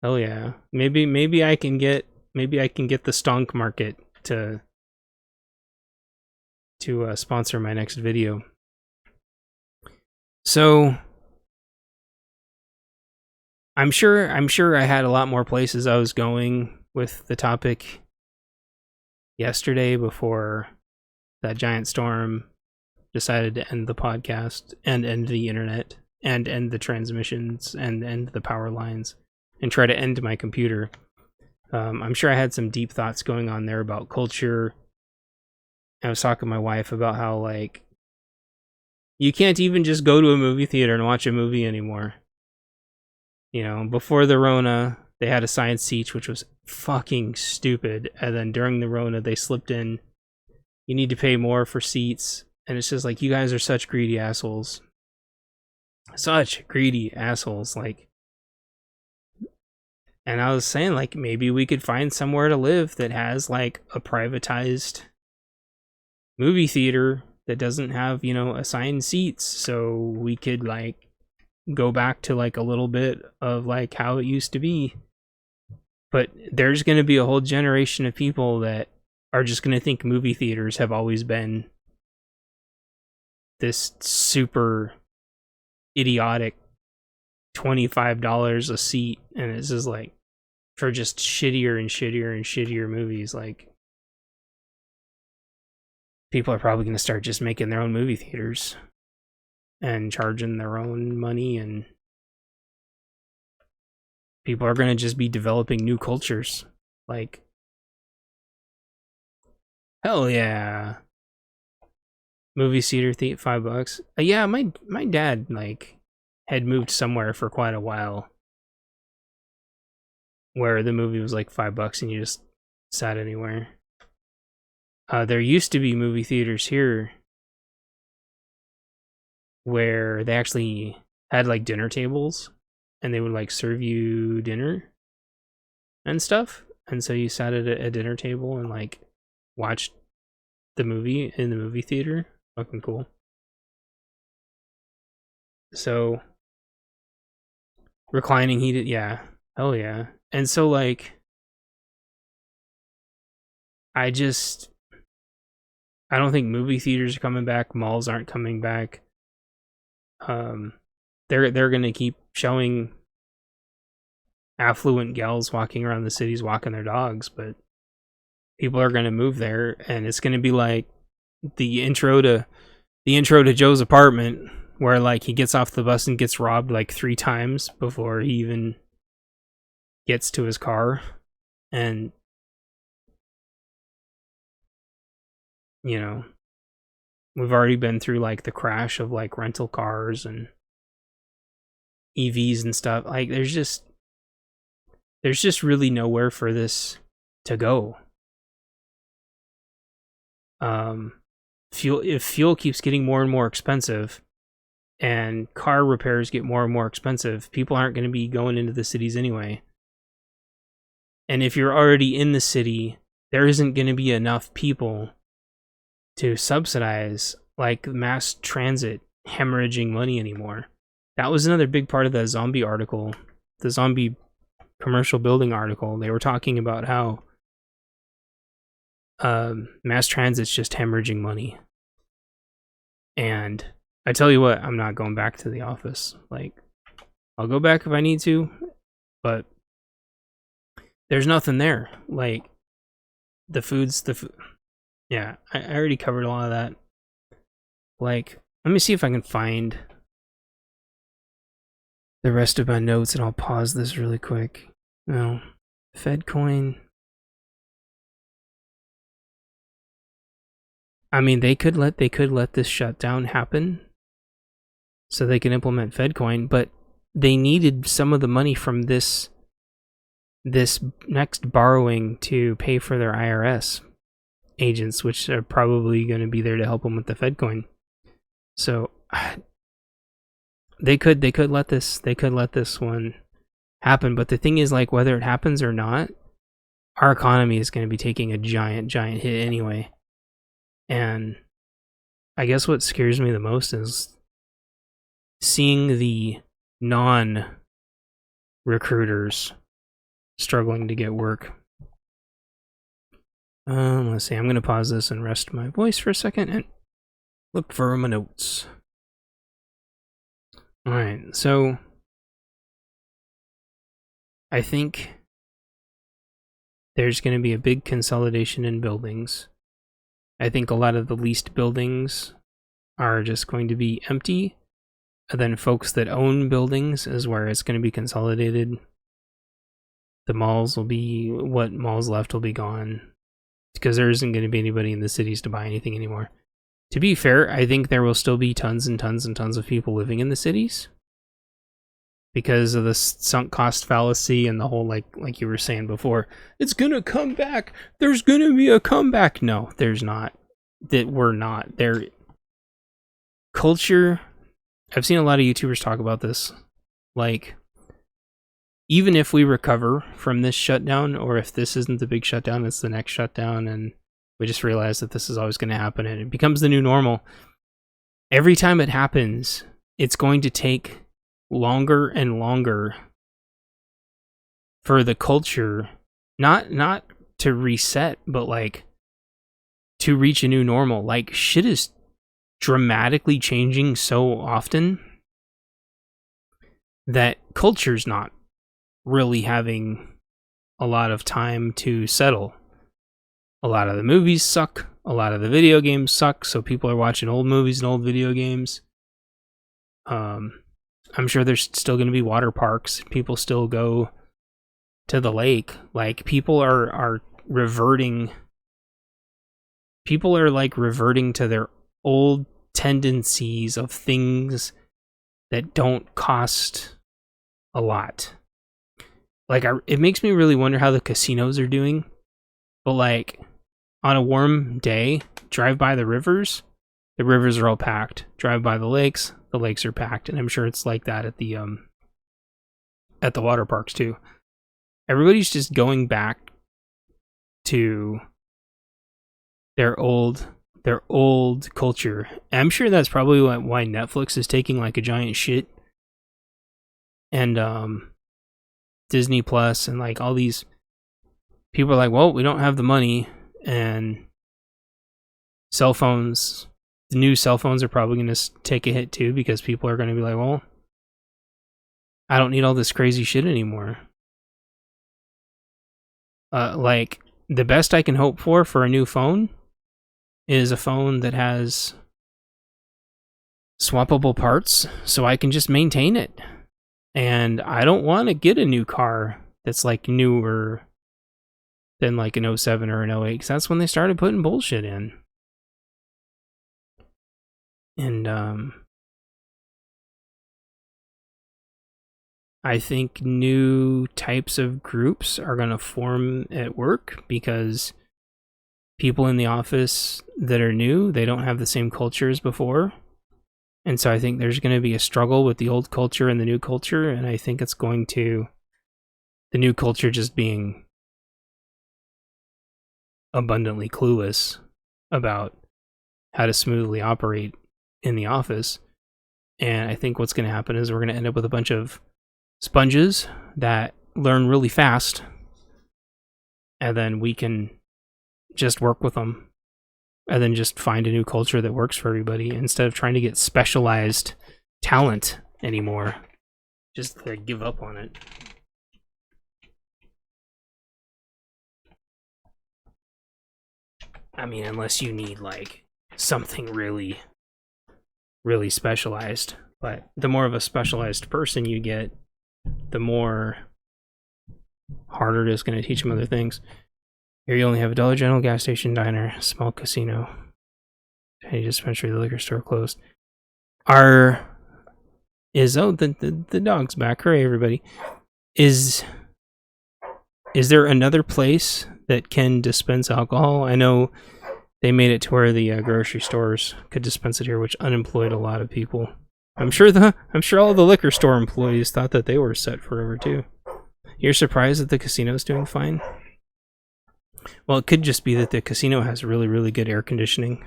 Oh yeah. Maybe I can get the stonk market to sponsor my next video. So I'm sure I had a lot more places I was going with the topic yesterday before that giant storm decided to end the podcast and end the internet and end the transmissions and end the power lines and try to end my computer. I'm sure I had some deep thoughts going on there about culture. I was talking to my wife about how, like, you can't even just go to a movie theater and watch a movie anymore. Before the Rona, they had assigned seats, which was fucking stupid. And then during the Rona, they slipped in, you need to pay more for seats. And it's just like, you guys are such greedy assholes. Such greedy assholes. Like, and I was saying, like, maybe we could find somewhere to live that has, like, a privatized movie theater that doesn't have, assigned seats. So we could, like, go back to, like, a little bit of, like, how it used to be. But there's going to be a whole generation of people that are just going to think movie theaters have always been this super idiotic $25 a seat, and it's just like for just shittier and shittier and shittier movies. Like, people are probably going to start just making their own movie theaters and charging their own money, and people are going to just be developing new cultures. Like, hell yeah. Movie theater $5. Yeah, my dad, like, had moved somewhere for quite a while where the movie was like $5 and you just sat anywhere. There used to be movie theaters here where they actually had, like, dinner tables and they would, like, serve you dinner and stuff. And so you sat at a dinner table and, like, watched the movie in the movie theater. Fucking cool. So, reclining heated, yeah. Hell yeah. And so, like, I don't think movie theaters are coming back. Malls aren't coming back. They're gonna keep showing affluent gals walking around the cities walking their dogs, but people are gonna move there, and it's gonna be like the intro to Joe's apartment, where, like, he gets off the bus and gets robbed like 3 times before he even gets to his car. And, you know, we've already been through like the crash of like rental cars and EVs and stuff. Like there's just really nowhere for this to go. If fuel keeps getting more and more expensive and car repairs get more and more expensive, people aren't going to be going into the cities anyway. And if you're already in the city, there isn't going to be enough people to subsidize like mass transit hemorrhaging money anymore. That was another big part of the zombie article, the zombie commercial building article. They were talking about how mass transit's just hemorrhaging money. And I tell you what, I'm not going back to the office. Like, I'll go back if I need to, but there's nothing there. Like, yeah, I already covered a lot of that. Like, let me see if I can find the rest of my notes, and I'll pause this really quick. No, FedCoin. I mean, they could let this shutdown happen so they can implement FedCoin, but they needed some of the money from this next borrowing to pay for their IRS agents, which are probably going to be there to help them with the FedCoin. So they could let this one happen, but the thing is, like, whether it happens or not, our economy is going to be taking a giant hit anyway. And I guess what scares me the most is seeing the non-recruiters struggling to get work. Let's see. I'm going to pause this and rest my voice for a second and look for my notes. Alright, so I think there's going to be a big consolidation in buildings. I think a lot of the leased buildings are just going to be empty. And then folks that own buildings is where it's going to be consolidated. The malls will be, what malls left will be gone. Because there isn't going to be anybody in the cities to buy anything anymore. To be fair, I think there will still be tons and tons and tons of people living in the cities. Because of the sunk cost fallacy and the whole, like you were saying before, it's gonna come back. There's gonna be a comeback. No, there's not. We're not. There. Culture. I've seen a lot of YouTubers talk about this. Like, even if we recover from this shutdown, or if this isn't the big shutdown, it's the next shutdown, and we just realize that this is always going to happen, and it becomes the new normal. Every time it happens, it's going to take longer and longer for the culture not to reset, but like to reach a new normal. Like, shit is dramatically changing so often that culture's not really having a lot of time to settle. A lot of the movies suck, a lot of the video games suck, so people are watching old movies and old video games. I'm sure there's still going to be water parks. People still go to the lake. Like, people are reverting. People are like reverting to their old tendencies of things that don't cost a lot. Like, it makes me really wonder how the casinos are doing. But like, on a warm day, drive by the rivers are all packed. Drive by the lakes are packed, and I'm sure it's like that at the water parks too. Everybody's just going back to their old culture. And I'm sure that's probably why Netflix is taking like a giant shit, and Disney Plus and like all these people are like, well, we don't have the money, and cell phones. The new cell phones are probably going to take a hit too, because people are going to be like, well, I don't need all this crazy shit anymore. Like, the best I can hope for a new phone is a phone that has swappable parts so I can just maintain it. And I don't want to get a new car that's like newer than like an 07 or an 08, because that's when they started putting bullshit in. And I think new types of groups are going to form at work because people in the office that are new, they don't have the same culture as before. And so I think there's going to be a struggle with the old culture and the new culture. And I think it's going to, the new culture just being abundantly clueless about how to smoothly operate in the office. And I think what's going to happen is we're going to end up with a bunch of sponges that learn really fast, and then we can just work with them, and then just find a new culture that works for everybody instead of trying to get specialized talent anymore. Just to give up on it. I mean, unless you need like something really, really specialized. But the more of a specialized person you get, the more harder it is going to teach them other things. Here you only have a Dollar General, gas station, diner, small casino, tiny dispensary, the liquor store closed. The dog's back. Hooray, everybody. Is there another place that can dispense alcohol? I know they made it to where the grocery stores could dispense it here, which unemployed a lot of people. I'm sure all the liquor store employees thought that they were set forever too. You're surprised that the casino's doing fine? Well, it could just be that the casino has really, really good air conditioning.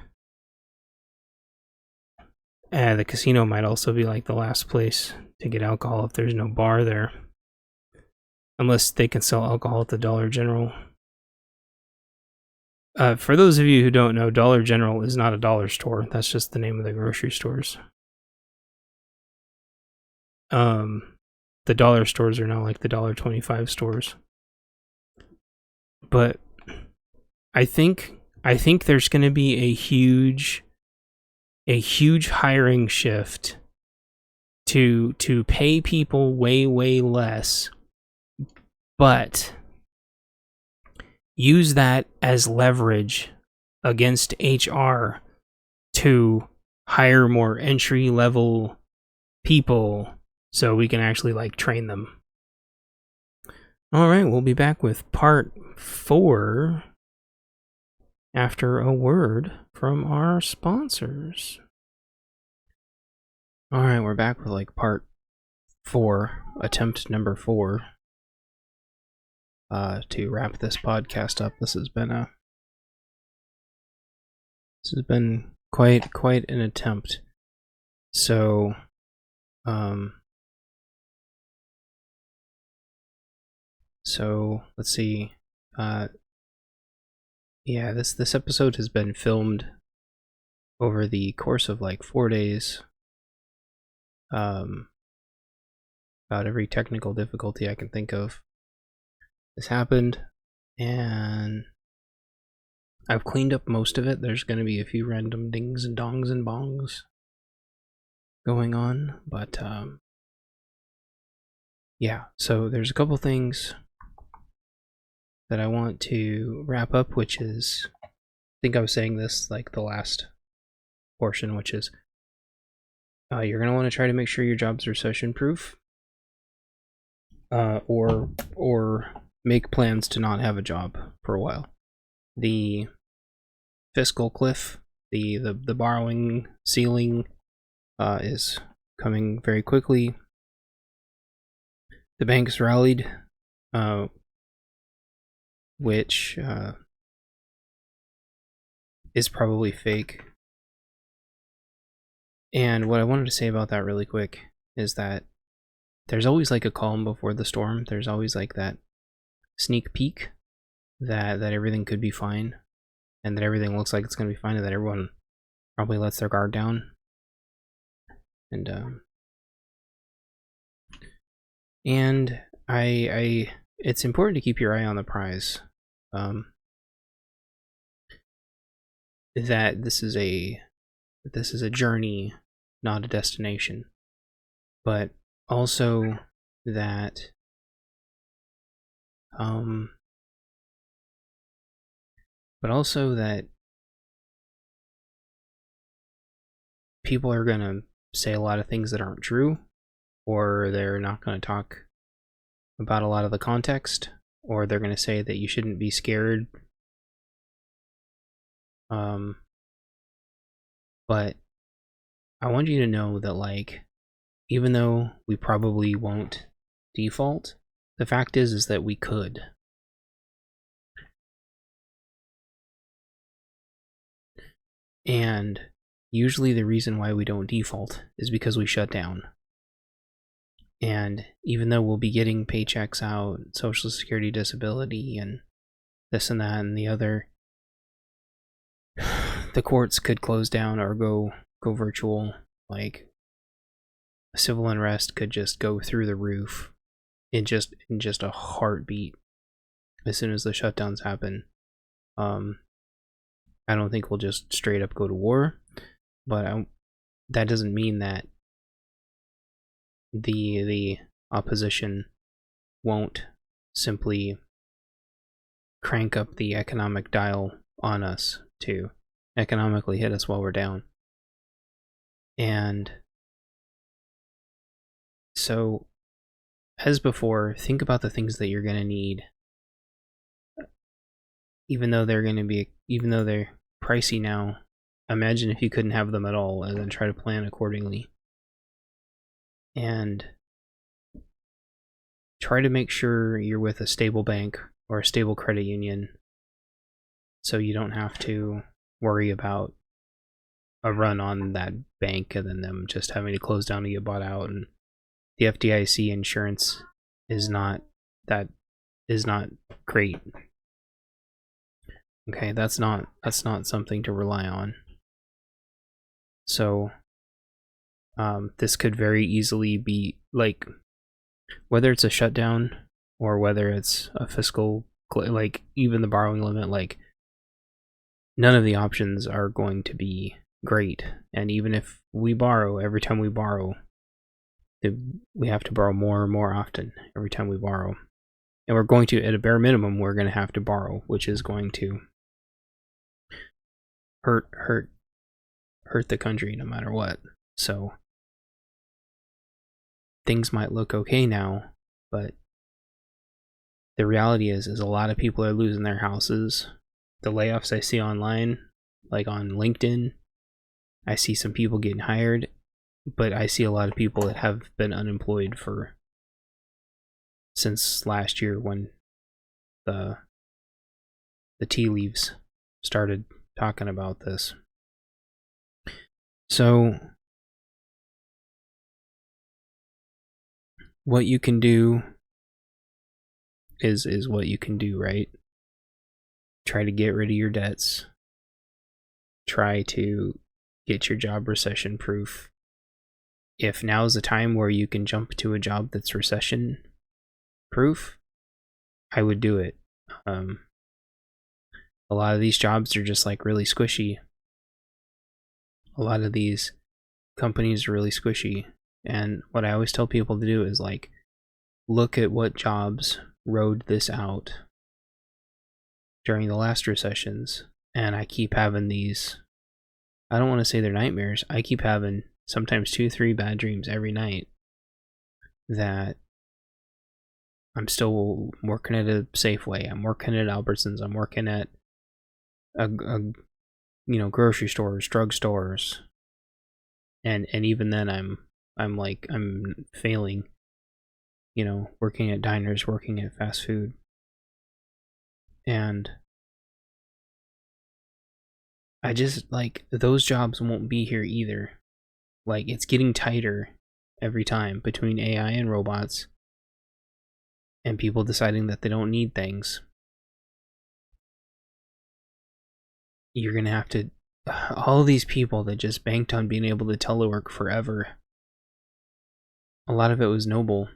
The casino might also be like the last place to get alcohol if there's no bar there. Unless they can sell alcohol at the Dollar General. For those of you who don't know, Dollar General is not a dollar store. That's just the name of the grocery stores. The dollar stores are now like the $1.25 stores. But I think there's going to be a huge hiring shift to pay people way, way less, but use that as leverage against HR to hire more entry level people so we can actually like train them. All right, we'll be back with part 4 after a word from our sponsors. All right, we're back with like part 4, attempt number 4. To wrap this podcast up, this has been quite an attempt. So, let's see. Yeah, this episode has been filmed over the course of like 4 days. About every technical difficulty I can think of has happened, and I've cleaned up most of it. There's going to be a few random dings and dongs and bongs going on, but yeah, so there's a couple things that I want to wrap up, which is, I think I was saying this like the last portion, which is you're going to want to try to make sure your jobs are recession proof, or make plans to not have a job for a while. The fiscal cliff, the borrowing ceiling is coming very quickly. The banks rallied, which is probably fake. And what I wanted to say about that really quick is that there's always like a calm before the storm. There's always like that sneak peek that everything could be fine, and that everything looks like it's going to be fine, and that everyone probably lets their guard down. And I it's important to keep your eye on the prize. That this is a journey, not a destination, but also that but also that people are going to say a lot of things that aren't true, or they're not going to talk about a lot of the context, or they're going to say that you shouldn't be scared. But I want you to know that, like, even though we probably won't default, the fact is that we could. And usually the reason why we don't default is because we shut down. And even though we'll be getting paychecks out, Social Security, disability, and this and that and the other, the courts could close down or go virtual. Like, civil unrest could just go through the roof in just a heartbeat as soon as the shutdowns happen. I don't think we'll just straight up go to war, but that doesn't mean that the opposition won't simply crank up the economic dial on us to economically hit us while we're down. And so, as before, think about the things that you're going to need, even though they're pricey now. Imagine if you couldn't have them at all, and then try to plan accordingly. And try to make sure you're with a stable bank or a stable credit union, so you don't have to worry about a run on that bank and then them just having to close down to get bought out. And the FDIC insurance is not great. Okay, that's not something to rely on. So this could very easily be, like, whether it's a shutdown or whether it's a fiscal, like even the borrowing limit, like none of the options are going to be great. And even if we borrow, every time we borrow, we have to borrow more and more often every time we borrow. And we're going to, at a bare minimum, we're going to have to borrow, which is going to hurt the country no matter what. So things might look okay now, but the reality is a lot of people are losing their houses. The layoffs I see online, like on LinkedIn, I see some people getting hired, but I see a lot of people that have been unemployed since last year when the tea leaves started talking about this. So what you can do is what you can do, right? Try to get rid of your debts. Try to get your job recession proof. If now's the time where you can jump to a job that's recession proof, I would do it. A lot of these jobs are just like really squishy. A lot of these companies are really squishy. And what I always tell people to do is, like, look at what jobs rode this out during the last recessions. And I keep having these, I don't want to say they're nightmares. I keep having sometimes 2-3 bad dreams every night that I'm still working at a Safeway. I'm working at Albertsons. I'm working at grocery stores, drugstores, and even then I'm failing. Working at diners, working at fast food, and I just, like, those jobs won't be here either. Like, it's getting tighter every time between AI and robots and people deciding that they don't need things. You're going to have to, all of these people that just banked on being able to telework forever, a lot of it was noble,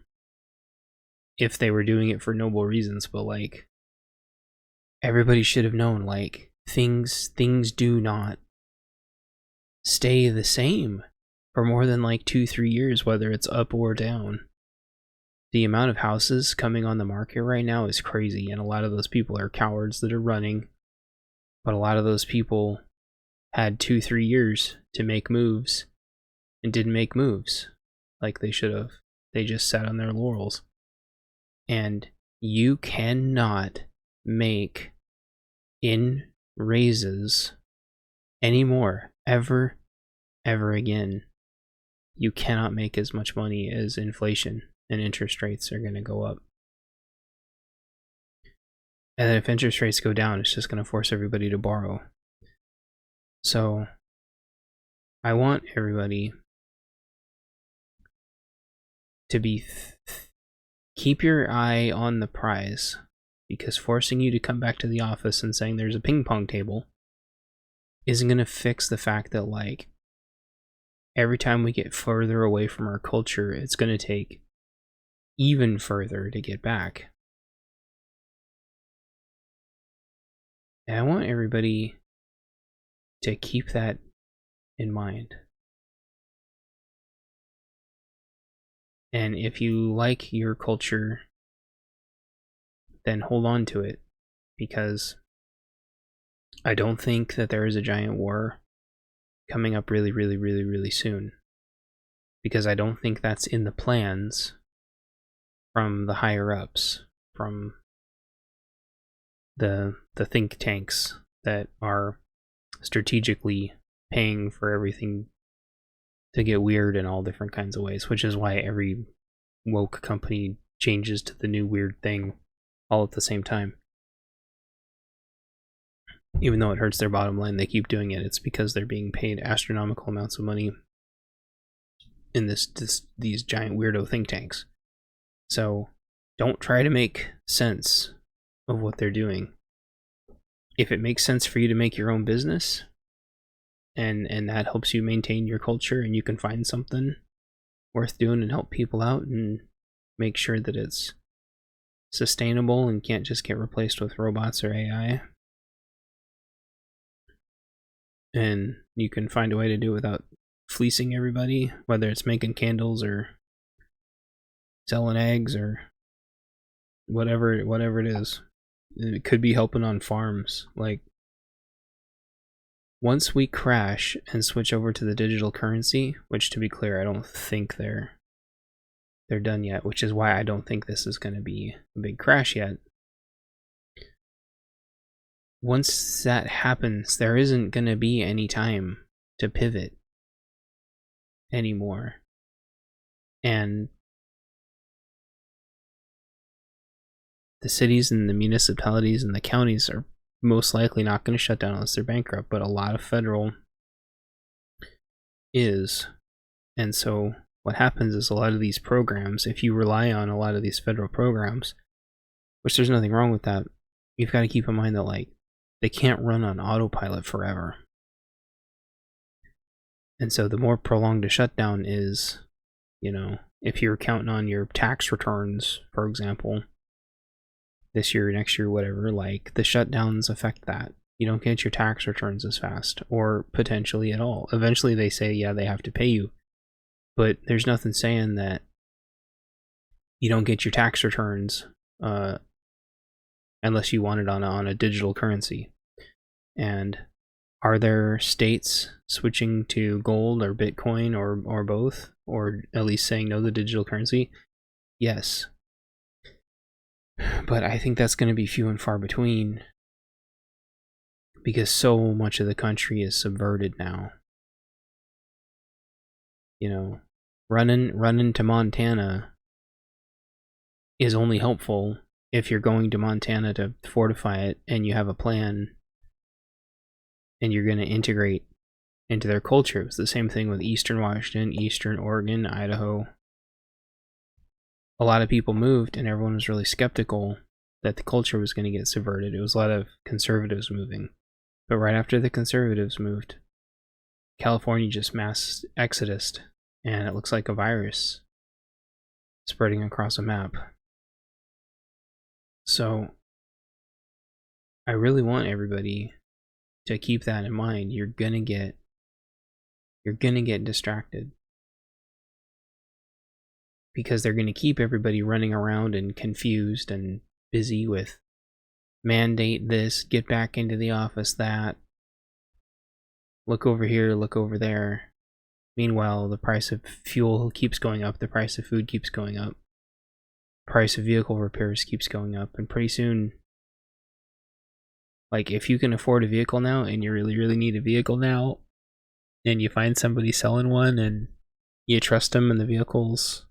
if they were doing it for noble reasons, but, like, everybody should have known, like, things do not stay the same for more than like 2-3 years, whether it's up or down. The amount of houses coming on the market right now is crazy, and a lot of those people are cowards that are running But a lot of those people had 2-3 years to make moves and didn't make moves like they should have. They just sat on their laurels. And you cannot make in raises anymore, ever again. You cannot make as much money as inflation, and interest rates are going to go up. And then if interest rates go down, it's just going to force everybody to borrow. So I want everybody to be keep your eye on the prize, because forcing you to come back to the office and saying there's a ping pong table isn't going to fix the fact that, like, every time we get further away from our culture, it's going to take even further to get back. And I want everybody to keep that in mind. And if you like your culture, then hold on to it, because I don't think that there is a giant war coming up really soon. Because I don't think that's in the plans from the higher ups, from the think tanks that are strategically paying for everything to get weird in all different kinds of ways, which is why every woke company changes to the new weird thing all at the same time. Even though it hurts their bottom line, they keep doing it. It's because they're being paid astronomical amounts of money in these giant weirdo think tanks. So don't try to make sense of what they're doing. If it makes sense for you to make your own business, and that helps you maintain your culture, and you can find something worth doing and help people out and make sure that it's sustainable and can't just get replaced with robots or AI, and you can find a way to do it without fleecing everybody, whether it's making candles or selling eggs or whatever it is. It could be helping on farms. Like, once we crash and switch over to the digital currency, which, to be clear, I don't think they're done yet, which is why I don't think this is going to be a big crash yet. Once that happens, there isn't going to be any time to pivot anymore. And the cities and the municipalities and the counties are most likely not going to shut down unless they're bankrupt, but a lot of federal is. And so what happens is a lot of these programs, if you rely on a lot of these federal programs, which there's nothing wrong with that, you've got to keep in mind that, like, they can't run on autopilot forever. And so the more prolonged a shutdown is, you know, if you're counting on your tax returns, for example, this year, next year, whatever, like, the shutdowns affect that. You don't get your tax returns as fast, or potentially at all. Eventually they say, yeah, they have to pay you, but there's nothing saying that you don't get your tax returns unless you want it on a digital currency. And are there states switching to gold or Bitcoin or both, or at least saying no to digital currency? Yes. But I think that's going to be few and far between, because so much of the country is subverted now. You know, running to Montana is only helpful if you're going to Montana to fortify it and you have a plan and you're going to integrate into their culture. It's the same thing with Eastern Washington, Eastern Oregon, Idaho. A lot of people moved and everyone was really skeptical that the culture was going to get subverted. It was a lot of conservatives moving. But right after the conservatives moved, California just mass exodused, and it looks like a virus spreading across a map. So I really want everybody to keep that in mind. You're gonna get distracted, because they're going to keep everybody running around and confused and busy with mandate this, get back into the office that, look over here, look over there. Meanwhile, the price of fuel keeps going up, the price of food keeps going up, price of vehicle repairs keeps going up, and pretty soon, like, if you can afford a vehicle now and you really, really need a vehicle now, and you find somebody selling one and you trust them and the vehicle's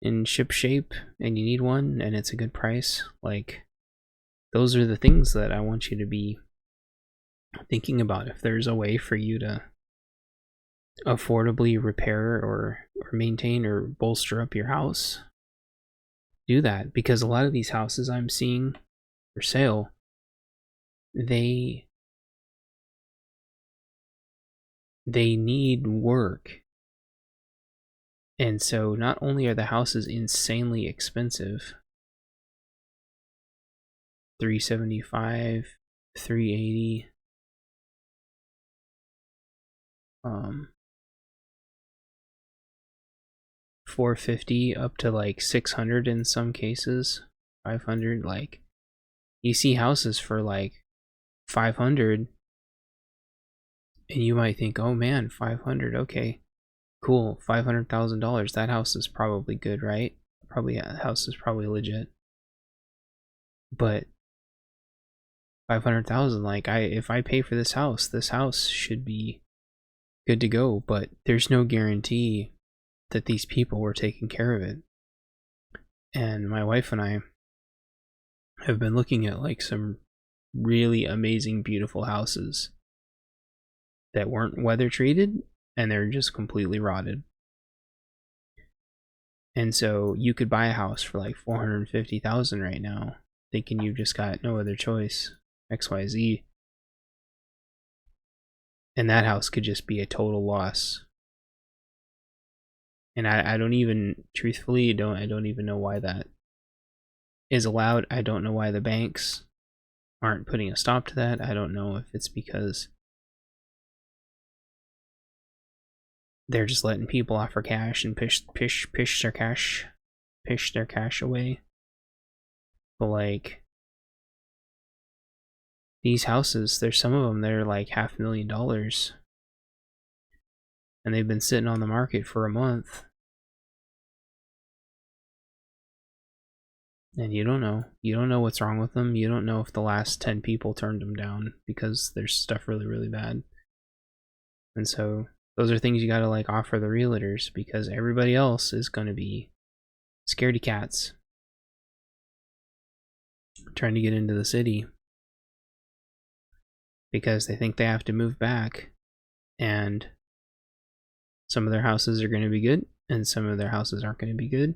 in ship shape and you need one and it's a good price, like, those are the things that I want you to be thinking about. If there's a way for you to affordably repair or maintain or bolster up your house, do that. Because a lot of these houses I'm seeing for sale, they need work. And so not only are the houses insanely expensive, $375, $380, $450 up to like $600 in some cases, $500. Like, you see houses for like $500 and you might think, oh man, $500, okay, cool, $500,000, that house is probably good, right? Probably, yeah, the house is probably legit. But $500,000, like, if I pay for this house should be good to go. But there's no guarantee that these people were taking care of it. And my wife and I have been looking at like some really amazing, beautiful houses that weren't weather treated and they're just completely rotted. And so you could buy a house for like $450,000 right now, thinking you've just got no other choice, XYZ. And that house could just be a total loss. And I don't even, truthfully, I don't even know why that is allowed. I don't know why the banks aren't putting a stop to that. I don't know if it's because they're just letting people offer cash and pish their cash away. But like, these houses, there's some of them that are like $500,000, and they've been sitting on the market for a month. And you don't know what's wrong with them. You don't know if the last 10 people turned them down because there's stuff really, really bad. And so those are things you gotta like offer the realtors, because everybody else is gonna be scaredy cats trying to get into the city because they think they have to move back, and some of their houses are going to be good and some of their houses aren't going to be good,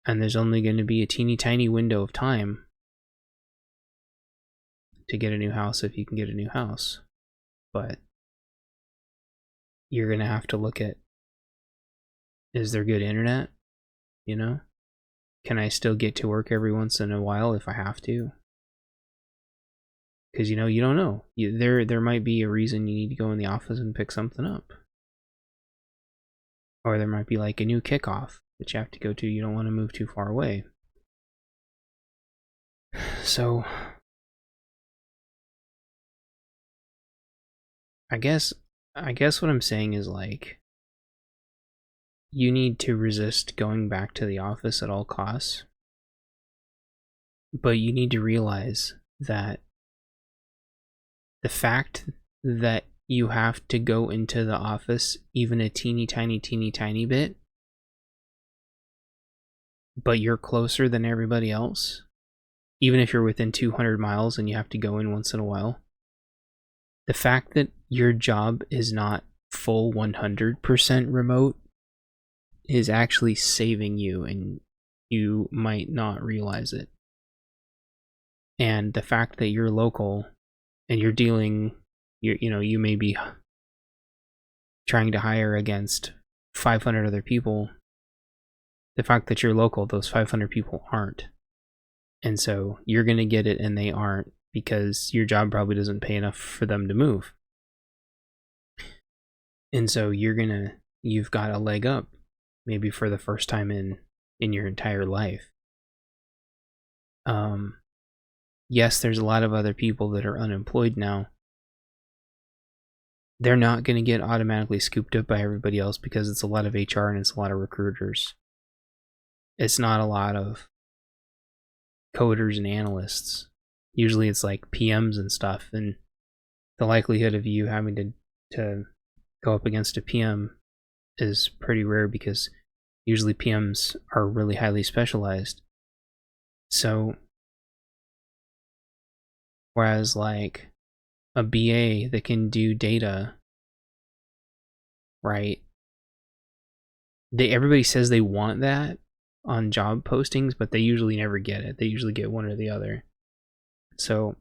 and there's only going to be a teeny tiny window of time to get a new house if you can get a new house. But you're going to have to look at, is there good internet? You know, can I still get to work every once in a while if I have to? Because, you know, you don't know. There might be a reason you need to go in the office and pick something up. Or there might be like a new kickoff that you have to go to. You don't want to move too far away. So I guess what I'm saying is, like, you need to resist going back to the office at all costs. But you need to realize that the fact that you have to go into the office even a teeny tiny bit, but you're closer than everybody else, even if you're within 200 miles and you have to go in once in a while, the fact that your job is not full 100% remote is actually saving you, and you might not realize it. And the fact that you're local and you're dealing, you may be trying to hire against 500 other people. The fact that you're local, those 500 people aren't. And so you're going to get it and they aren't, because your job probably doesn't pay enough for them to move. And so you've got a leg up, maybe for the first time in your entire life. yes, there's a lot of other people that are unemployed now. They're not going to get automatically scooped up by everybody else because it's a lot of HR and it's a lot of recruiters. It's not a lot of coders and analysts. Usually it's like PMs and stuff, and the likelihood of you having to go up against a PM is pretty rare because usually PMs are really highly specialized. So, whereas like a BA that can do data, right? Everybody says they want that on job postings, but they usually never get it. They usually get one or the other. So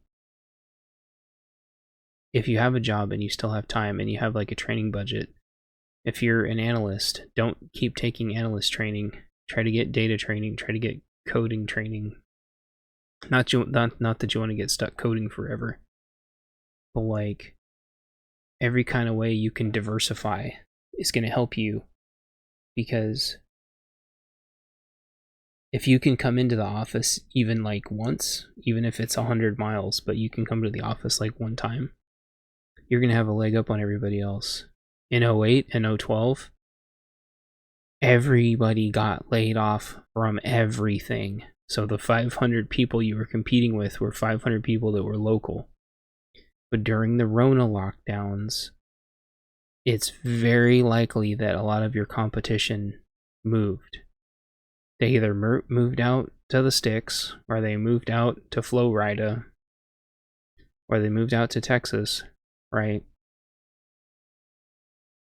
if you have a job and you still have time and you have like a training budget, if you're an analyst, don't keep taking analyst training. Try to get data training. Try to get coding training. Not that you want to get stuck coding forever, but like every kind of way you can diversify is going to help you, because if you can come into the office even like once, even if it's 100 miles, but you can come to the office like one time, you're going to have a leg up on everybody else. In 08 and 012, everybody got laid off from everything. So the 500 people you were competing with were 500 people that were local. But during the Rona lockdowns, it's very likely that a lot of your competition moved. They either moved out to the sticks, or they moved out to Florida, or they moved out to Texas, right?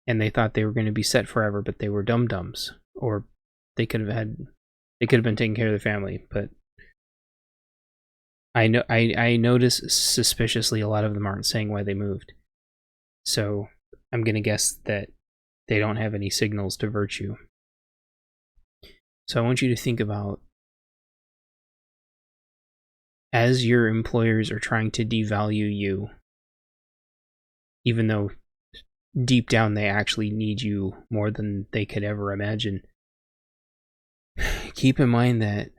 And they thought they were going to be set forever, but they were dum-dums, or they could have been taking care of their family. But I notice suspiciously a lot of them aren't saying why they moved, so I'm going to guess that they don't have any signals to virtue. So I want you to think about, as your employers are trying to devalue you, even though deep down they actually need you more than they could ever imagine, keep in mind that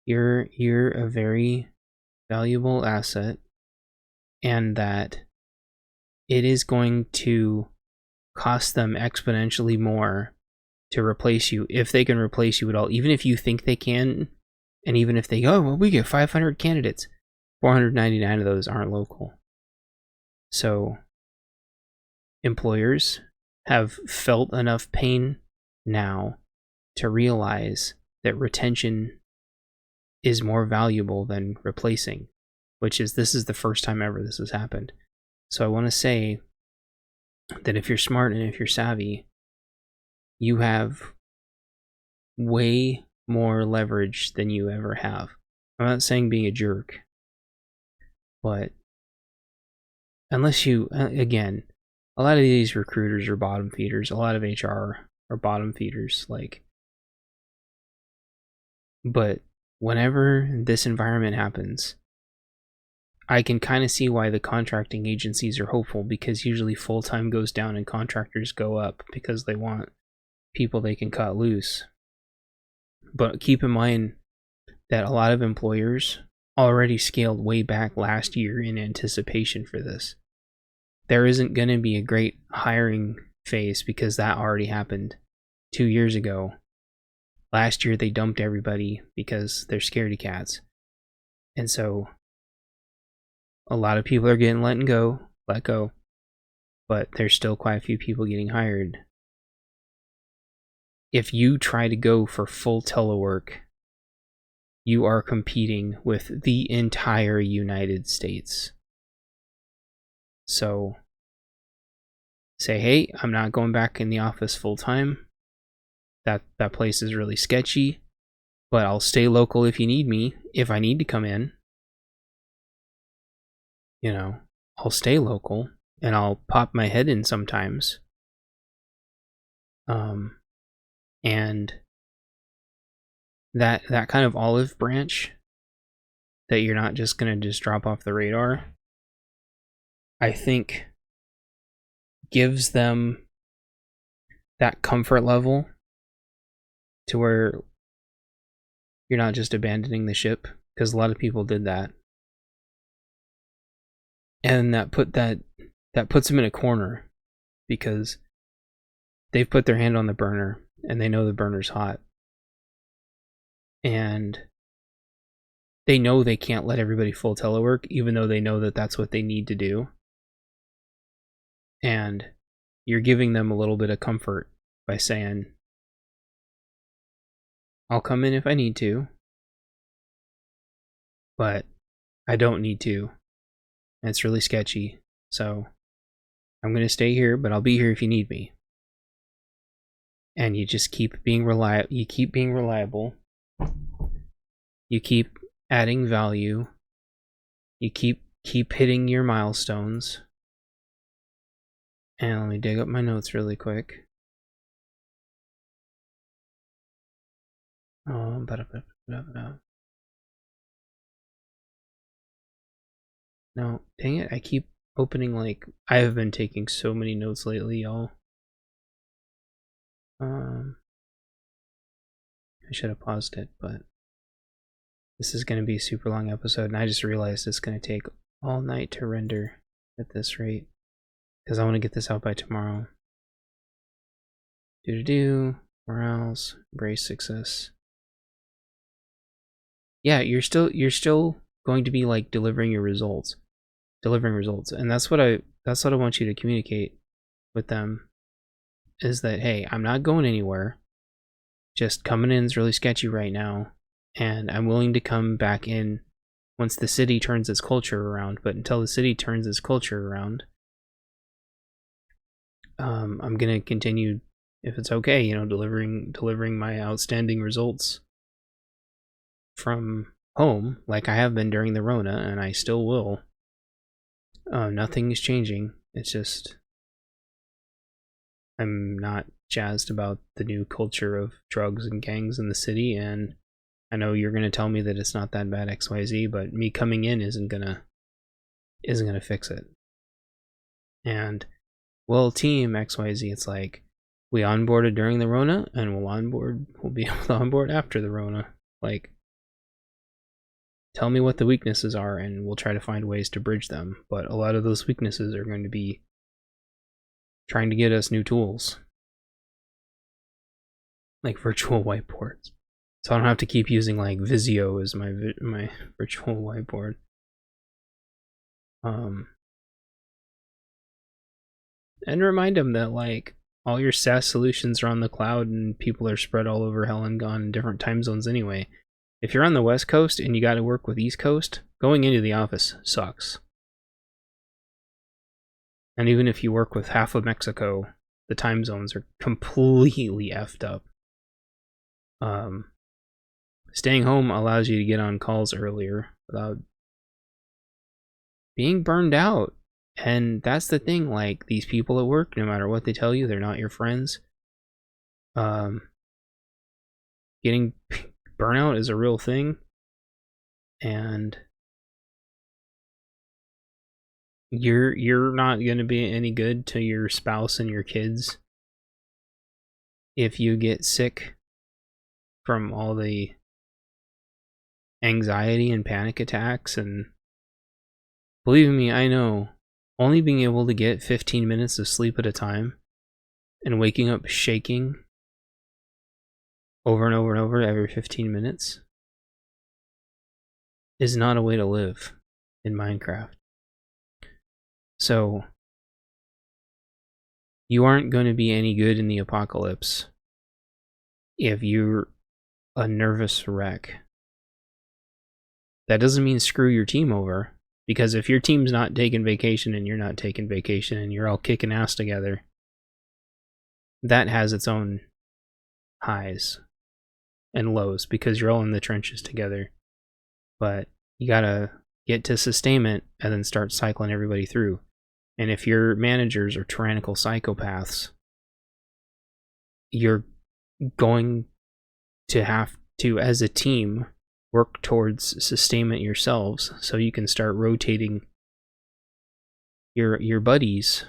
you're a very valuable asset, and that it is going to cost them exponentially more to replace you, if they can replace you at all. Even if you think they can, and even if they go, oh, well, we get 500 candidates, 499 of those aren't local. So employers have felt enough pain now to realize that retention is more valuable than replacing, this is the first time ever this has happened. So I want to say that if you're smart and if you're savvy, you have way more leverage than you ever have. I'm not saying being a jerk, but unless you, again, a lot of these recruiters are bottom feeders. A lot of HR are bottom feeders. But whenever this environment happens, I can kind of see why the contracting agencies are hopeful, because usually full-time goes down and contractors go up because they want people they can cut loose. But keep in mind that a lot of employers already scaled way back last year in anticipation for this. There isn't going to be a great hiring phase because that already happened 2 years ago. Last year they dumped everybody because they're scaredy cats. And so a lot of people are getting let go, but there's still quite a few people getting hired. If you try to go for full telework, you are competing with the entire United States. So say, hey, I'm not going back in the office full time. That place is really sketchy, but I'll stay local if you need me. If I need to come in, I'll stay local and I'll pop my head in sometimes. And that kind of olive branch that you're not just going to just drop off the radar, I think gives them that comfort level to where you're not just abandoning the ship, because a lot of people did that. And that puts them in a corner, because they've put their hand on the burner and they know the burner's hot. And they know they can't let everybody full telework, even though they know that that's what they need to do. And you're giving them a little bit of comfort by saying, I'll come in if I need to, but I don't need to. And it's really sketchy, so I'm going to stay here, but I'll be here if you need me. And you just keep being reliable. You keep being reliable. You keep adding value. You keep hitting your milestones. And let me dig up my notes really quick. No, dang it, I keep opening, like, I have been taking so many notes lately, y'all. I should have paused it, but this is going to be a super long episode, and I just realized it's going to take all night to render at this rate, because I want to get this out by tomorrow. Morales, embrace success. Yeah, you're still going to be like delivering results, and that's what I want you to communicate with them, is that, hey, I'm not going anywhere. Just coming in is really sketchy right now, and I'm willing to come back in once the city turns its culture around. But until the city turns its culture around, I'm gonna continue, if it's okay, delivering my outstanding results from home, like I have been during the Rona, and I still will. Nothing is changing. It's just I'm not jazzed about the new culture of drugs and gangs in the city, and I know you're gonna tell me that it's not that bad XYZ, but me coming in isn't gonna fix it. And, well, team XYZ, it's like, we onboarded during the Rona, and we'll be able to onboard after the Rona. Like, tell me what the weaknesses are, and we'll try to find ways to bridge them. But a lot of those weaknesses are going to be trying to get us new tools, like virtual whiteboards, so I don't have to keep using like Visio as my virtual whiteboard. And remind them that, like, all your SaaS solutions are on the cloud, and people are spread all over hell and gone in different time zones anyway. If you're on the West Coast and you got to work with East Coast, going into the office sucks. And even if you work with half of Mexico, the time zones are completely effed up. Staying home allows you to get on calls earlier without being burned out. And that's the thing, like, these people at work, no matter what they tell you, they're not your friends. Getting burnout is a real thing, and you're not going to be any good to your spouse and your kids if you get sick from all the anxiety and panic attacks. And believe me, I know, only being able to get 15 minutes of sleep at a time and waking up shaking over and over and over every 15 minutes is not a way to live in Minecraft. So, you aren't going to be any good in the apocalypse if you're a nervous wreck. That doesn't mean screw your team over, because if your team's not taking vacation and you're not taking vacation and you're all kicking ass together, that has its own highs and lows, because you're all in the trenches together. But you gotta get to sustainment and then start cycling everybody through. And if your managers are tyrannical psychopaths, you're going to have to, as a team, work towards sustainment yourselves, so you can start rotating your buddies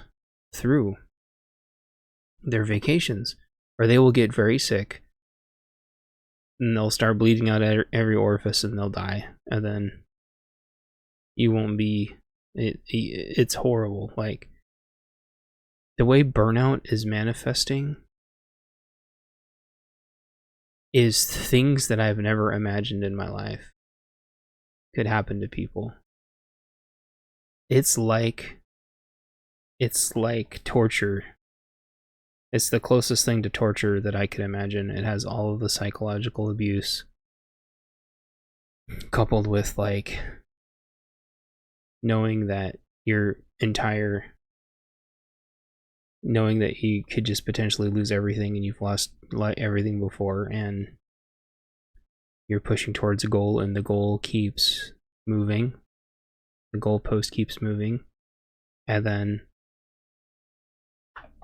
through their vacations, or they will get very sick and they'll start bleeding out every orifice and they'll die, and then you won't be. It's horrible. Like, the way burnout is manifesting is things that I've never imagined in my life could happen to people. It's like torture. It's the closest thing to torture that I could imagine. It has all of the psychological abuse coupled with, like, knowing that knowing that you could just potentially lose everything and you've lost everything before, and you're pushing towards a goal and the goal keeps moving. The goalpost keeps moving. And then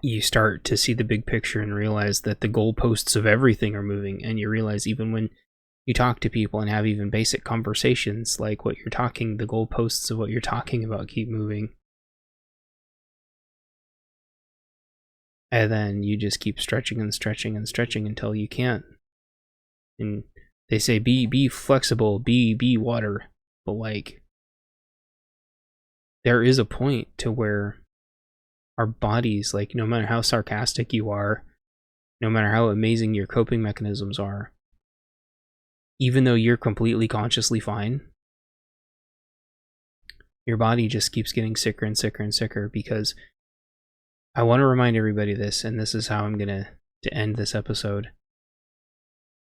you start to see the big picture and realize that the goalposts of everything are moving. And you realize even when you talk to people and have even basic conversations, like the goalposts of what you're talking about keep moving. And then you just keep stretching and stretching and stretching until you can't. And they say be flexible, be water. But, like, there is a point to where our bodies, like, no matter how sarcastic you are, no matter how amazing your coping mechanisms are, even though you're completely consciously fine, your body just keeps getting sicker and sicker and sicker. Because I want to remind everybody this, and this is how I'm going to end this episode.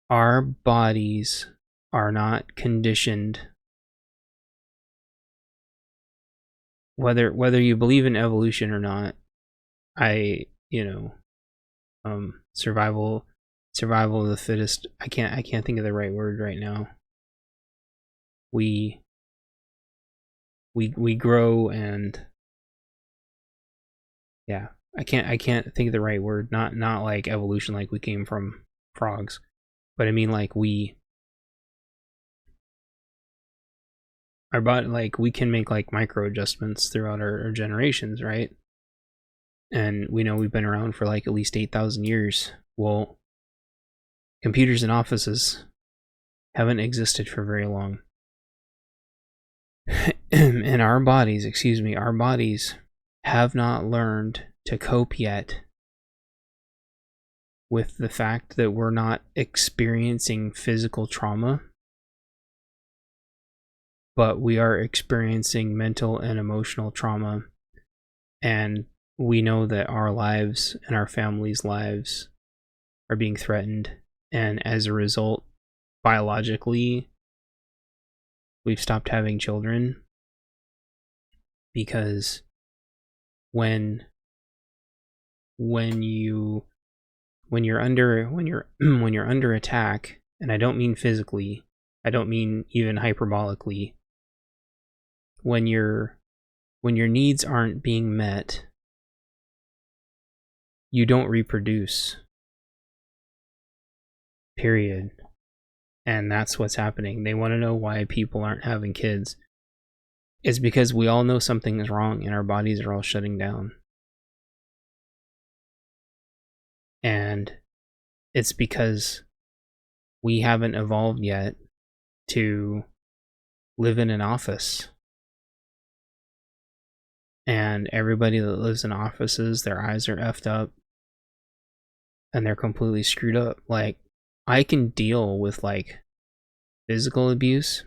Our bodies are not conditioned. Whether you believe in evolution or not, survival of the fittest. I can't think of the right word right now. We grow, and yeah, I can't think of the right word. Not like evolution, like we came from frogs, but I mean like our body, like, we can make like micro adjustments throughout our generations, right? And we know we've been around for like at least 8,000 years. Well, computers in offices haven't existed for very long. And our bodies have not learned to cope yet with the fact that we're not experiencing physical trauma, but we are experiencing mental and emotional trauma. And we know that our lives and our families' lives are being threatened. And as a result, biologically, we've stopped having children, because when you're under attack, and I don't mean physically, I don't mean even hyperbolically, when your needs aren't being met, you don't reproduce. Period. And that's what's happening. They want to know why people aren't having kids. It's because we all know something is wrong and our bodies are all shutting down. And it's because we haven't evolved yet to live in an office. And everybody that lives in offices, their eyes are effed up and they're completely screwed up. Like, I can deal with like physical abuse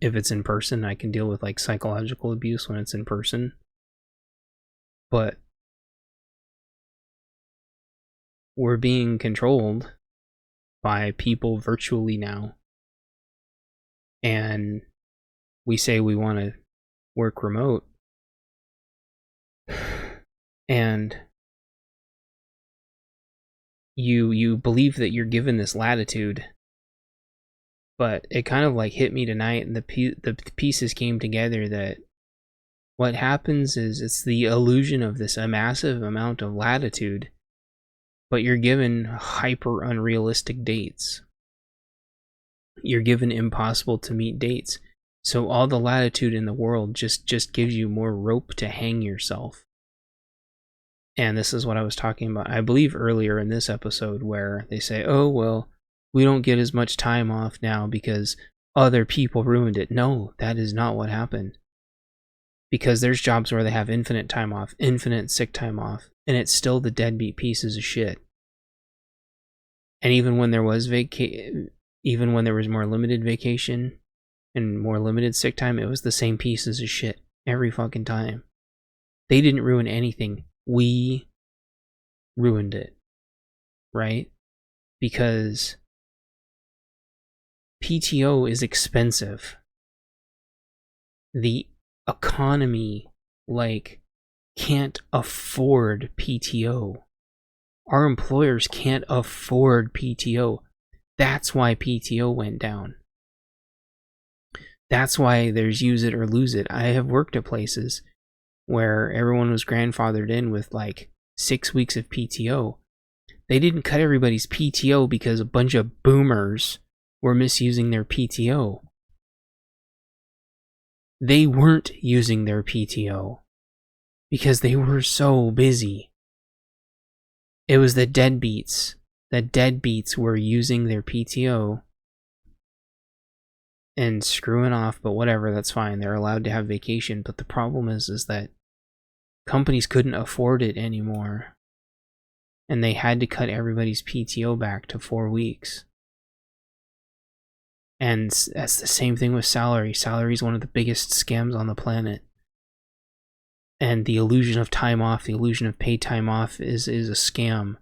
if it's in person. I can deal with like psychological abuse when it's in person. But we're being controlled by people virtually now. And we say we want to work remote. And you believe that you're given this latitude, but it kind of like hit me tonight, and the pieces came together that what happens is it's the illusion of this a massive amount of latitude, but you're given hyper unrealistic dates. You're given impossible to meet dates. So all the latitude in the world just gives you more rope to hang yourself. And this is what I was talking about, I believe, earlier in this episode, where they say, oh, well, we don't get as much time off now because other people ruined it. No, that is not what happened. Because there's jobs where they have infinite time off, infinite sick time off, and it's still the deadbeat pieces of shit. And even when there was even when there was more limited vacation and more limited sick time, it was the same pieces of shit every fucking time. They didn't ruin anything. We ruined it. Right? Because PTO is expensive. The economy, can't afford PTO. Our employers can't afford PTO. That's why PTO went down. That's why there's use it or lose it. I have worked at places where everyone was grandfathered in with 6 weeks of PTO. They didn't cut everybody's PTO because a bunch of boomers were misusing their PTO. They weren't using their PTO because they were so busy. It was the deadbeats. The deadbeats were using their PTO and screwing off, but whatever, that's fine. They're allowed to have vacation, but the problem is that companies couldn't afford it anymore. And they had to cut everybody's PTO back to 4 weeks. And that's the same thing with salary. Salary is one of the biggest scams on the planet. And the illusion of time off, the illusion of paid time off is a scam.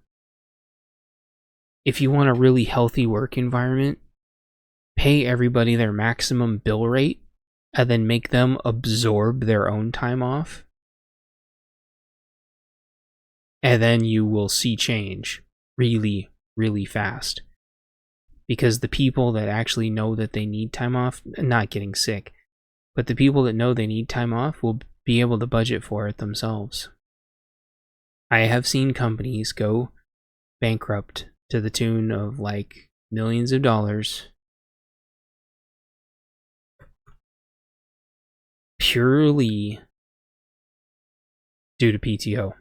If you want a really healthy work environment, pay everybody their maximum bill rate and then make them absorb their own time off. And then you will see change really, really fast. Because the people that actually know that they need time off, not getting sick, but the people that know they need time off will be able to budget for it themselves. I have seen companies go bankrupt to the tune of millions of dollars purely due to PTO.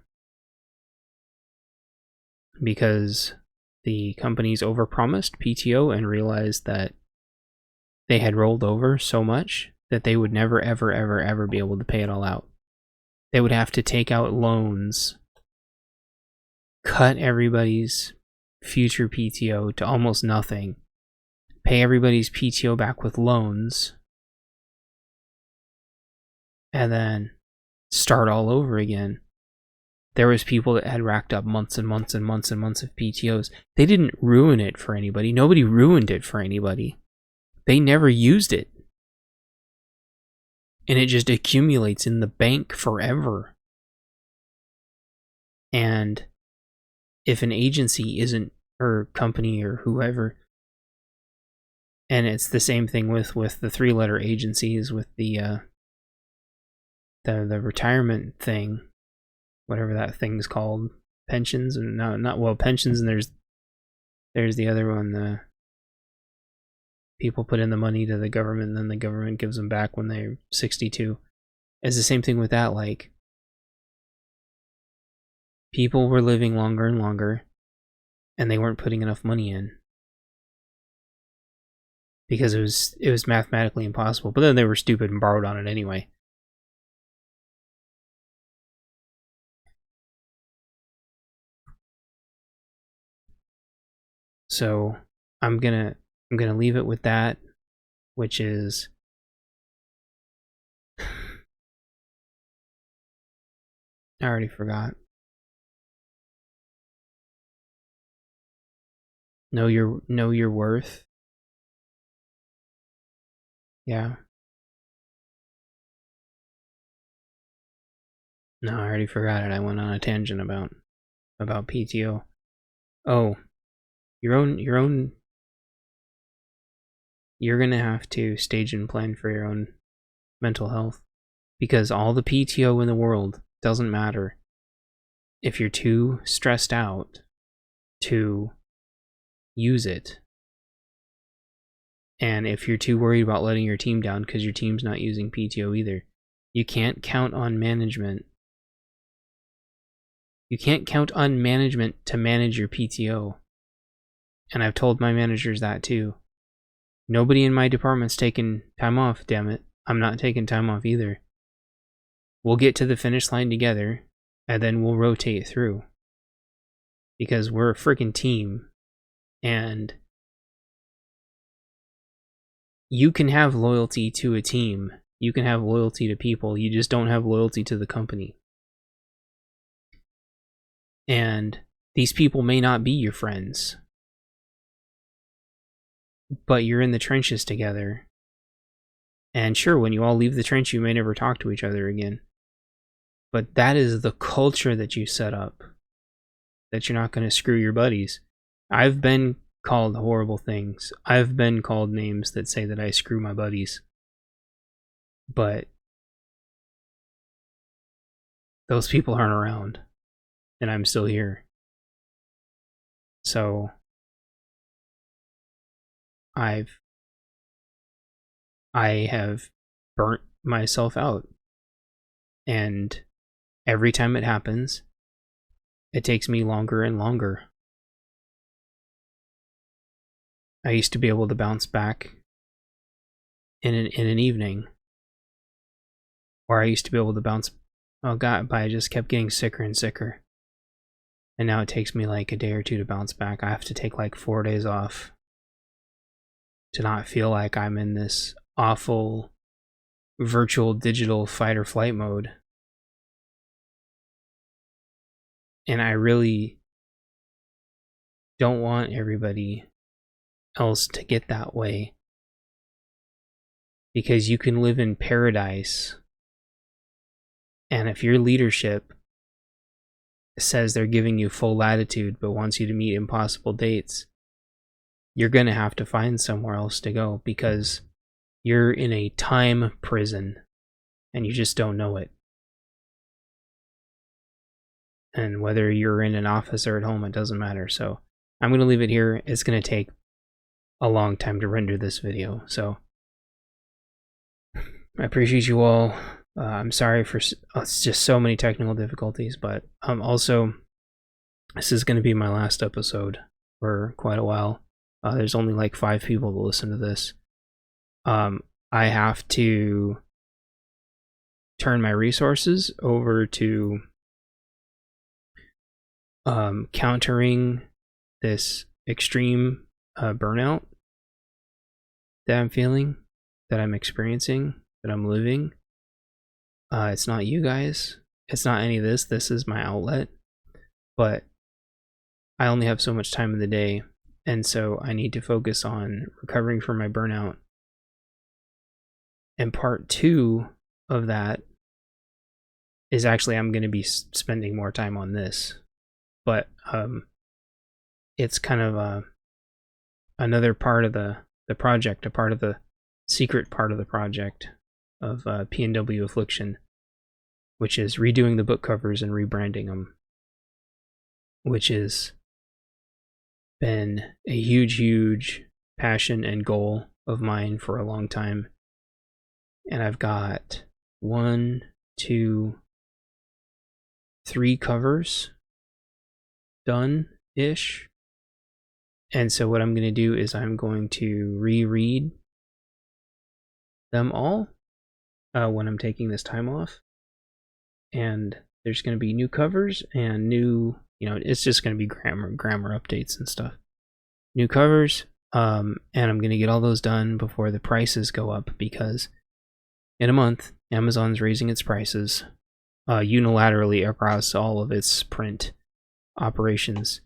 Because the companies overpromised PTO and realized that they had rolled over so much that they would never, ever, ever, ever be able to pay it all out. They would have to take out loans, cut everybody's future PTO to almost nothing, pay everybody's PTO back with loans, and then start all over again. There was people that had racked up months and months and months and months of PTOs. They didn't ruin it for anybody. Nobody ruined it for anybody. They never used it. And it just accumulates in the bank forever. And if an agency isn't, or company or whoever, and it's the same thing with the 3-letter agencies with the retirement thing, whatever that thing's called, pensions, and not pensions, and there's the other one, the people put in the money to the government and then the government gives them back when they're 62. It's the same thing with that. People were living longer and longer and they weren't putting enough money in because it was mathematically impossible, but then they were stupid and borrowed on it anyway. So I'm gonna leave it with that, which is I already forgot. Know your worth. Yeah. No, I already forgot it. I went on a tangent about PTO. Oh, your own. You're gonna have to stage and plan for your own mental health, because all the PTO in the world doesn't matter if you're too stressed out to use it, and if you're too worried about letting your team down because your team's not using PTO either. You can't count on management. You can't count on management to manage your PTO. And I've told my managers that too. Nobody in my department's taking time off, damn it. I'm not taking time off either. We'll get to the finish line together, and then we'll rotate through. Because we're a freaking team, and you can have loyalty to a team. You can have loyalty to people. You just don't have loyalty to the company. And these people may not be your friends, but you're in the trenches together. And sure, when you all leave the trench, you may never talk to each other again. But that is the culture that you set up. That you're not going to screw your buddies. I've been called horrible things. I've been called names that say that I screw my buddies. But those people aren't around. And I'm still here. So I have burnt myself out. And every time it happens, it takes me longer and longer. I used to be able to bounce back in an evening. Or I used to be able to bounce, but I just kept getting sicker and sicker. And now it takes me like a day or two to bounce back. I have to take like 4 days off to not feel like I'm in this awful virtual digital fight or flight mode. And I really don't want everybody else to get that way. Because you can live in paradise. And if your leadership says they're giving you full latitude but wants you to meet impossible dates, you're going to have to find somewhere else to go because you're in a time prison and you just don't know it. And whether you're in an office or at home, it doesn't matter. So I'm going to leave it here. It's going to take a long time to render this video. So I appreciate you all. I'm sorry for it's just so many technical difficulties, but also this is going to be my last episode for quite a while. There's only like 5 people to listen to this. I have to turn my resources over to countering this extreme burnout that I'm feeling, that I'm experiencing, that I'm living. It's not you guys. It's not any of this. This is my outlet. But I only have so much time in the day. And so I need to focus on recovering from my burnout. And part 2 of that is actually I'm going to be spending more time on this. But it's kind of another part of the project, a part of the secret part of the project of P&W Affliction, which is redoing the book covers and rebranding them, which has been a huge passion and goal of mine for a long time. And I've got 1, 2, 3 covers done-ish. And so what I'm going to do is I'm going to reread them all when I'm taking this time off. And there's going to be new covers and new, it's just going to be grammar updates and stuff. New covers, and I'm going to get all those done before the prices go up, because in a month, Amazon's raising its prices unilaterally across all of its print operations.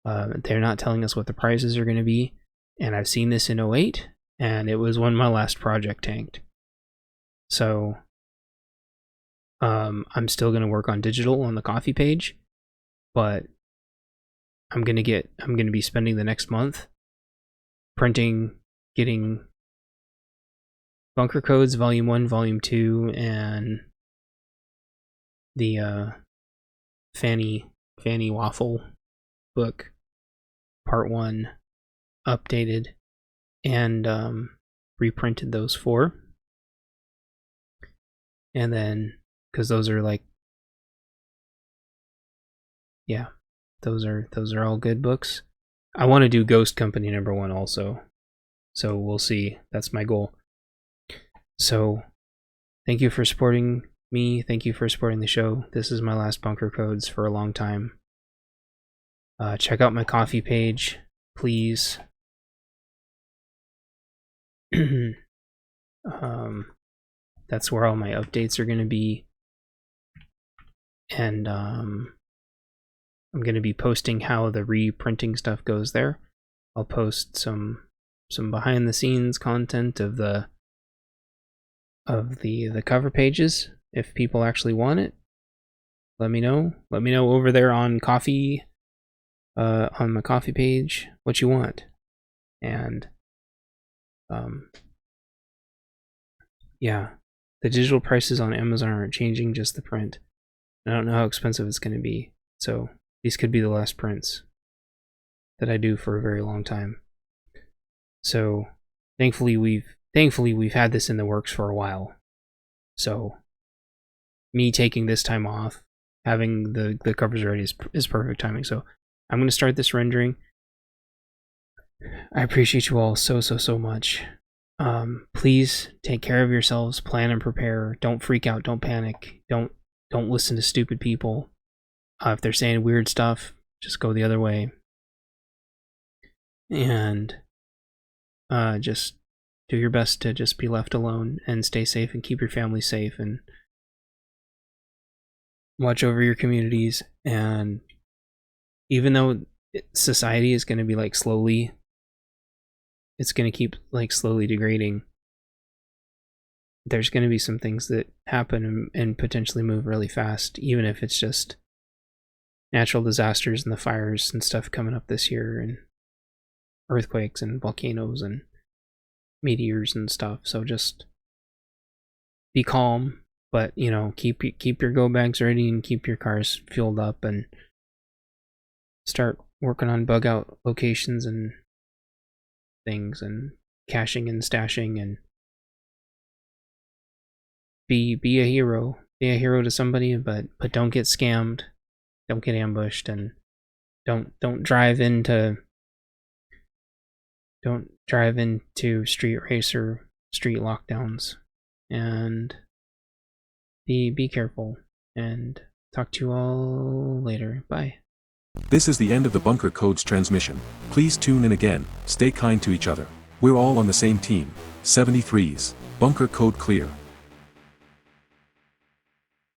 They're not telling us what the prices are going to be, and I've seen this in 2008, and it was when my last project tanked. So I'm still going to work on digital on the coffee page, but I'm going to be spending the next month getting Bunker Codes Volume 1, Volume 2, and the Fanny Waffle book Part 1 updated and reprinted those 4. And then, because those are like yeah, those are all good books. I want to do Ghost Company #1 also, so we'll see. That's my goal. So, thank you for supporting me. Thank you for supporting the show. This is my last Bunker Codes for a long time. Check out my coffee page, please. That's where all my updates are going to be. And I'm going to be posting how the reprinting stuff goes there. I'll post some behind the scenes content of the cover pages if people actually want it. Let me know over there on coffee on my coffee page what you want. And yeah, the digital prices on Amazon aren't changing, just the print. I don't know how expensive it's going to be, so these could be the last prints that I do for a very long time. So thankfully we've had this in the works for a while. So me taking this time off, having the covers ready is perfect timing. So I'm going to start this rendering. I appreciate you all so much. Please take care of yourselves, plan and prepare. Don't freak out, don't panic, don't listen to stupid people. If they're saying weird stuff, just go the other way. And just do your best to just be left alone and stay safe and keep your family safe and watch over your communities. And even though society is going to be it's going to keep slowly degrading, there's going to be some things that happen and potentially move really fast, even if it's just natural disasters and the fires and stuff coming up this year, and earthquakes and volcanoes and meteors and stuff. So just be calm, but keep your go bags ready and keep your cars fueled up and start working on bug out locations and things and caching and stashing, and be a hero. Be a hero to somebody, but don't get scammed, don't get ambushed, and don't drive into street race or street lockdowns. And be careful, and talk to you all later. Bye. This is the end of the Bunker Codes transmission. Please tune in again, stay kind to each other. We're all on the same team. 73s, Bunker Code clear.